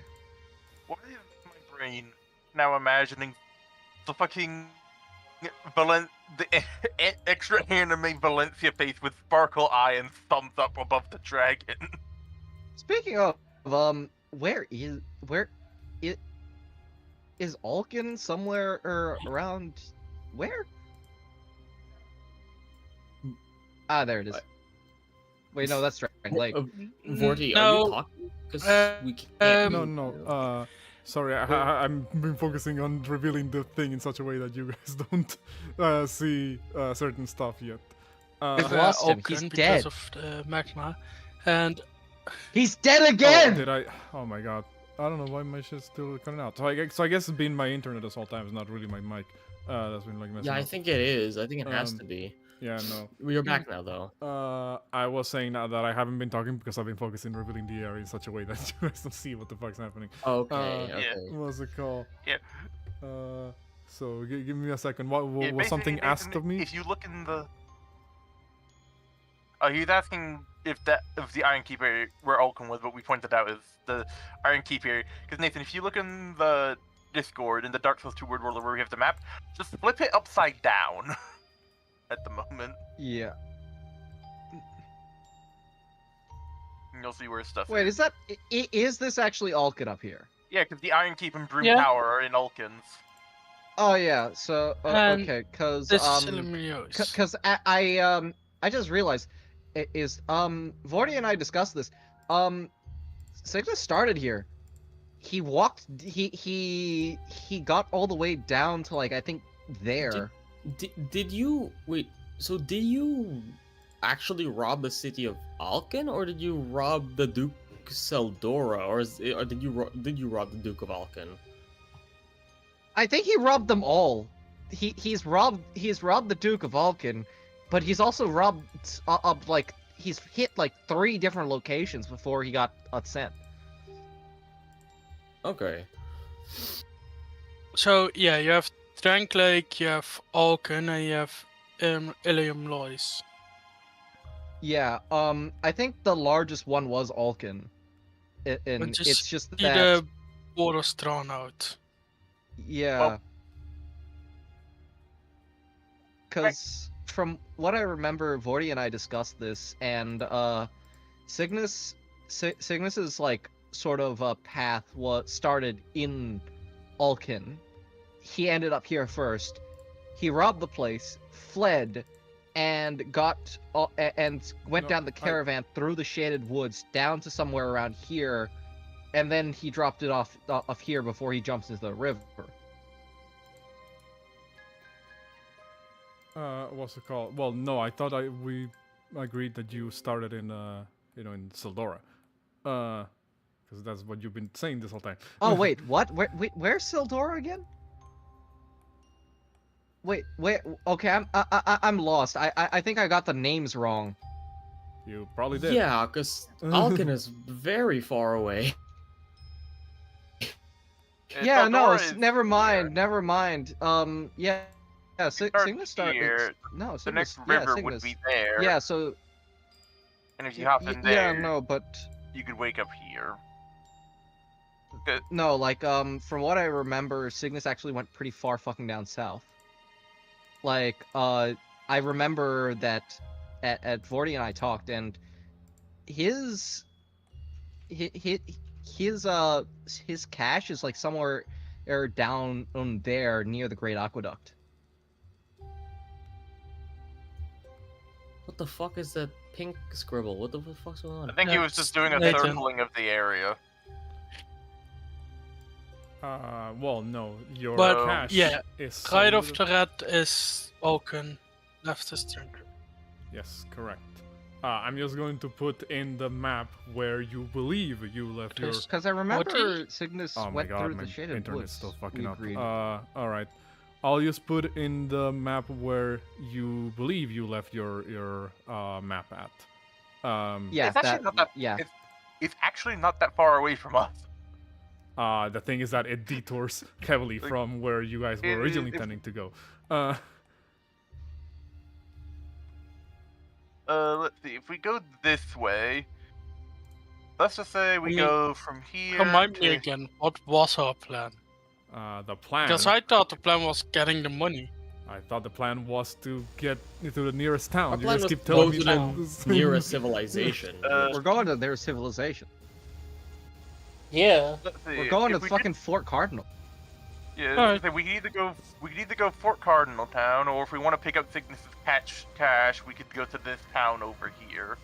Why is my brain now imagining the fucking the extra anime Valencia face with sparkle eye and thumbs up above the dragon? Speaking of, where is Alkin somewhere or around? Where? Ah, there it is. Wait, no, that's Drangleic. Vorti, are No, you talking? Because we can't. No. Sorry, I'm been focusing on revealing the thing in such a way that you guys don't see certain stuff yet. I've lost him. He's Oaken dead. because of the magma, and He's dead Oh, again. did I? Oh my god. I don't know why my shit's still cutting out. So I guess it's been my internet this whole time. It's not really my mic. That's been like messing Yeah, I up. think it is. I think it has Um, to be. Yeah, no. We're back now, though. I was saying now that I haven't been talking because I've been focusing revealing the area in such a way that you guys don't see what the fuck's happening. Okay. yeah. Okay. What's it called? Yeah. So give me a second. What Yeah, was something basically, asked of me? If you look in the, he's asking if the Iron Keeper where Alcon was, but we pointed out is the Iron Keeper. Because Nathan, if you look in the Discord in the Dark Souls 2 word world where we have the map, just flip it upside down. At the moment, Yeah. and you'll see where stuff Wait, is. is that is this actually Alkin up here? Yeah, because the Iron Keep and Broom Yeah. Tower are in Alkins. Oh yeah. So And okay, cause this is Illuminous. Because I just realized Vorti and I discussed this. Signis started here. He walked. He got all the way down to like I think there. Did you wait? So did you actually rob the city of Alkin, or did you rob the Duke Seldora, or did you rob the Duke of Alkin? I think he robbed them all. He's robbed the Duke of Alkin, but he's also robbed like he's hit like 3 different locations before he got sent. Okay. So yeah, you have Drangleic, you have Alken, and you have Illuminous. Yeah. I think the largest one was Alkin, and Which is it's just See that. the borders drawn out. Yeah. Well- Because from what I remember, Vorti and I discussed this, and Signis's like sort of path was started in Alkin. He ended up here first. he robbed the place, fled, and went No, down the caravan through the shaded woods down to somewhere around here, and then he dropped it off here before he jumps into the river. What's it called? Well, no, I thought we agreed that you started in in Sildora, because that's what you've been saying this whole time. Oh wait, what? Where's Sildora again? Wait, okay, I'm lost. I think I got the names wrong. You probably did. Yeah, because Alkin is very far away. Yeah, no, Eldora is never mind, here. never mind. Yeah, Start Signis started. here. No, The Signis, next yeah, river Signis. would be there. Yeah, so And if you hop in there, yeah, no, but you could wake up here. no, like from what I remember, Signis actually went pretty far fucking down south. Like, I remember that at Vorti and I talked, and his cache is like somewhere down there near the Great Aqueduct. What the fuck is that pink scribble? What the fuck's going on? I think he was just doing a Nathan. circling of the area. Well, no, your But, cache yeah, is Right a of the red is Alkin. Left is Dirge. Yes, correct. I'm just going to put in the map where you believe you left your. Just- Because I remember Vorti? Cygnus Oh my went god, through my the shaded internet's woods. still fucking we up. agreed. All right. I'll just put in the map where you believe you left your map at. Yeah, It's actually not that. yeah. It's actually not that far away from us. The thing is that it detours heavily Like, from where you guys were originally if- intending to go. Let's see. If we go this way, let's just say we I mean, go from here. Remind me to- again, what was our plan? The plan. Because I thought the plan was getting the money. I thought the plan was to get into the nearest town. Our You plan guys was keep to telling go me to that. the nearest civilization. We're going to their civilization. Yeah. Let's see. We're going to if we fucking Fort Cardinal. Yeah, Alright. so we can either go Fort Cardinal Town, or if we want to pick up Signis's cache, we could go to this town over here.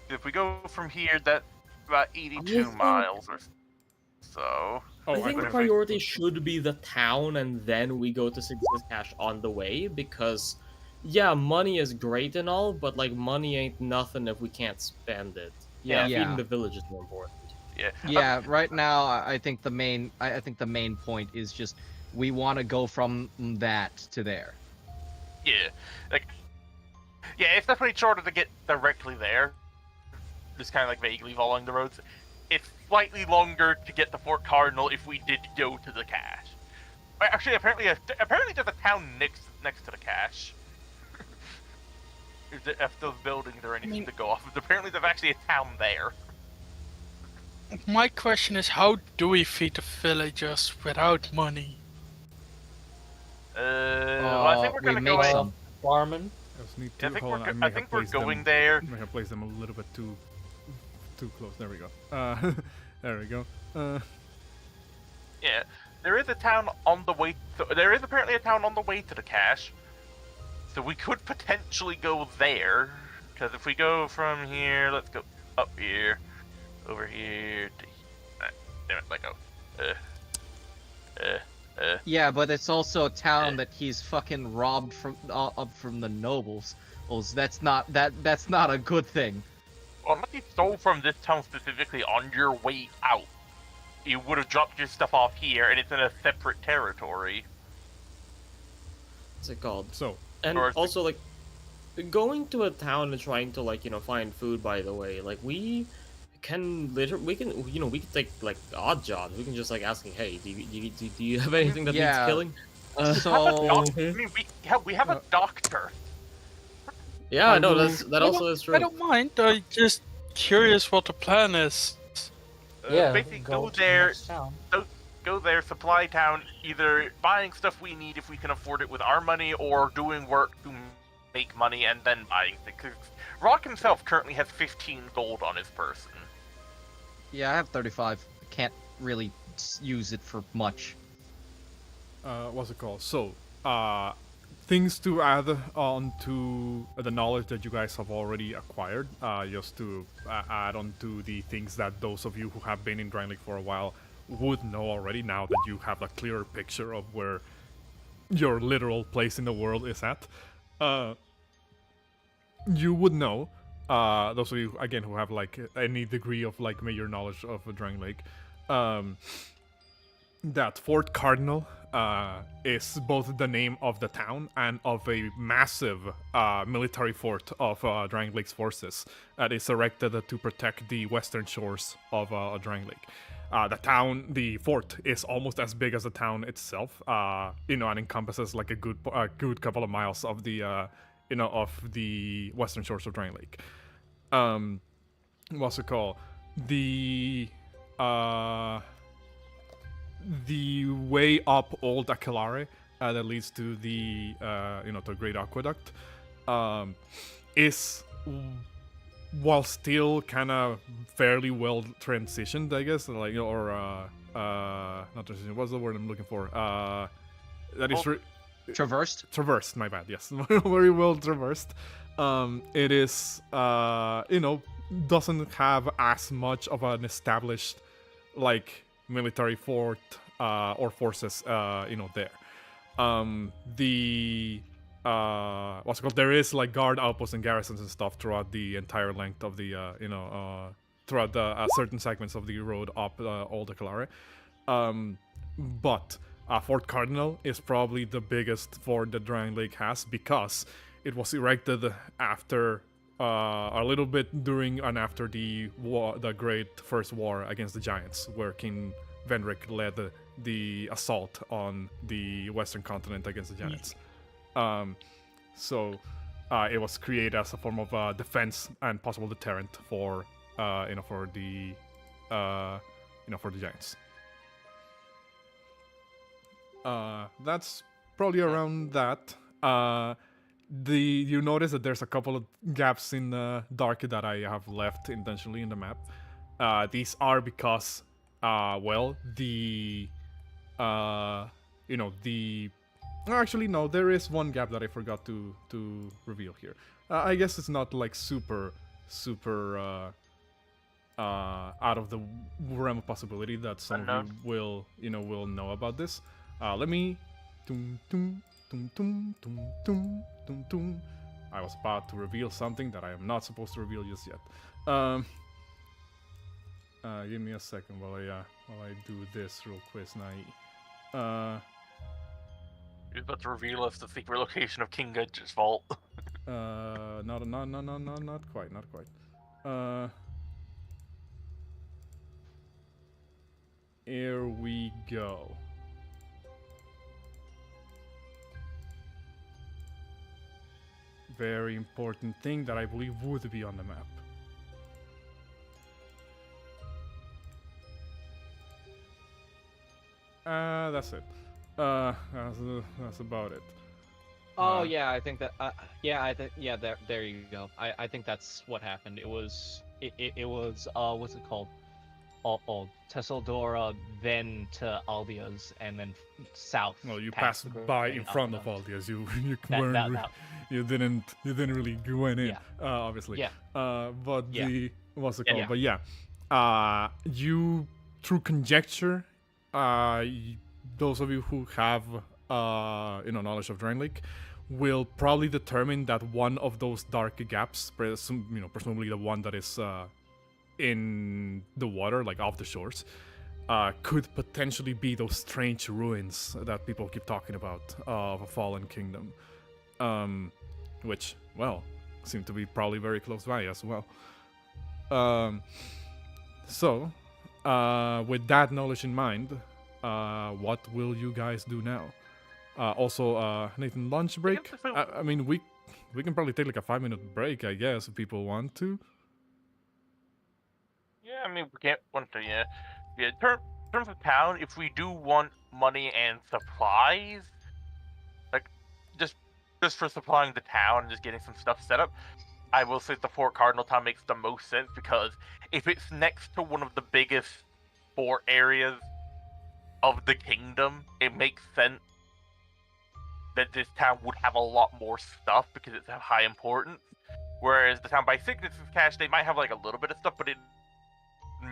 If we go from here, that's about 82 think- miles or so. Oh, I think but the if we- priority should be the town, and then we go to Signis Cash on the way, because, yeah, money is great and all, but, like, money ain't nothing if we can't spend it. Yeah, Yeah. feeding the village is more important. Yeah. Yeah, right now I think the main point is just we want to go from that to there. Yeah. Like. Yeah, it's definitely shorter to get directly there. Just kind of like vaguely following the roads. It's slightly longer to get to Fort Cardinal if we did go to the cache. Well, actually, apparently there's a town next to the cache. If those buildings or anything to go off of, apparently there's actually a town there. My question is, how do we feed the villagers without money? Well, I think we're we gonna make go. some. Farming. I just need I to think hold on. we're, may I have think we're placed them- going there. I may have placed them a little bit too close. There we go. There we go. Yeah, there is a town on the way. There is apparently a town on the way to the cache, so we could potentially go there. Because if we go from here, let's go up here, over here. Damn it, let go. Yeah, but it's also a town that he's fucking robbed from the nobles. Well, that's not a good thing. Well, unless you stole from this town specifically on your way out, you would have dropped your stuff off here, and it's in a separate territory. What's it called? So, And Or is it- also, like, going to a town and trying to, like, find food, by the way, like, we can we can take, like, odd jobs. We can just, like, asking, hey, do you have anything that Yeah. needs killing? So I mean, we have a doctor. Yeah, no, that also is I true. don't mind. I'm just curious what the plan is. Yeah. Basically, go to the there, next town. go there, supply town, either buying stuff we need if we can afford it with our money, or doing work to make money and then buying things. 'Cause Rock himself currently has 15 gold on his person. yeah, I have 35. Can't really use it for much. what's it called? So, things to add on to the knowledge that you guys have already acquired, just to add on to the things that those of you who have been in Drangleic for a while would know already, now that you have a clearer picture of where your literal place in the world is at. You would know, those of you again who have like any degree of like major knowledge of Drangleic, that Fort Cardinal is both the name of the town and of a massive military fort of Drangleic's forces that is erected to protect the western shores of Drangleic. The fort is almost as big as the town itself, and encompasses like a good couple of miles of the, of the western shores of Drangleic. What's it called? The way up Old Aquilare that leads to the to Great Aqueduct is, while still kind of fairly well transitioned, I guess, like, not transitioned. What's the word I'm looking for? That is Traversed. Traversed. My bad. Yes, very well traversed. It is doesn't have as much of an established like military fort or forces there. What's it called? There is like guard outposts and garrisons and stuff throughout the entire length of the throughout the certain segments of the road up Old Aquilare. But Fort Cardinal is probably the biggest fort that Drangleic has, because it was erected after a little bit during and after the war, the Great First War against the Giants, where King Vendrick led the assault on the Western continent against the Giants. So it was created as a form of defense and possible deterrent for for the Giants. That's probably around that. You notice that there's a couple of gaps in the dark that I have left intentionally in the map. These are because, actually, no, there is one gap that I forgot to reveal here. I guess it's not like super out of the realm of possibility that some of you will know about this. Let me. I was about to reveal something that I am not supposed to reveal just yet. Give me a second while I do this real quick, Nai. You're about to reveal us the secret location of King Edge's vault. Not quite. Here we go. Very important thing that I believe would be on the map. That's it. That's about it. Oh yeah, I think that. There you go. I think that's what happened. It was what's it called? Tesseldora, then to Aldia's, and then south. Well, you passed by in front of Aldia's. You didn't really go in. Yeah. Obviously. Yeah. But yeah. What's it called? Yeah. But yeah. You through conjecture, those of you who have knowledge of Drangleic will probably determine that one of those dark gaps, presumably the one that is in the water, like off the shores, could potentially be those strange ruins that people keep talking about of a fallen kingdom, which, well, seem to be probably very close by as well. So, with that knowledge in mind, what will you guys do now? Also, Nathan, lunch break? I mean, we can probably take like a 5-minute break, I guess, if people want to. Yeah, I mean, we can't want to, yeah. In terms of town, if we do want money and supplies, like, just for supplying the town and just getting some stuff set up, I will say the Fort Cardinal town makes the most sense, because if it's next to one of the biggest fort areas of the kingdom, it makes sense that this town would have a lot more stuff because it's of high importance. Whereas the town by Signis' cache, they might have like a little bit of stuff, but it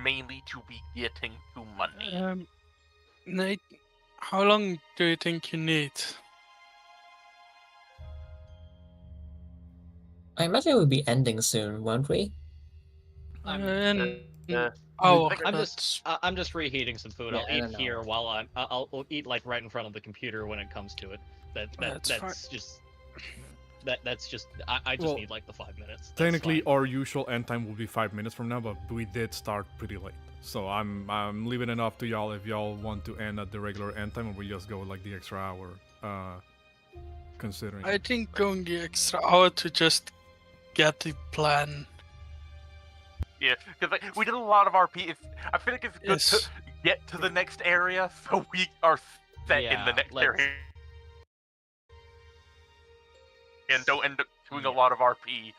mainly to be getting to money. Nate, how long do you think you need? I imagine we'll be ending soon, won't we? An Uh, hour. I'm just reheating some food. Yeah, I'll I eat don't know. here while I'll eat like right in front of the computer when it comes to it. That's fine. That's just I just Well, need like the 5 minutes. That's Technically, fine. our usual end time will be 5 minutes from now, but we did start pretty late. So I'm leaving it up to y'all if y'all want to end at the regular end time, or we just go like the extra hour. Considering. I think going the extra hour to just get the plan. Yeah, because like, we did a lot of RP. I feel like it's good Yes. to get to the next area so we are set in the Yeah, next let's- area. And don't end up doing a lot of RP.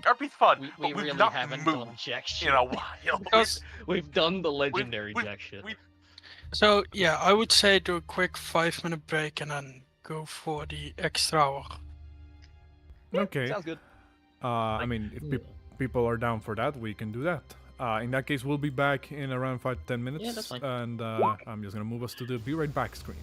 RP's fun, We but we've really not haven't moved done jack shit. in a while. Because We've done the legendary we've- jack shit. so yeah, I would say do a quick 5-minute break and then go for the extra hour. Okay. Sounds good. I mean, if people are down for that, we can do that. In that case, we'll be back in around 5 to 10 minutes. Yeah, that's fine. And I'm just gonna move us to the be right back screen.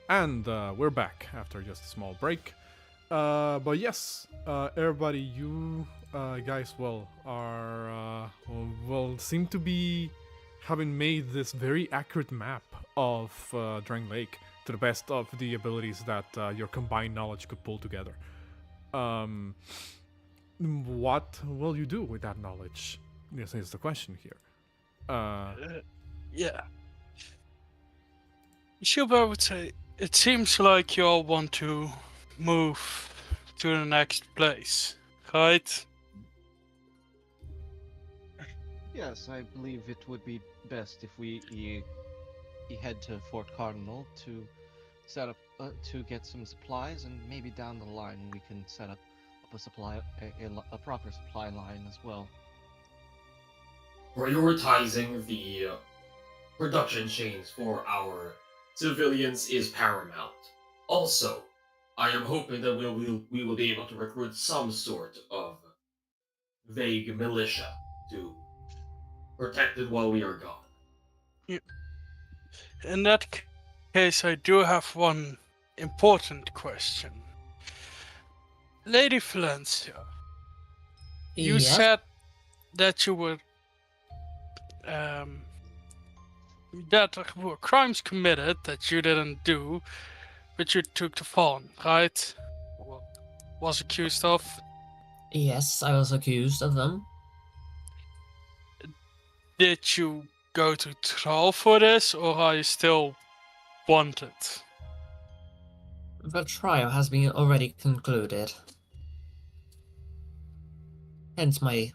And we're back after just a small break. But yes, everybody, you guys, seem to be having made this very accurate map of Drangleic to the best of the abilities that your combined knowledge could pull together. What will you do with that knowledge? This is the question here. Yeah. Shuba would say, it seems like you all want to move to the next place, right? Yes, I believe it would be best if we head to Fort Cardinal to set up to get some supplies, and maybe down the line we can set up a proper supply line as well. Prioritizing the production chains for our civilians is paramount. Also, I am hoping that we will be able to recruit some sort of vague militia to protect it while we are gone. In that case, I do have one important question. Lady Valencia, you Yes? said that you were that there were crimes committed that you didn't do, but you took the fall, right? Was accused of. Yes, I was accused of them. Did you go to trial for this, or are you still wanted? The trial has been already concluded. Hence my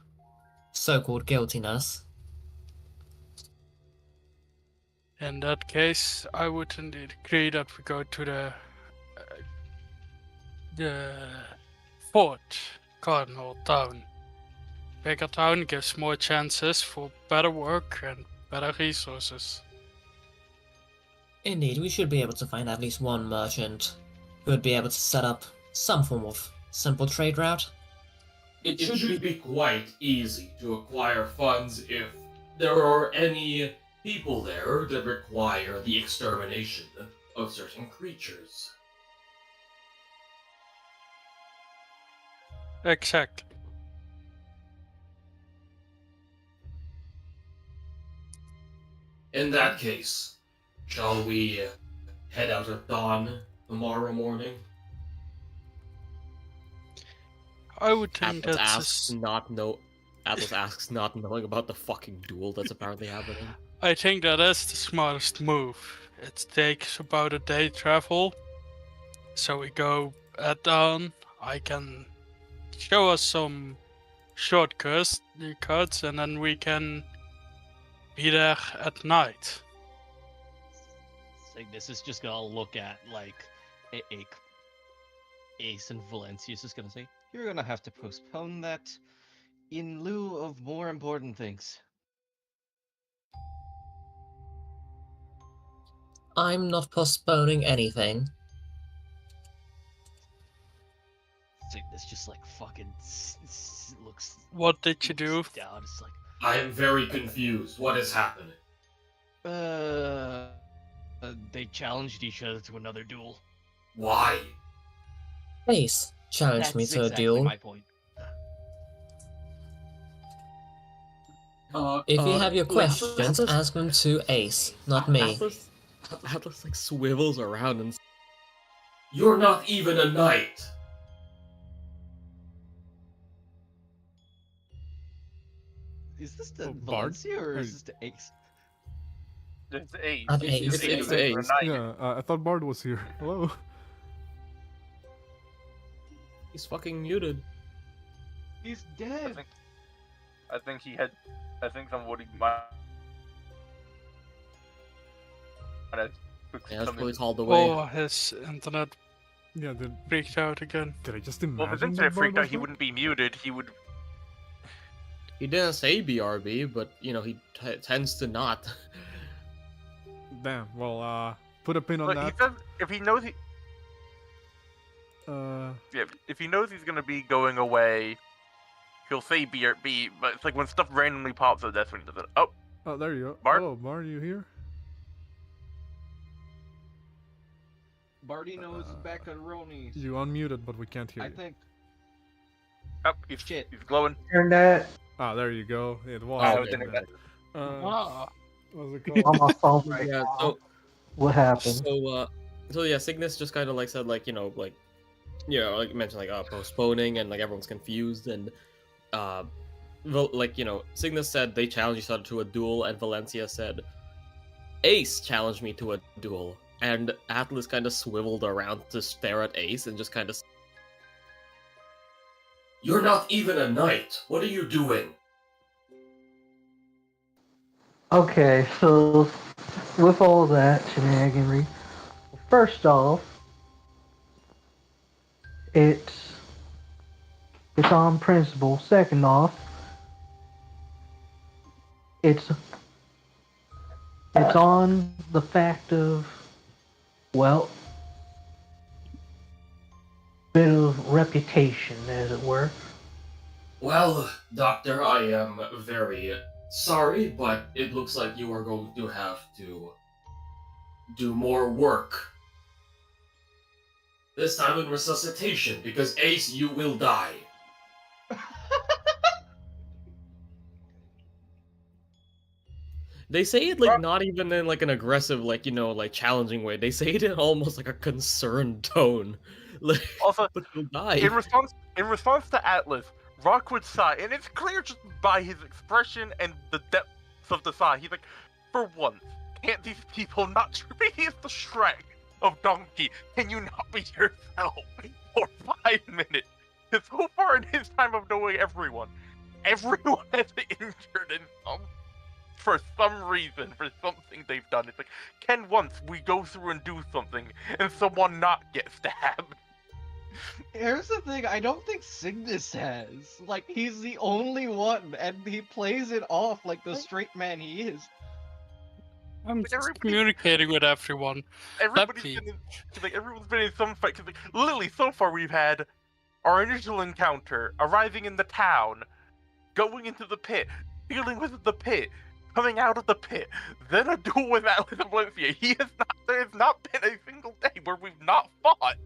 so-called guiltiness. In that case, I would indeed agree that we go to the Fort Cardinal town. Bigger town gives more chances for better work and better resources. Indeed, we should be able to find at least one merchant who would be able to set up some form of simple trade route. It should be quite easy to acquire funds if there are any people there that require the extermination of certain creatures. Exactly. In that case, shall we head out at dawn tomorrow morning? I would think Atlas that's. asks not knowing about the fucking duel that's apparently happening. I think that is the smartest move. It takes about a day travel, so we go at dawn. I can show us some shortcuts, and then we can be there at night. Signis is just gonna look at like Ace and Valencia is just gonna say, You're gonna have to postpone that in lieu of more important things. I'm not postponing anything. Signis just like fucking looks. What did you do? looks down. It's like, I am very confused. What is happening? they challenged each other to another duel. Why? Ace challenged That's me to a exactly duel. my point. If you have your questions, ask them to Ace, not me. Atlas like swivels around and You're not even a knight. Is this the Oh, Bard? Valencia or Or- is this the Ace? It's Ace. At Ace. It's Ace. Yeah, I thought Bard was here. Hello. he's fucking muted. He's dead. I think he had. I think somebody might have took Yeah, that's something. probably called away. Oh, his internet Yeah, freaked out again. did I just imagine? Well, if his that internet Bard freaked out, was he there? wouldn't be muted. He would. He didn't say BRB, but he tends to not. Damn. Well, put a pin on But he that. says if he knows he. Uh, Yeah, if he knows he's gonna be going away, he'll say BRB. But it's like when stuff randomly pops up, that's when he does it. Oh, oh, there you go. Bard? Oh, Bard, you here? Barty knows macaroni. You unmuted, but we can't hear I you. think. Oh, he's glowing. Internet. Ah, there you go. It was. Oh, okay. internet. Ah. What was it On called? my phone right Yeah, now. What happened? So yeah, Signis just kind of like said like like you mentioned like postponing and like everyone's confused and Signis said they challenged each other to a duel and Valencia said Ace challenged me to a duel and Atlas kind of swiveled around to stare at Ace and just kind of You're not even a knight. What are you doing? Okay, so with all that shenaniganry, first off, it's on principle. Second off, it's on the fact of, well, bit of reputation, as it were. Well, Doctor, I am very sorry, but it looks like you are going to have to do more work. This time in resuscitation, because Ace, you will die. they say it like not even in like an aggressive like like challenging way. They say it in almost like a concerned tone. Like, Also, but you'll die. in response to Atlas, Rock would sigh, and it's clear just by his expression and the depth of the sigh. He's like, for once, can't these people not be the Shrek of Donkey? Can you not be yourself for 5 minutes? Because so far in his time of knowing everyone has been injured for some reason, for something they've done. It's like, can once we go through and do something and someone not get stabbed? Here's the thing, I don't think Signis has. Like, he's the only one, and he plays it off like the straight man he is. I'm just communicating with everyone. Everyone's been in some fight. Cause, like, literally, so far we've had our initial encounter, arriving in the town, going into the pit, dealing with the pit, coming out of the pit, then a duel with Atlas and Valencia. There has not been a single day where we've not fought.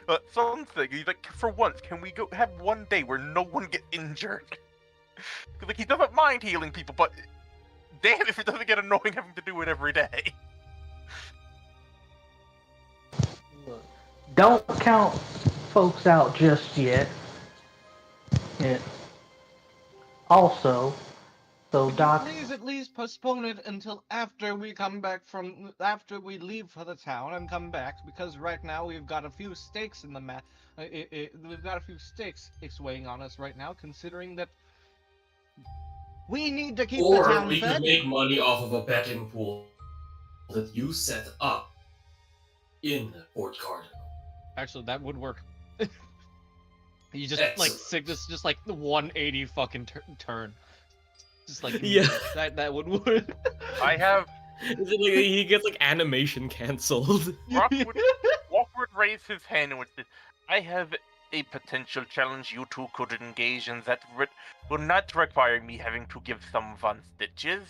But something, he's like, for once, can we go have one day where no one gets injured? Cause like, he doesn't mind healing people, but damn if it doesn't get annoying having to do it every day. Don't count folks out just yet. Yeah. Also, so Doc. Please at least postpone it until after we leave for the town and come back, because right now we've got a few stakes in the we've got a few stakes weighing on us right now, considering that we need to keep the Or town we fed. could make money off of a betting pool that you set up in Port Cardinal. Actually, that would work. You just Excellent. like Signis, just like the 180 fucking turn. Just like Yeah. that would work. I have Is it like he gets like animation cancelled? Rock would raise his hand and would say, I have a potential challenge you two could engage in that will not require me having to give someone stitches.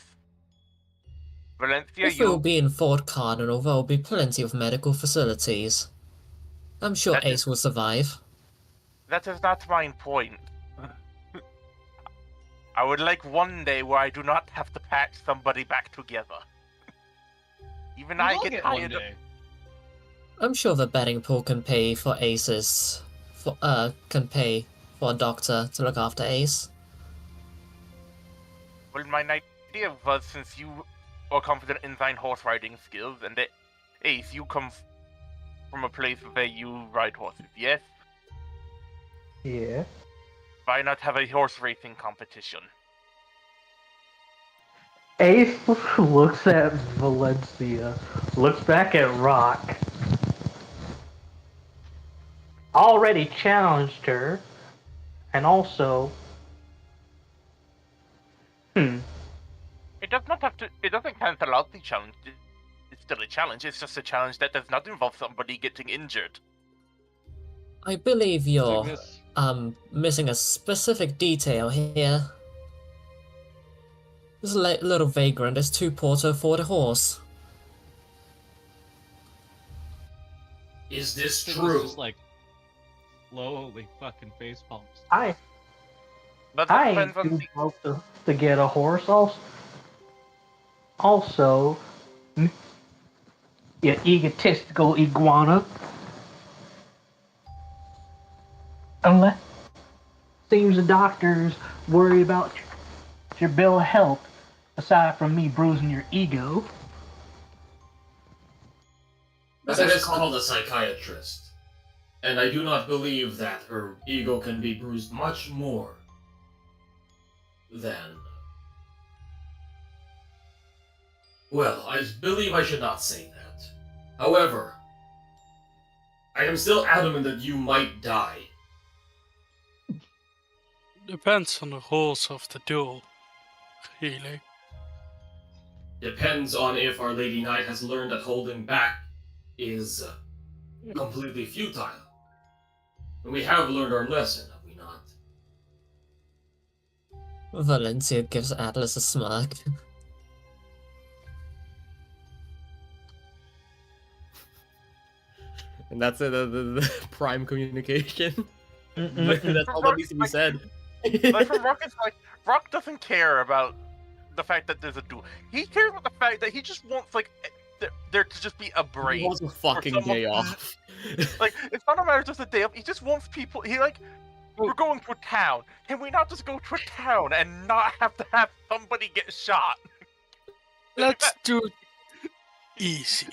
Valencia, If we'll be in Fort Cardinal, there will be plenty of medical facilities. I'm sure That is- Ace will survive. That is not my point. I would like one day where I do not have to patch somebody back together. Even I We'll get one tired of... day. I'm sure the betting pool can pay for Ace's can pay for a doctor to look after Ace. Well, my idea was, since you are confident in thine horse riding skills, and that, Ace, you come from a place where you ride horses, yes? Yeah. Why not have a horse racing competition? Ace looks at Valencia, looks back at Rock. Already challenged her, and also, It does not have to. It doesn't cancel out the challenge. It's still a challenge. It's just a challenge that does not involve somebody getting injured. I believe you're Signis, missing a specific detail here. This little vagrant is too porter for the horse. Is this Signis true? just like slowly fucking face palms. I But that I depends on do the... hope to get a horse. Also, you egotistical iguana. Unless seems the doctor's worried about your bill of health, aside from me bruising your ego. That is called a psychiatrist. And I do not believe that her ego can be bruised much more than... Well, I believe I should not say that. However, I am still adamant that you might die. Depends on the rules of the duel, really. Depends on if our Lady Knight has learned that holding back is completely futile. And we have learned our lesson, have we not? Valencia gives Atlas a smirk. And that's it, the prime communication. That's all that needs to be said. Like, from Rock, it's like, Rock doesn't care about the fact that there's a duel. He cares about the fact that he just wants, like, there to just be a break. He wants a fucking day off. Like, it's not a matter of just a day off. He just wants people. He like, we're going to a town. Can we not just go to a town and not have to have somebody get shot? Let's do it easy.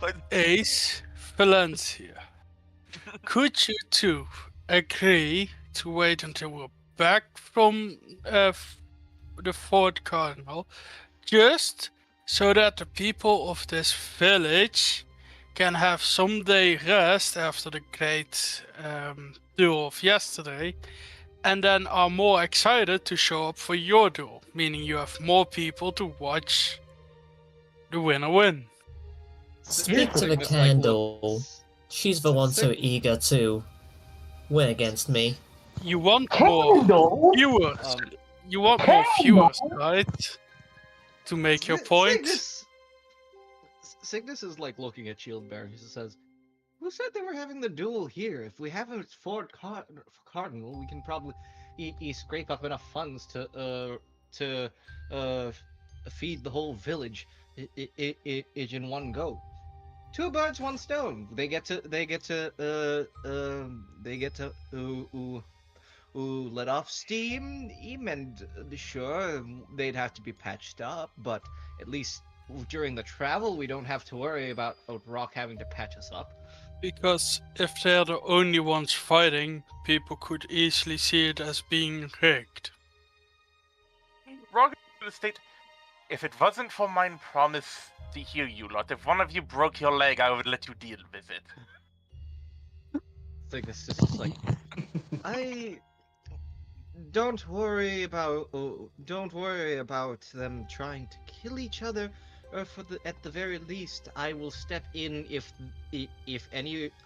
Like, Ace, Valencia, could you two agree to wait until we're back from the Fort Cardinal, just so that the people of this village can have some day rest after the great duel of yesterday, and then are more excited to show up for your duel, meaning you have more people to watch the winner win. Speak to the Signis, like, candle. looks- She's the one so eager to win against me. You want more Candle? viewers. Um, You want more Candle? viewers, right? To make your Si- point. Signis is like looking at Shieldbearer. He says, "Who said they were having the duel here? If we have a Fort Cardinal, we can probably scrape up enough funds to feed the whole village in one go. Two birds, one stone. They get to let off steam, and sure, they'd have to be patched up, but at least during the travel, we don't have to worry about Rock having to patch us up." Because if they're the only ones fighting, people could easily see it as being rigged. Rock to the state. If it wasn't for my promise to heal you lot, if one of you broke your leg, I would let you deal with it. Cygnus is just like, I don't worry about them trying to kill each other, or at the very least, I will step in if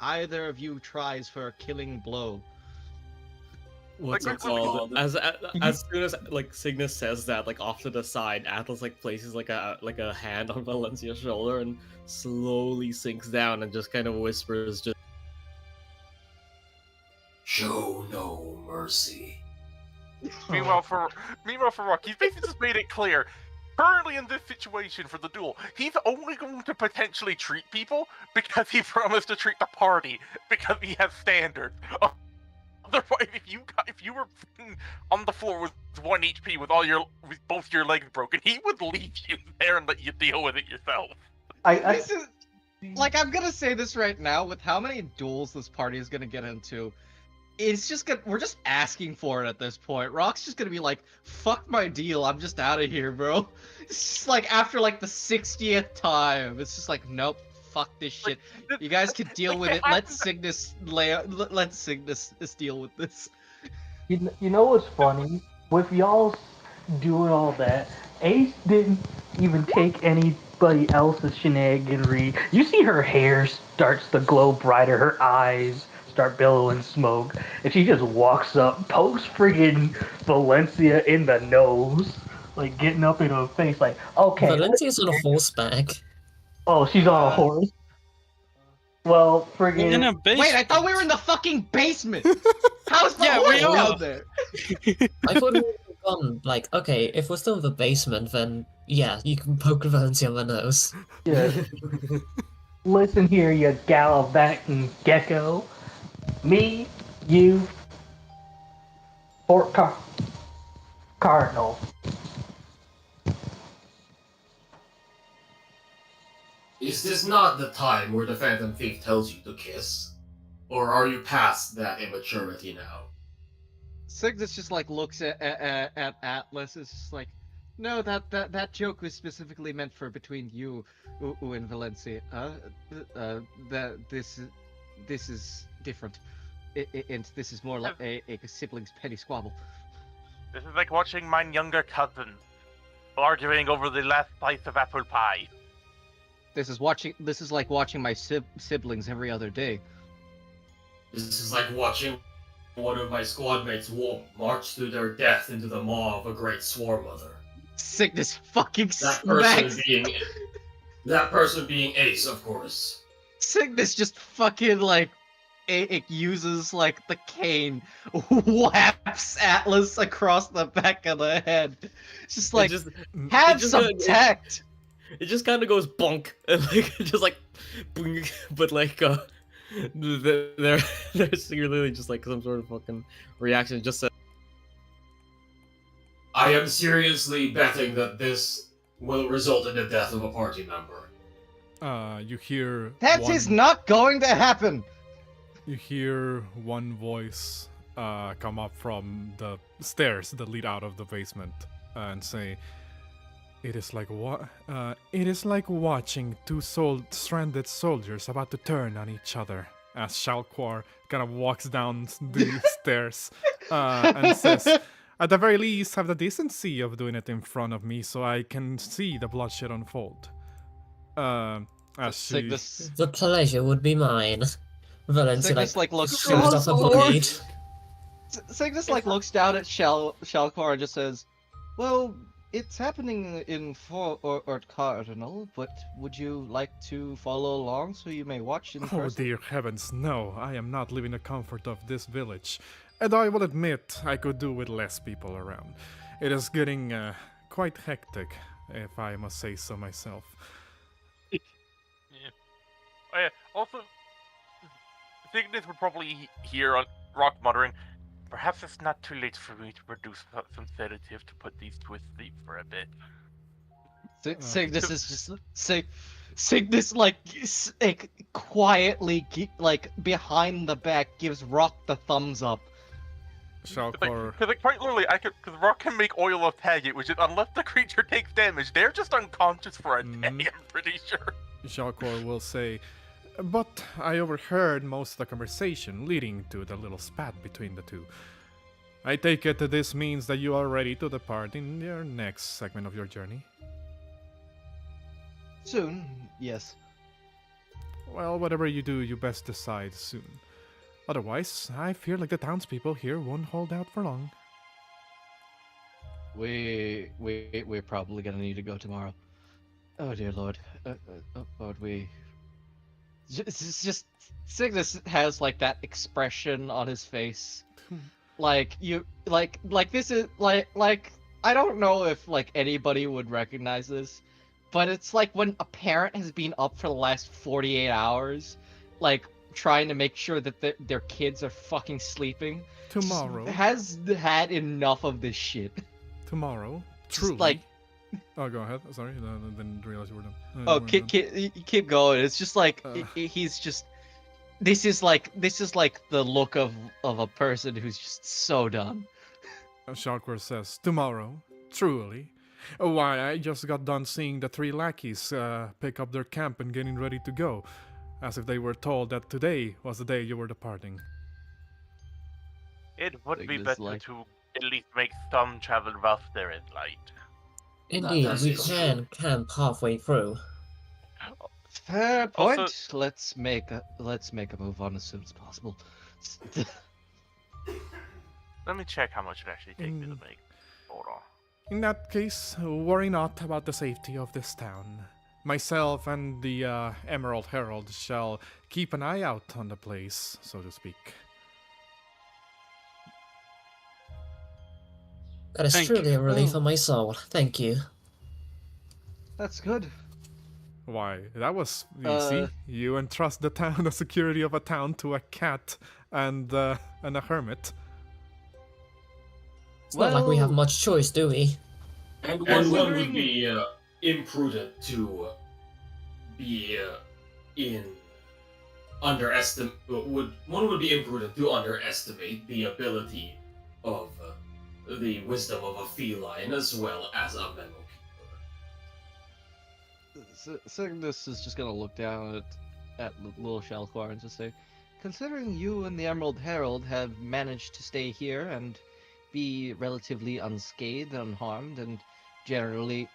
either of you tries for a killing blow. What's Like, it called? As soon as like Cygnus says that, like off to the side, Atlas like places like a hand on Valencia's shoulder and slowly sinks down and just kind of whispers, just Show no mercy. Meanwhile, for Rock, he's basically just made it clear. Currently in this situation for the duel, he's only going to potentially treat people because he promised to treat the party because he has standards. Otherwise, if you were on the floor with 1 HP with both your legs broken, he would leave you there and let you deal with it yourself. This is like, I'm gonna say this right now, with how many duels this party is gonna get into, it's just we're just asking for it at this point. Rock's just gonna be like, "Fuck my deal, I'm just out of here, bro." It's just like after like the 60th time, it's just like, nope, fuck this shit. You guys can deal with it. Let Cygnus deal with this. You know what's funny? With y'all doing all that, Ace didn't even take anybody else's shenaniganry. You see her hair starts to glow brighter, her eyes start billowing smoke, and she just walks up, pokes friggin' Valencia in the nose, like getting up in her face, like, okay. Valencia's on a horseback. Oh, she's on a horse? Well, In a friggin' basement. Wait, I thought we were in the fucking basement. How's the Yeah, horse we are. down there? I thought we would have gone, like, okay, if we're still in the basement, then yeah, you can poke Valencia on the nose. yeah. Listen here, you gallivanting gecko. Me, you, Fort Cardinal. Is this not the time where the Phantom Thief tells you to kiss? Or are you past that immaturity now? Signis just like looks at Atlas. It's just like, no, that joke was specifically meant for between you, and Valencia. That this is different, and this is more like a siblings petty squabble. This is like watching my younger cousin arguing over the last slice of apple pie. This is like watching my siblings every other day. This is like watching one of my squad mates march to their death into the maw of a great swarm mother. Signis fucking That person being Ace, of course. Signis just fucking like it uses like the cane, whaps Atlas across the back of the head. It's just like have some tact. It just kind of goes bonk, and like just like, boing, but like there's literally just like some sort of fucking reaction. It just said, I am seriously betting that this will result in the death of a party member. You hear That is not going to happen. You hear one voice come up from the stairs that lead out of the basement and say, It is like watching two stranded soldiers about to turn on each other. As Shalquar kind of walks down the stairs and says, "At the very least, have the decency of doing it in front of me, so I can see the bloodshed unfold." As she, The pleasure would be mine. Valencia Signis like looks shoves off a blade. Signis like looks down at Shalquar and just says, "Well, it's happening in Fort Cardinal, but would you like to follow along so you may watch in person?" Oh dear heavens, no, I am not leaving the comfort of this village. And I will admit, I could do with less people around. It is getting quite hectic, if I must say so myself. Oh, yeah. Also, Signis would probably hear on Rock muttering, "Perhaps it's not too late for me to produce some sedative to put these two asleep for a bit." Signis is just Signis like quietly like behind the back gives Rock the thumbs up. Shalquar, Because quite literally, because Rock can make oil of Taggart, which is unless the creature takes damage, they're just unconscious for a day. I'm pretty sure. Shalquar will say, "But I overheard most of the conversation leading to the little spat between the two. I take it that this means that you are ready to depart in your next segment of your journey." Soon, yes. Well, whatever you do, you best decide soon. Otherwise, I fear like the townspeople here won't hold out for long. We're probably gonna need to go tomorrow. Oh dear Lord. Lord, it's just Signis has like that expression on his face, like this is like I don't know if like anybody would recognize this, but it's like when a parent has been up for the last 48 hours, like trying to make sure that their kids are fucking sleeping. Tomorrow. Has had enough of this shit. Tomorrow. Just Truly. like. Oh, go ahead. Sorry, I didn't realize you were done. Oh, keep going. It's just like he's just. This is like the look of a person who's just so done. Shalquar says, "Tomorrow, truly. Why, I just got done seeing the three lackeys pick up their camp and getting ready to go, as if they were told that today was the day you were departing." It would be Signis better like- to at least make some travel whilst there is light. Indeed, That we is can camp halfway through. Fair point. Also- Let's make a move on as soon as possible. Let me check how much it actually takes me to make. Hold on. In that case, worry not about the safety of this town. myself and the Emerald Herald shall keep an eye out on the place, so to speak. That is Thank truly a relief Oh. for my soul. Thank you. That's good. Why, that was easy. You entrust the town, the security of a town, to a cat and a hermit. It's not like we have Well, much choice, do we? And one Considering- would be imprudent to be in underestimate. One would be imprudent to underestimate the ability of the wisdom of a feline as well as a mammal keeper. Signis is just gonna look down at little Shalquar and just say, considering you and the Emerald Herald have managed to stay here and be relatively unscathed, unharmed, and generally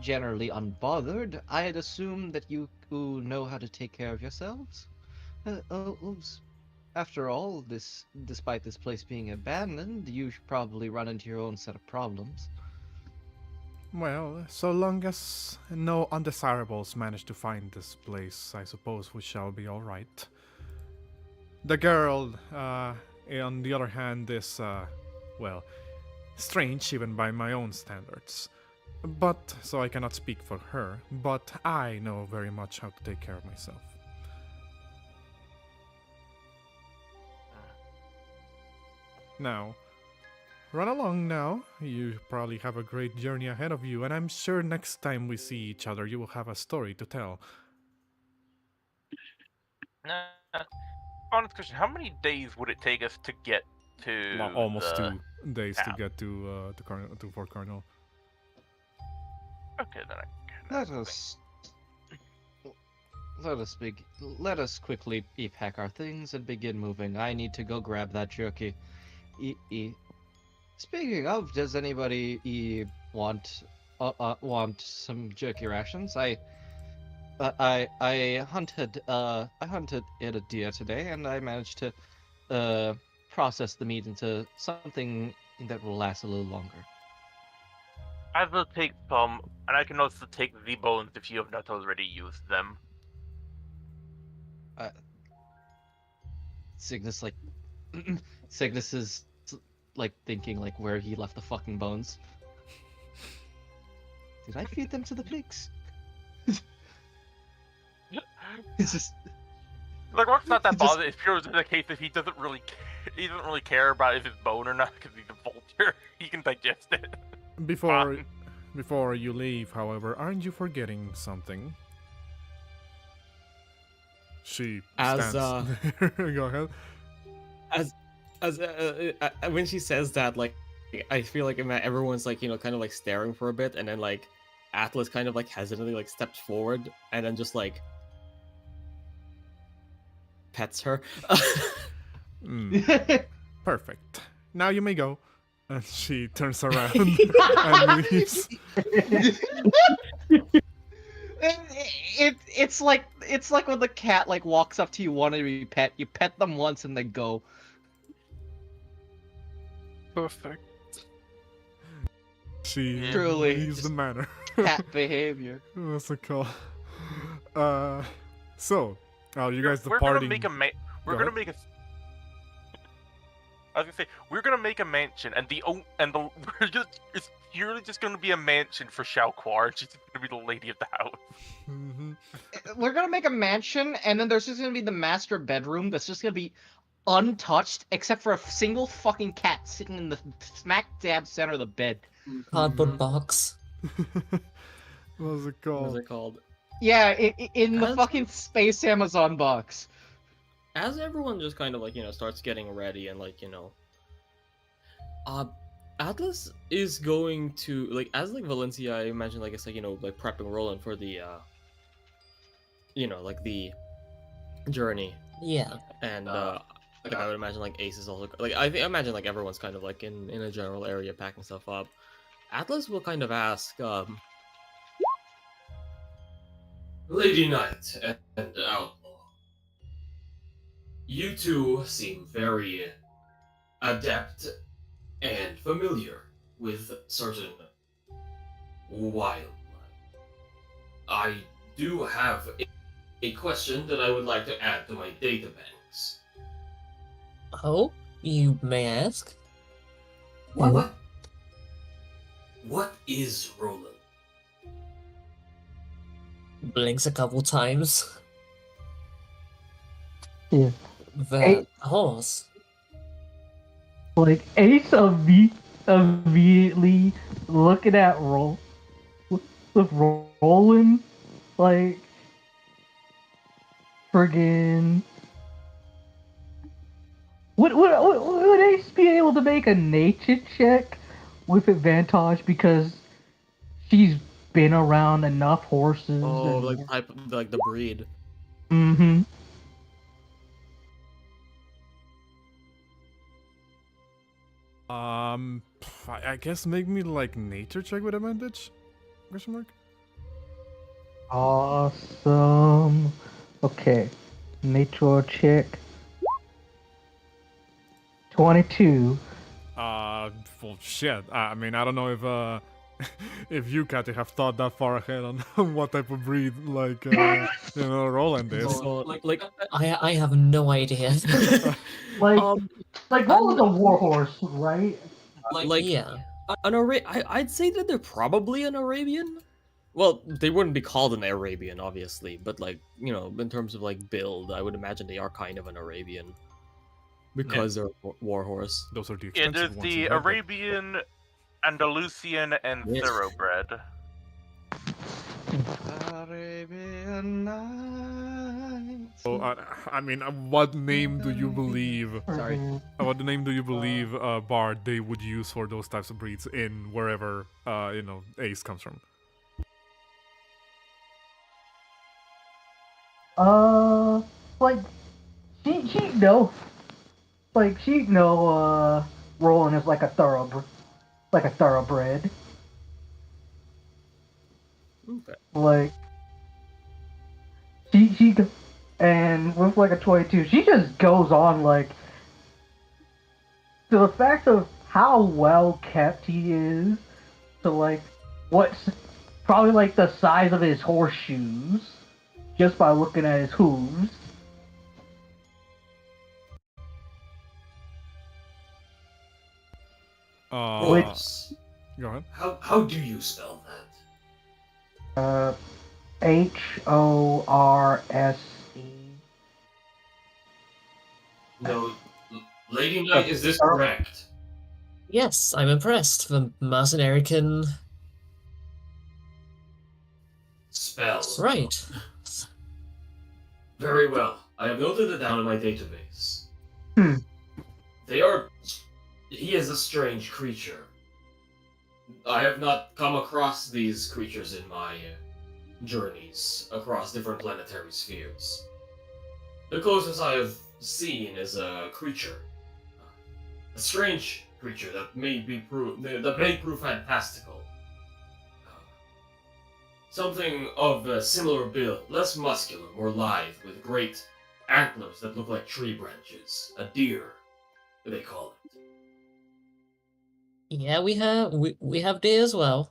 unbothered, I'd assume that you know how to take care of yourselves. After all, despite this place being abandoned, you should probably run into your own set of problems. Well, so long as no undesirables manage to find this place, I suppose we shall be alright. The girl, on the other hand, is, well, strange even by my own standards. But, so I cannot speak for her, but I know very much how to take care of myself. Now, run along now. You probably have a great journey ahead of you, and I'm sure next time we see each other, you will have a story to tell. Honest question: how many days would it take us to get to Almost the... 2 days to town? get to Fort Cardinal. Okay, then I can. Let us quickly pack our things and begin moving. I need to go grab that jerky. Speaking of, does anybody want some jerky rations? I hunted a deer today, and I managed to process the meat into something that will last a little longer. I will take some, and I can also take the bones if you have not already used them. Cygnus Cygnus is thinking where he left the fucking bones. Did I feed them to the pigs? It's just Rock's not that He just- bothered. It's pure the case that he doesn't really care about if it's bone or not because he's a vulture. He can digest it. Before you leave, however, aren't you forgetting something? She As, stands there. Go ahead. When she says that, I feel like everyone's kind of staring for a bit, and then Atlas kind of hesitantly steps forward and then just pets her. Perfect. Now you may go. And she turns around and leaves. It's like when the cat walks up to you wanting to be pet. You pet them once and they go. Perfect. She Truly, leaves just the manor. Cat behavior. What's it called? So, you guys We're departing. gonna make a Go gonna ahead. make a. I was gonna say we're gonna make a mansion, and it's purely just gonna be a mansion for Shalquar. She's just gonna be the lady of the house. Mhm. We're gonna make a mansion, and then there's just gonna be the master bedroom that's just gonna be untouched, except for a single fucking cat sitting in the smack dab center of the bed. Cardboard box. What's it What is called? it called? Yeah, in the As- fucking Space Amazon box. As everyone just kind of starts getting ready and Atlas is going to as Valencia, I imagine it's prepping Roland for the the journey, Yeah. and I would imagine Ace is also I imagine everyone's kind of in a general area packing stuff up. Atlas will kind of ask Lady Knight and Outlaw, you two seem very adept and familiar with certain wildlife. I do have a question that I would like to add to my databanks. Oh, you may ask? What is Roland? Blinks a couple times. Yeah. The horse. Like Ace immediately looking at with Roland, like friggin'. Would Ace be able to make a nature check with advantage because she's been around enough horses? Oh, and... like the breed. Mm-hmm. I guess make me like nature check with advantage? Question mark. Awesome. Okay. Nature check. 22. Well, shit. I mean, I don't know if if you, Kathy, have thought that far ahead on what type of breed, like, Roland is. So, like I have no idea. Like, um, like Roland's a warhorse, right? like yeah. I'd say that they're probably an Arabian. Well, they wouldn't be called an Arabian, obviously, but like, you know, in terms of like build, I would imagine they are kind of an Arabian because they're warhorse. Those are the It expensive is ones. the in Red Dead. Arabian, Andalusian, and Yes. Thoroughbred. Arabian Nights. So, I mean, what name do you believe? Sorry. What name do you believe, Bard, they would use for those types of breeds in wherever, Ace comes from? Like, she'd know. Like, she'd know, Roland is like a thoroughbred. Okay. Like, and with like a 22, she just goes on, like, to the fact of how well kept he is, to like, what's probably like the size of his horseshoes, just by looking at his hooves. Horse. Go ahead. How do you spell that? Horse. No, Lady Knight, is this correct? Yes, I'm impressed. The mercenary can. Spell. Right. Very well. I have noted it down in my database. He is a strange creature. I have not come across these creatures in my journeys across different planetary spheres. The closest I have seen is a creature. A strange creature that may prove fantastical. Something of a similar build, less muscular, more lithe, with great antlers that look like tree branches. A deer, they call it. Yeah, we have deer as well.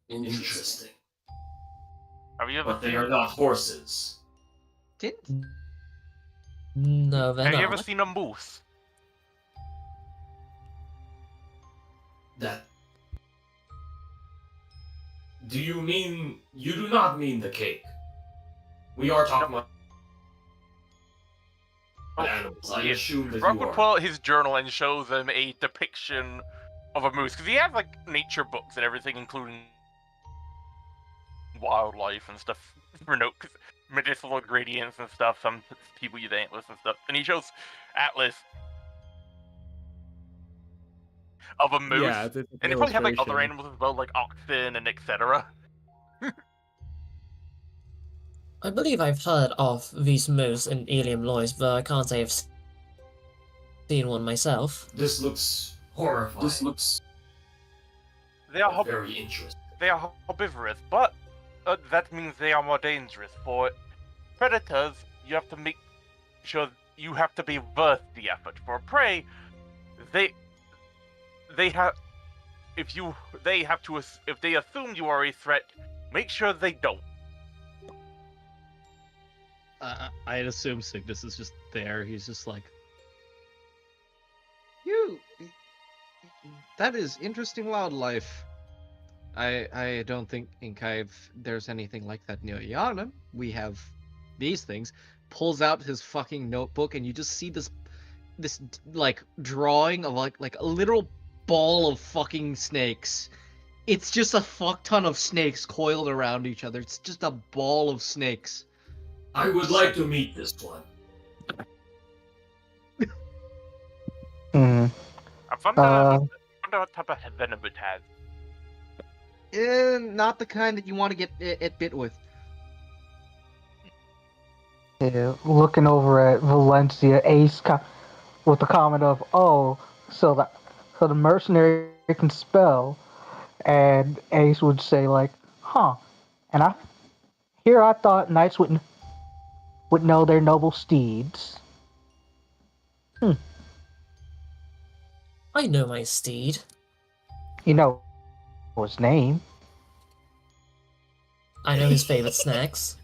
Interesting. Have you ever But they are not horses. Didn't No, they're Have you not. ever seen a moose? That. Do you mean. You do not mean the cake. We are talking about animals. I assume that Rock you would are. pull out his journal and show them a depiction of a moose, because he has like nature books and everything, including wildlife and stuff for medicinal ingredients and stuff. Some people use antlers and stuff, and he shows atlas of a moose, Yeah, it's an and they probably have like other illustration. animals as well, like oxen and etc. I believe I've heard of these moose in Ilium Lois, but I can't say I've seen one myself. This looks horrifying. They are Very interesting. They are herbivorous, but that means they are more dangerous. For predators, you have to make sure you have to be worth the effort. For prey, they have if they assume you are a threat, make sure they don't. I'd assume Signis is just there. He's just like, that is interesting wildlife. I don't think there's anything like that near Yarnum. We have these things. Pulls out his fucking notebook, and you just see this like drawing of like a literal ball of fucking snakes. It's just a fuck ton of snakes coiled around each other. It's just a ball of snakes. I would like to meet this one. Hmm. I wonder what type of venom it has. Not the kind that you want to get it bit with. Yeah, looking over at Valencia, Ace with the comment of, "Oh, so the mercenary can spell," and Ace would say like, "Huh," and I thought knights would know their noble steeds. I know my steed. You know his name. I know his favorite snacks.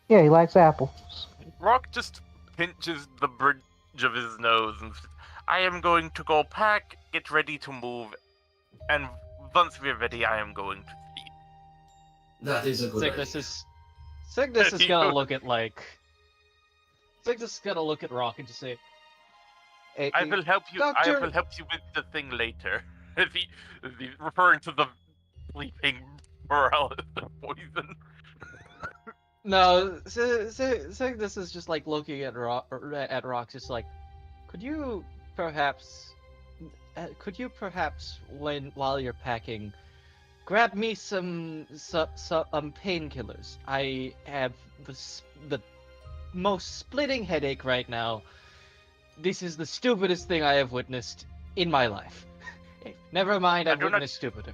Yeah, he likes apples. Rock just pinches the bridge of his nose and says, I am going to go pack, get ready to move, and once we're ready, I am going to speak. That is a good idea. Signis is gonna look at Signis is gonna look at Rock and just say, hey, I will help you. Doctor... I will help you with the thing later. Is he referring to the sleeping paralysis poison? No, Signis is just like looking at Rock, just like, could you perhaps, while you're packing, grab me some painkillers. I have the most splitting headache right now. This is the stupidest thing I have witnessed in my life. Never mind, I've witnessed stupider.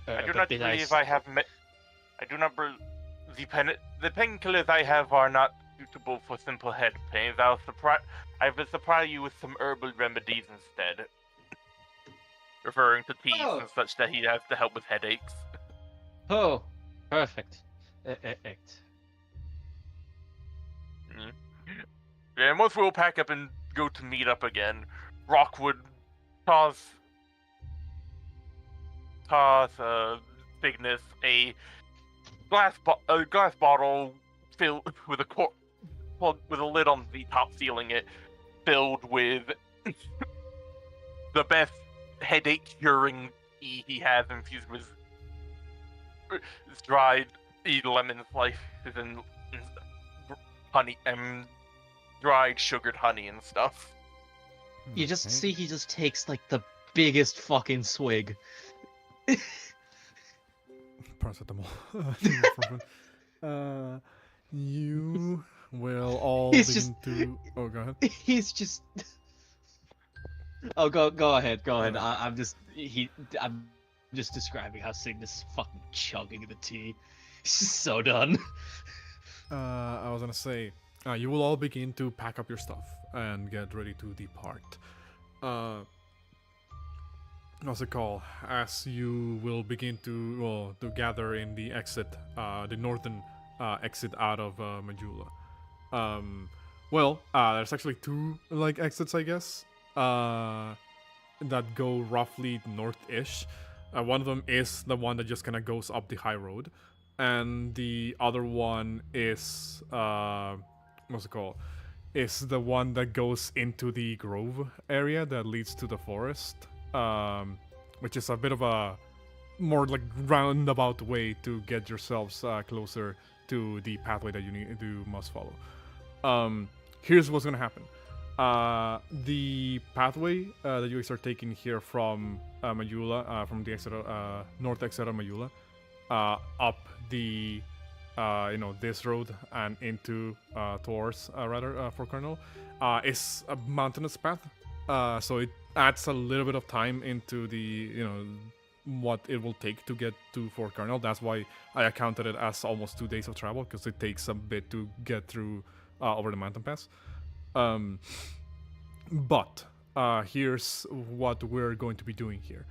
I do not believe I have I do not believe the painkillers I have are not suitable for simple head pains. I will supply you with some herbal remedies instead. Referring to teas and such that he has to help with headaches. Oh, perfect. And once we'll pack up and go to meet up again, Rock would toss Signis a glass bottle filled with with a lid on the top, sealing it, filled with the best headache curing tea he has infused with dried lemon slices and honey and dried sugared honey and stuff. You just see he just takes like the biggest fucking swig. Paracetamol. You will all He's begin to. Oh, go ahead. He's just. Oh, go ahead. I'm just describing how Signis is fucking chugging the tea. He's just so done. I was gonna say, you will all begin to pack up your stuff and get ready to depart. What's it called? As you will begin to gather in the exit, the northern exit out of Majula. There's actually two exits, I guess, that go roughly north-ish. One of them is the one that just kind of goes up the high road, and the other one is what's it called? Is the one that goes into the grove area that leads to the forest. Which is a bit of a more roundabout way to get yourselves closer to the pathway that you must follow. Here's what's gonna happen. The pathway that you guys are taking here from Majula, from the north exit of Majula, up the this road and into towards Fort Colonel, is a mountainous path. So it adds a little bit of time into the what it will take to get to Fort Colonel. That's why I accounted it as almost 2 days of travel, because it takes a bit to get through over the mountain pass. But here's what we're going to be doing here.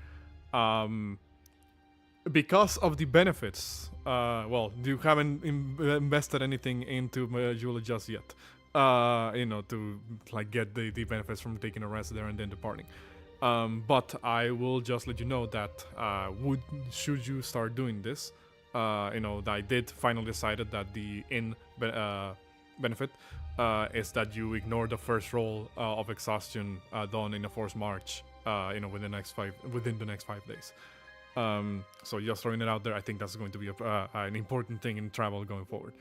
because of the benefits, well, you haven't invested anything into Majula just yet. To like get the benefits from taking a rest there and then departing. But I will just let you know that should you start doing this, I did finally decided that the benefit is that you ignore the first roll of exhaustion done in a forced march, within the next 5 days. So just throwing it out there, I think that's going to be an important thing in travel going forward.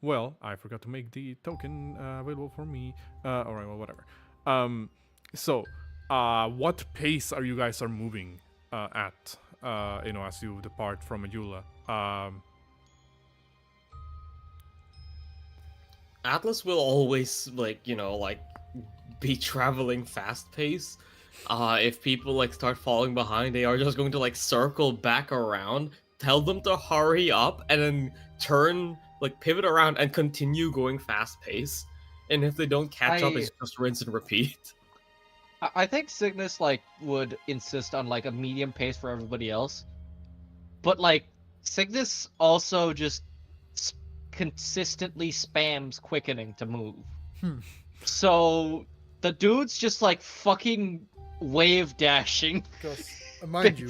Well, I forgot to make the token available for me. Alright, well, whatever. What pace are you guys moving at, as you depart from Majula? Atlas will always be traveling fast pace. If people start falling behind, they are just going to circle back around, tell them to hurry up, and then turn, pivot around and continue going fast pace. And if they don't catch up, it's just rinse and repeat. I think Signis would insist on a medium pace for everybody else, but Signis also just consistently spams quickening to move. So the dude's just fucking wave dashing. Because mind you,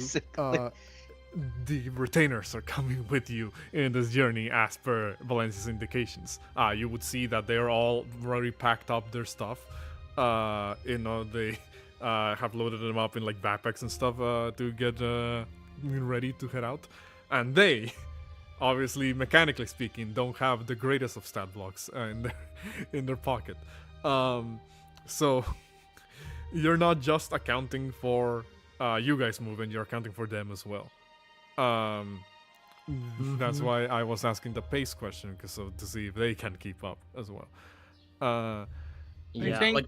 the retainers are coming with you in this journey as per Valencia's indications. You would see that they're all already packed up their stuff. They have loaded them up in backpacks and stuff to get ready to head out. And they, obviously, mechanically speaking, don't have the greatest of stat blocks in their pocket. So you're not just accounting for you guys moving, you're accounting for them as well. That's why I was asking the pace question, to see if they can keep up as well. I think...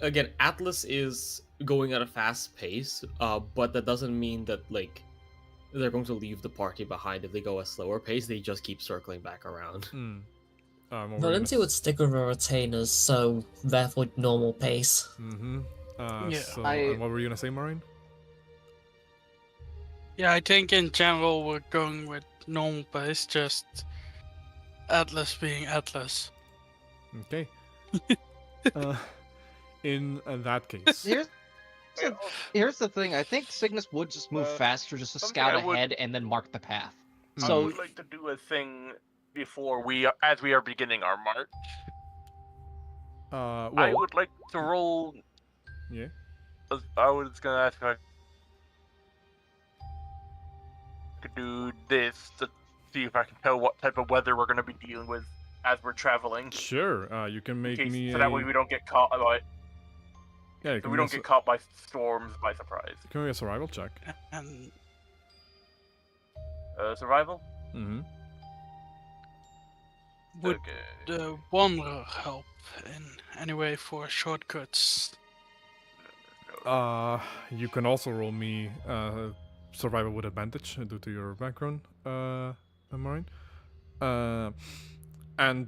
Again, Atlas is going at a fast pace, but that doesn't mean that they're going to leave the party behind if they go a slower pace. They just keep circling back around. Valencia would stick with her retainers, so therefore normal pace. And what were you gonna say, Maureen? Yeah, I think in general we're going with normal pace, just Atlas being Atlas. Okay. In that case, here's the thing. I think Signis would just move faster, just to scout ahead and then mark the path. I would like to do a thing before as we are beginning our march. I would like to roll. Yeah. I was gonna ask if I could do this to see if I can tell what type of weather we're gonna be dealing with as we're traveling. Sure. You can make me. So that way we don't get caught by. Yeah, so we don't get caught by storms by surprise. Can we a survival check? And survival? Mm-hmm. Would the Wanderer help in any way for shortcuts? You can also roll me survival with advantage due to your background, Maureen. And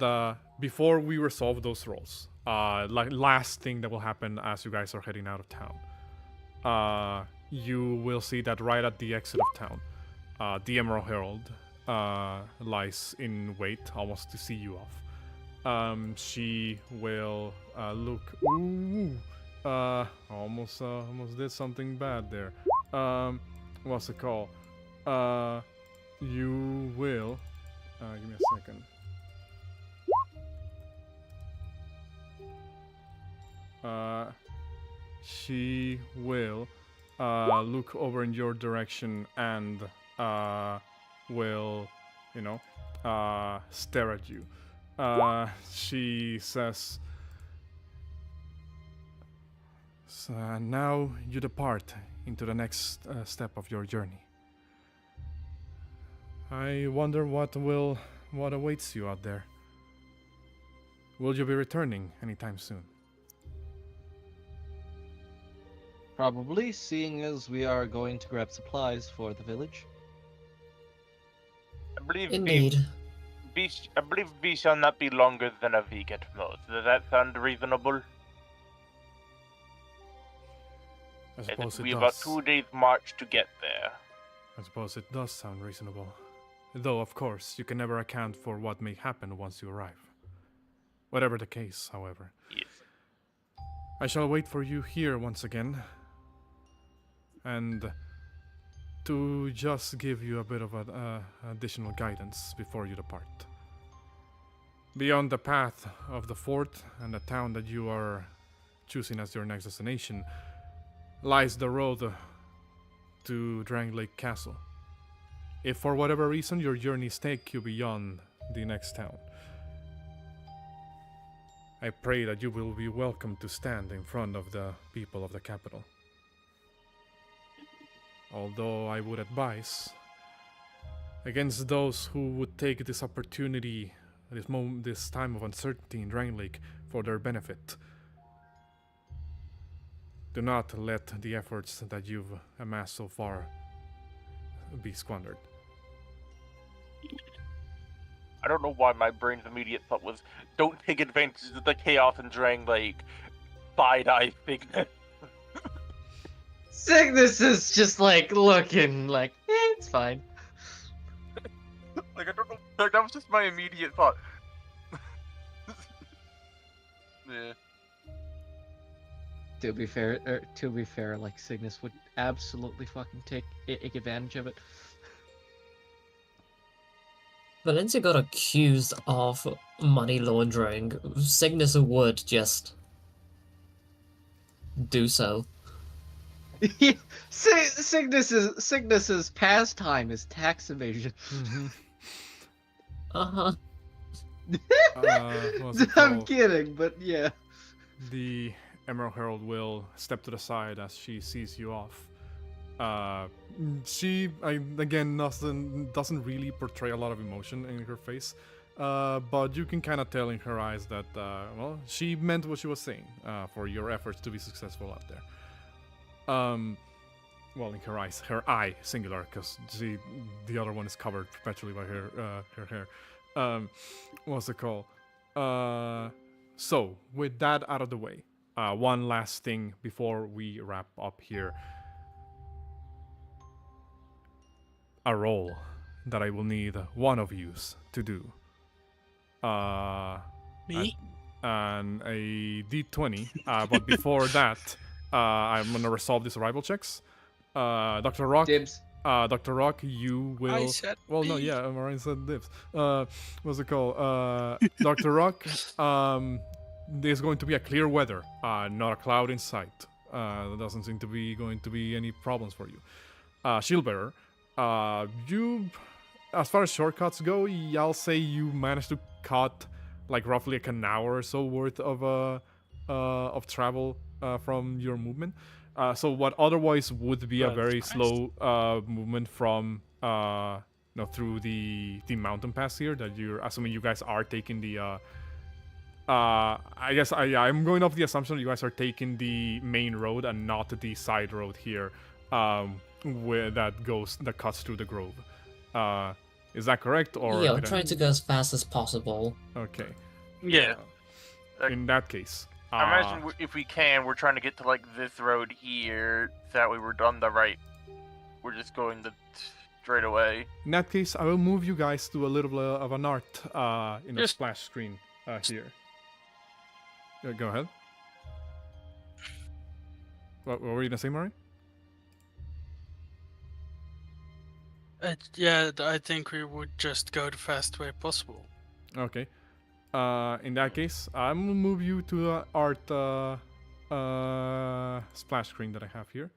before we resolve those rolls, last thing that will happen as you guys are heading out of town, you will see that right at the exit of town, the Emerald Herald lies in wait, almost to see you off. She will look. Ooh, almost did something bad there. What's it called? You will. Give me a second. She will look over in your direction and will, stare at you. She says, now you depart into the next step of your journey. I wonder what awaits you out there. Will you be returning anytime soon? Probably, seeing as we are going to grab supplies for the village. I believe Indeed. I believe we shall not be longer than a week at most. Does that sound reasonable? I It suppose will it be about does. 2 days march to get there. I suppose it does sound reasonable. Though, of course, you can never account for what may happen once you arrive. Whatever the case, however. Yes. I shall wait for you here once again. And to just give you a bit of additional guidance before you depart. Beyond the path of the fort and the town that you are choosing as your next destination lies the road to Drangleic Castle. If for whatever reason your journeys take you beyond the next town, I pray that you will be welcome to stand in front of the people of the capital. Although I would advise against those who would take this opportunity, this time of uncertainty in Drangleic for their benefit. Do not let the efforts that you've amassed so far be squandered. I don't know why my brain's immediate thought was, don't take advantage of the chaos in Drangleic. Side-eye Signis. Signis is just like looking like, it's fine. Like, I don't know. Like, that was just my immediate thought. Yeah. To be fair, like Signis would absolutely fucking take advantage of it. Valencia got accused of money laundering. Signis would just do so. Signis's pastime is tax evasion. Mm-hmm. Uh-huh. What's it I'm called? kidding, but yeah. The Emerald Herald will step to the side as she sees you off. She again doesn't really portray a lot of emotion in her face, but you can kind of tell in her eyes that well, she meant what she was saying for your efforts to be successful out there. Well, in her eyes, her eye singular, because the other one is covered perpetually by her hair. What's it called? So with that out of the way, one last thing before we wrap up here. A roll that I will need one of yous to do. Me? And a d20. But before that, I'm gonna resolve these arrival checks. Dr. Rock. Dibs. Dr. Rock, you will. I said Well, no, me. yeah, Mariah said dibs. What's it called? Dr. Rock. There's going to be a clear weather. Not a cloud in sight. There doesn't seem to be going to be any problems for you. Shieldbearer. You, as far as shortcuts go, I'll say you managed to cut like roughly like an hour or so worth of travel from your movement. So what otherwise would be a very slow movement from through the mountain pass here that you're assuming you guys are taking the I guess I'm going off the assumption you guys are taking the main road and not the side road here. Where that cuts through the grove. Is that correct? Or Yeah, I'm trying to go as fast as possible. Okay. Yeah. In that case, I imagine if we can, we're trying to get to like this road here. So that way we're on the right. We're just going the straight away. In that case, I will move you guys to a little bit of an art in the splash screen here. Go ahead. What were you gonna say, Murray? Yeah, I think we would just go the fast way possible. Okay. In that case, I'm gonna move you to the art splash screen that I have here.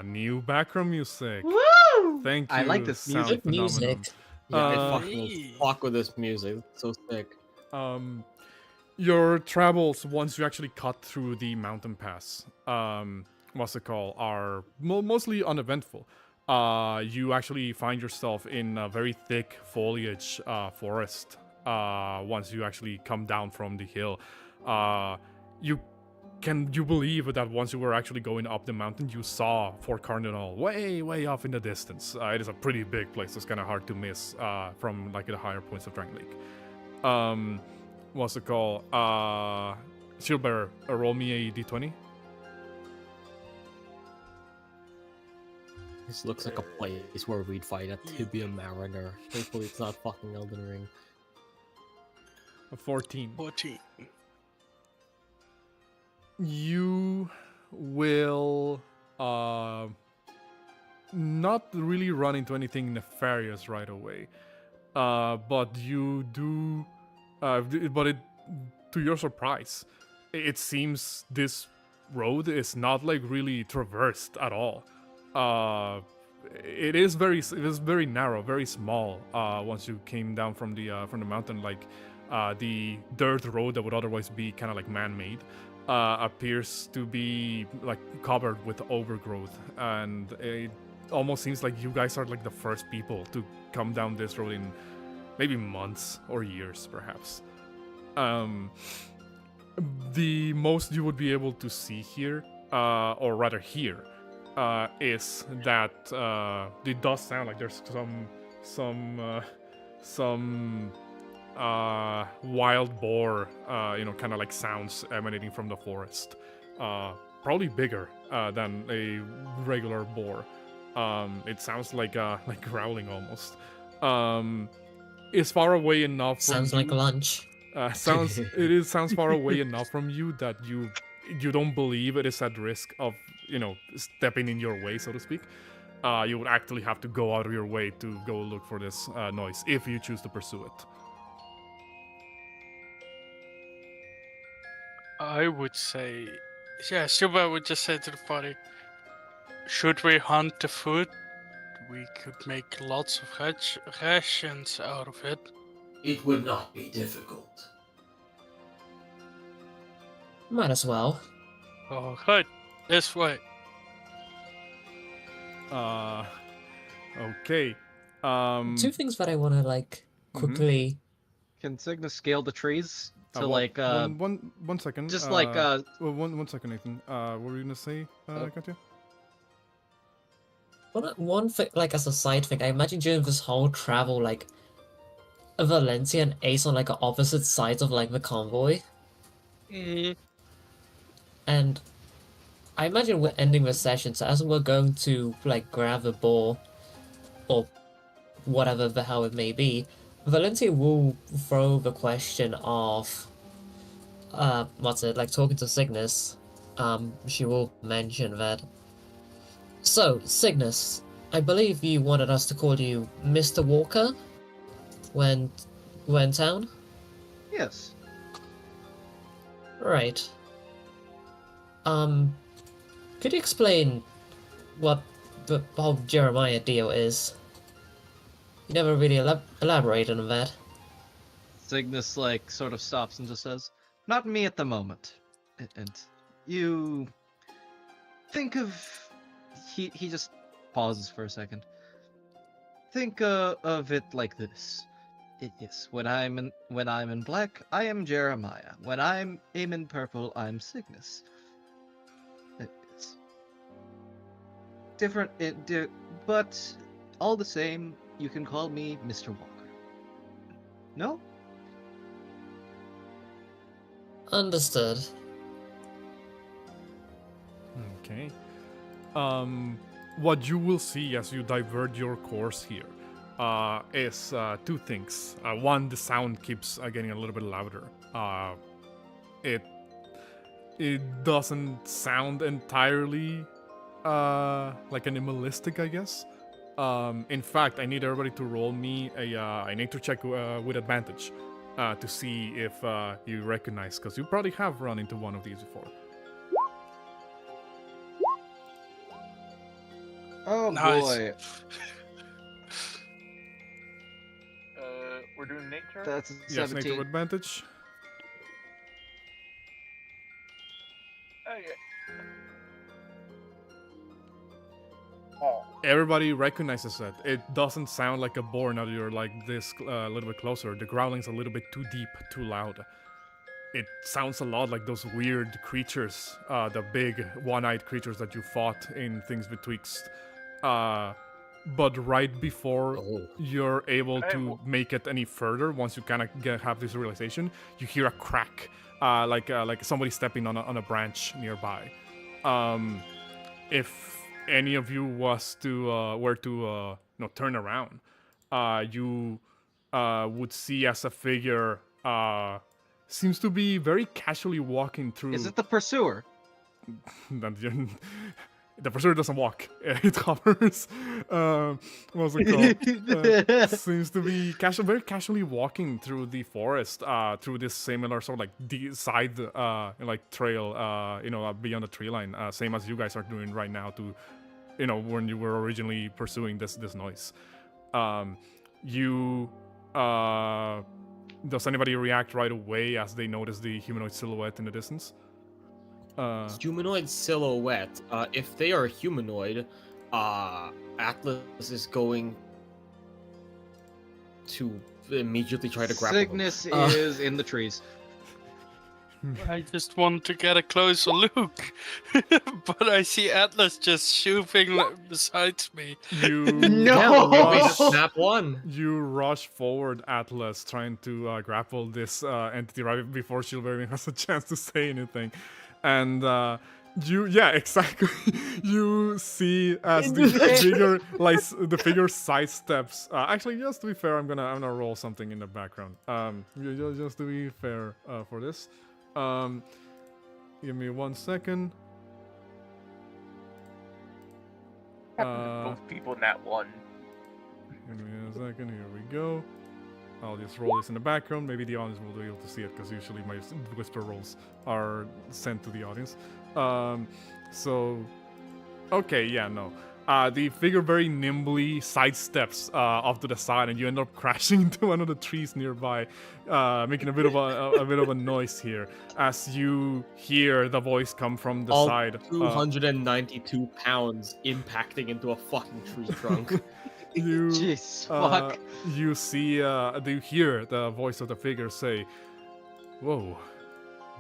New background music. Woo! Thank you. I like this sound Good phenomenon. music. Yeah, I Uh, fucking fuck with this music. It's so sick. Your travels once you actually cut through the mountain pass, what's it called, are mostly uneventful. You actually find yourself in a very thick foliage forest once you actually come down from the hill. You believe that once you were actually going up the mountain, you saw Fort Cardinal way off in the distance. It is a pretty big place. It's kind of hard to miss from like the higher points of Drangleic. What's it called? Shieldbearer, roll me a d20. This looks like a place where we'd fight a Tibia Mariner. Hopefully it's not fucking Elden Ring. A 14. 14. You will not really run into anything nefarious right away, but you do. To your surprise, it seems this road is not like really traversed at all. It is very narrow, very small. Once you came down from the mountain, like the dirt road that would otherwise be kind of like man-made. Appears to be like covered with overgrowth, and it almost seems like you guys are like the first people to come down this road in maybe months or years, perhaps. The most you would be able to see here, or rather hear, is that it does sound like there's some wild boar, kind of like sounds emanating from the forest. Probably bigger than a regular boar. It sounds like growling almost. It's far away enough. Sounds like lunch. Sounds far away enough from you that you don't believe it is at risk of stepping in your way, so to speak. You would actually have to go out of your way to go look for this noise if you choose to pursue it. I would say, yeah, Silva would just say to the party, should we hunt the food? We could make lots of rations out of it. It would not be difficult. Might as well. Alright, this way. Okay. Two things that I want to quickly. Can Signis scale the trees to one second. just one second, Nathan. What were you gonna say, Katya? One thing, as a side thing, I imagine during this whole travel, Valencia and Ace on opposite sides of the convoy. Mm-hmm. And I imagine we're ending the session, so as we're going to grab the ball or whatever the hell it may be, Valencia will throw the question of talking to Signis. She will mention that. So, Signis, I believe you wanted us to call you Mr. Walker when we're in town? Yes. Right. Could you explain what the whole Jeremiah deal is? You never really elaborated on that. Signis sort of stops and just says, "Not me at the moment." And you think of he just pauses for a second. Think of it like this. Yes, when I'm in black, I am Jeremiah. When I'm in purple, I'm Signis. It's different, but all the same, you can call me Mr. Walker. No? Understood. Okay. What you will see as you divert your course here is two things. One, the sound keeps getting a little bit louder. It doesn't sound entirely animalistic, I guess. In fact, I need everybody to roll me a nature check with advantage to see if you recognize, because you probably have run into one of these before. Oh Nice. boy, We're doing nature. that's Yes, nature 17. with advantage. Okay. Oh. Everybody recognizes it. It doesn't sound like a boar now that you're this a little bit closer. The growling's a little bit too deep, too loud. It sounds a lot like those weird creatures, the big one-eyed creatures that you fought in Things Betwixt. but right before Oh. you're able Hey, to wh- make it any further, once you kind of have this realization, you hear a crack, like somebody stepping on a branch nearby. If any of you were to turn around, you would see as a figure seems to be very casually walking through. Is it the pursuer? The pursuer doesn't walk; it hovers. What's it called? Seems to be very casually walking through the forest, through this similar sort of like side, like trail, beyond the tree line, same as you guys are doing right now. To, when you were originally pursuing this noise, does anybody react right away as they notice the humanoid silhouette in the distance? Humanoid silhouette. If they are humanoid, Atlas is going to immediately try to grapple them. Signis is in the trees. I just want to get a closer look, but I see Atlas just shooting beside me. You No! Yeah, rush, snap one. you rush forward, Atlas, trying to grapple this entity right before Shilver has a chance to say anything, and exactly. You see as the figure, the figure sidesteps. Actually, just to be fair, I'm gonna roll something in the background. Just to be fair for this. Give me 1 second. Both people in that one. Give me a second. Here we go. I'll just roll this in the background. Maybe the audience will be able to see it because usually my whisper rolls are sent to the audience. Okay, yeah, no. The figure very nimbly sidesteps off to the side, and you end up crashing into one of the trees nearby, making a bit of a noise here as you hear the voice come from the side. 292 pounds impacting into a fucking tree trunk. You Jeez, fuck. you see, you hear the voice of the figure say, "Whoa,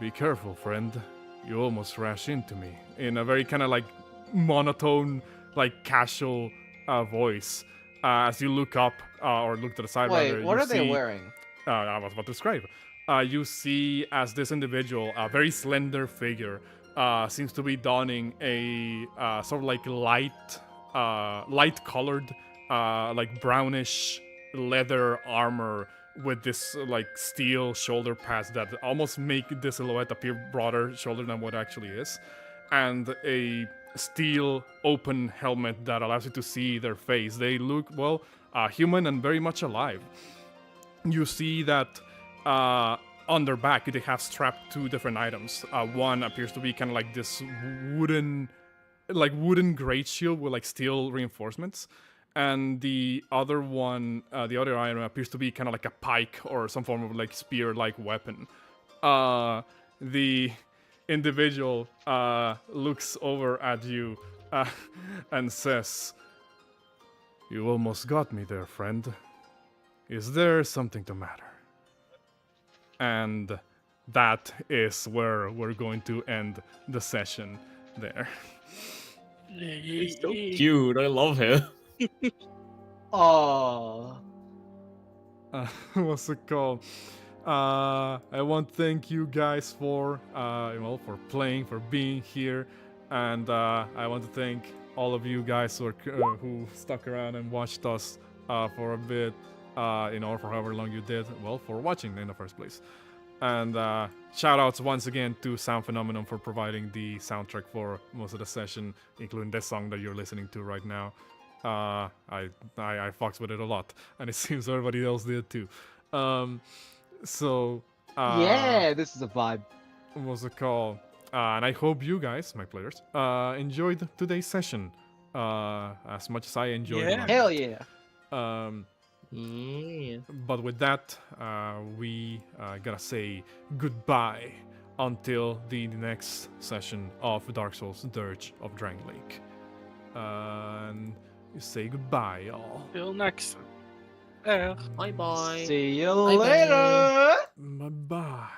be careful, friend. You almost rash into me," in a very kind of like monotone, like casual voice. As you look up or look to the side, Wait, rather, what you are they see- wearing? I was about to describe. You see as this individual, a very slender figure, seems to be donning a sort of like light-colored, like brownish leather armor with this like steel shoulder pads that almost make the silhouette appear broader shoulder than what it actually is, and a steel open helmet that allows you to see their face. They look, well, human and very much alive. You see that on their back they have strapped two different items. One appears to be kind of like this wooden great shield with like steel reinforcements, and the other one, the other item appears to be kind of like a pike or some form of like spear-like weapon. The individual looks over at you and says, "You almost got me there, friend. Is there something the matter?" And that is where we're going to end the session there. He's so cute. I love him. Oh. What's it called? I want to thank you guys for for playing, for being here, and I want to thank all of you guys who stuck around and watched us for a bit, for however long you did. Well, for watching in the first place. And shout outs once again to Sound Phenomenon for providing the soundtrack for most of the session, including this song that you're listening to right now. I fucks with it a lot, and it seems everybody else did too. Yeah, this is a vibe. What's it called? And I hope you guys, my players, enjoyed today's session as much as I enjoyed Yeah. mine. Hell yeah. Yeah. But with that, we gotta say goodbye until the next session of Dark Souls Dirge of Drangleic. And say goodbye, y'all. Till next time. Bye bye. See you Bye-bye. later. Bye bye.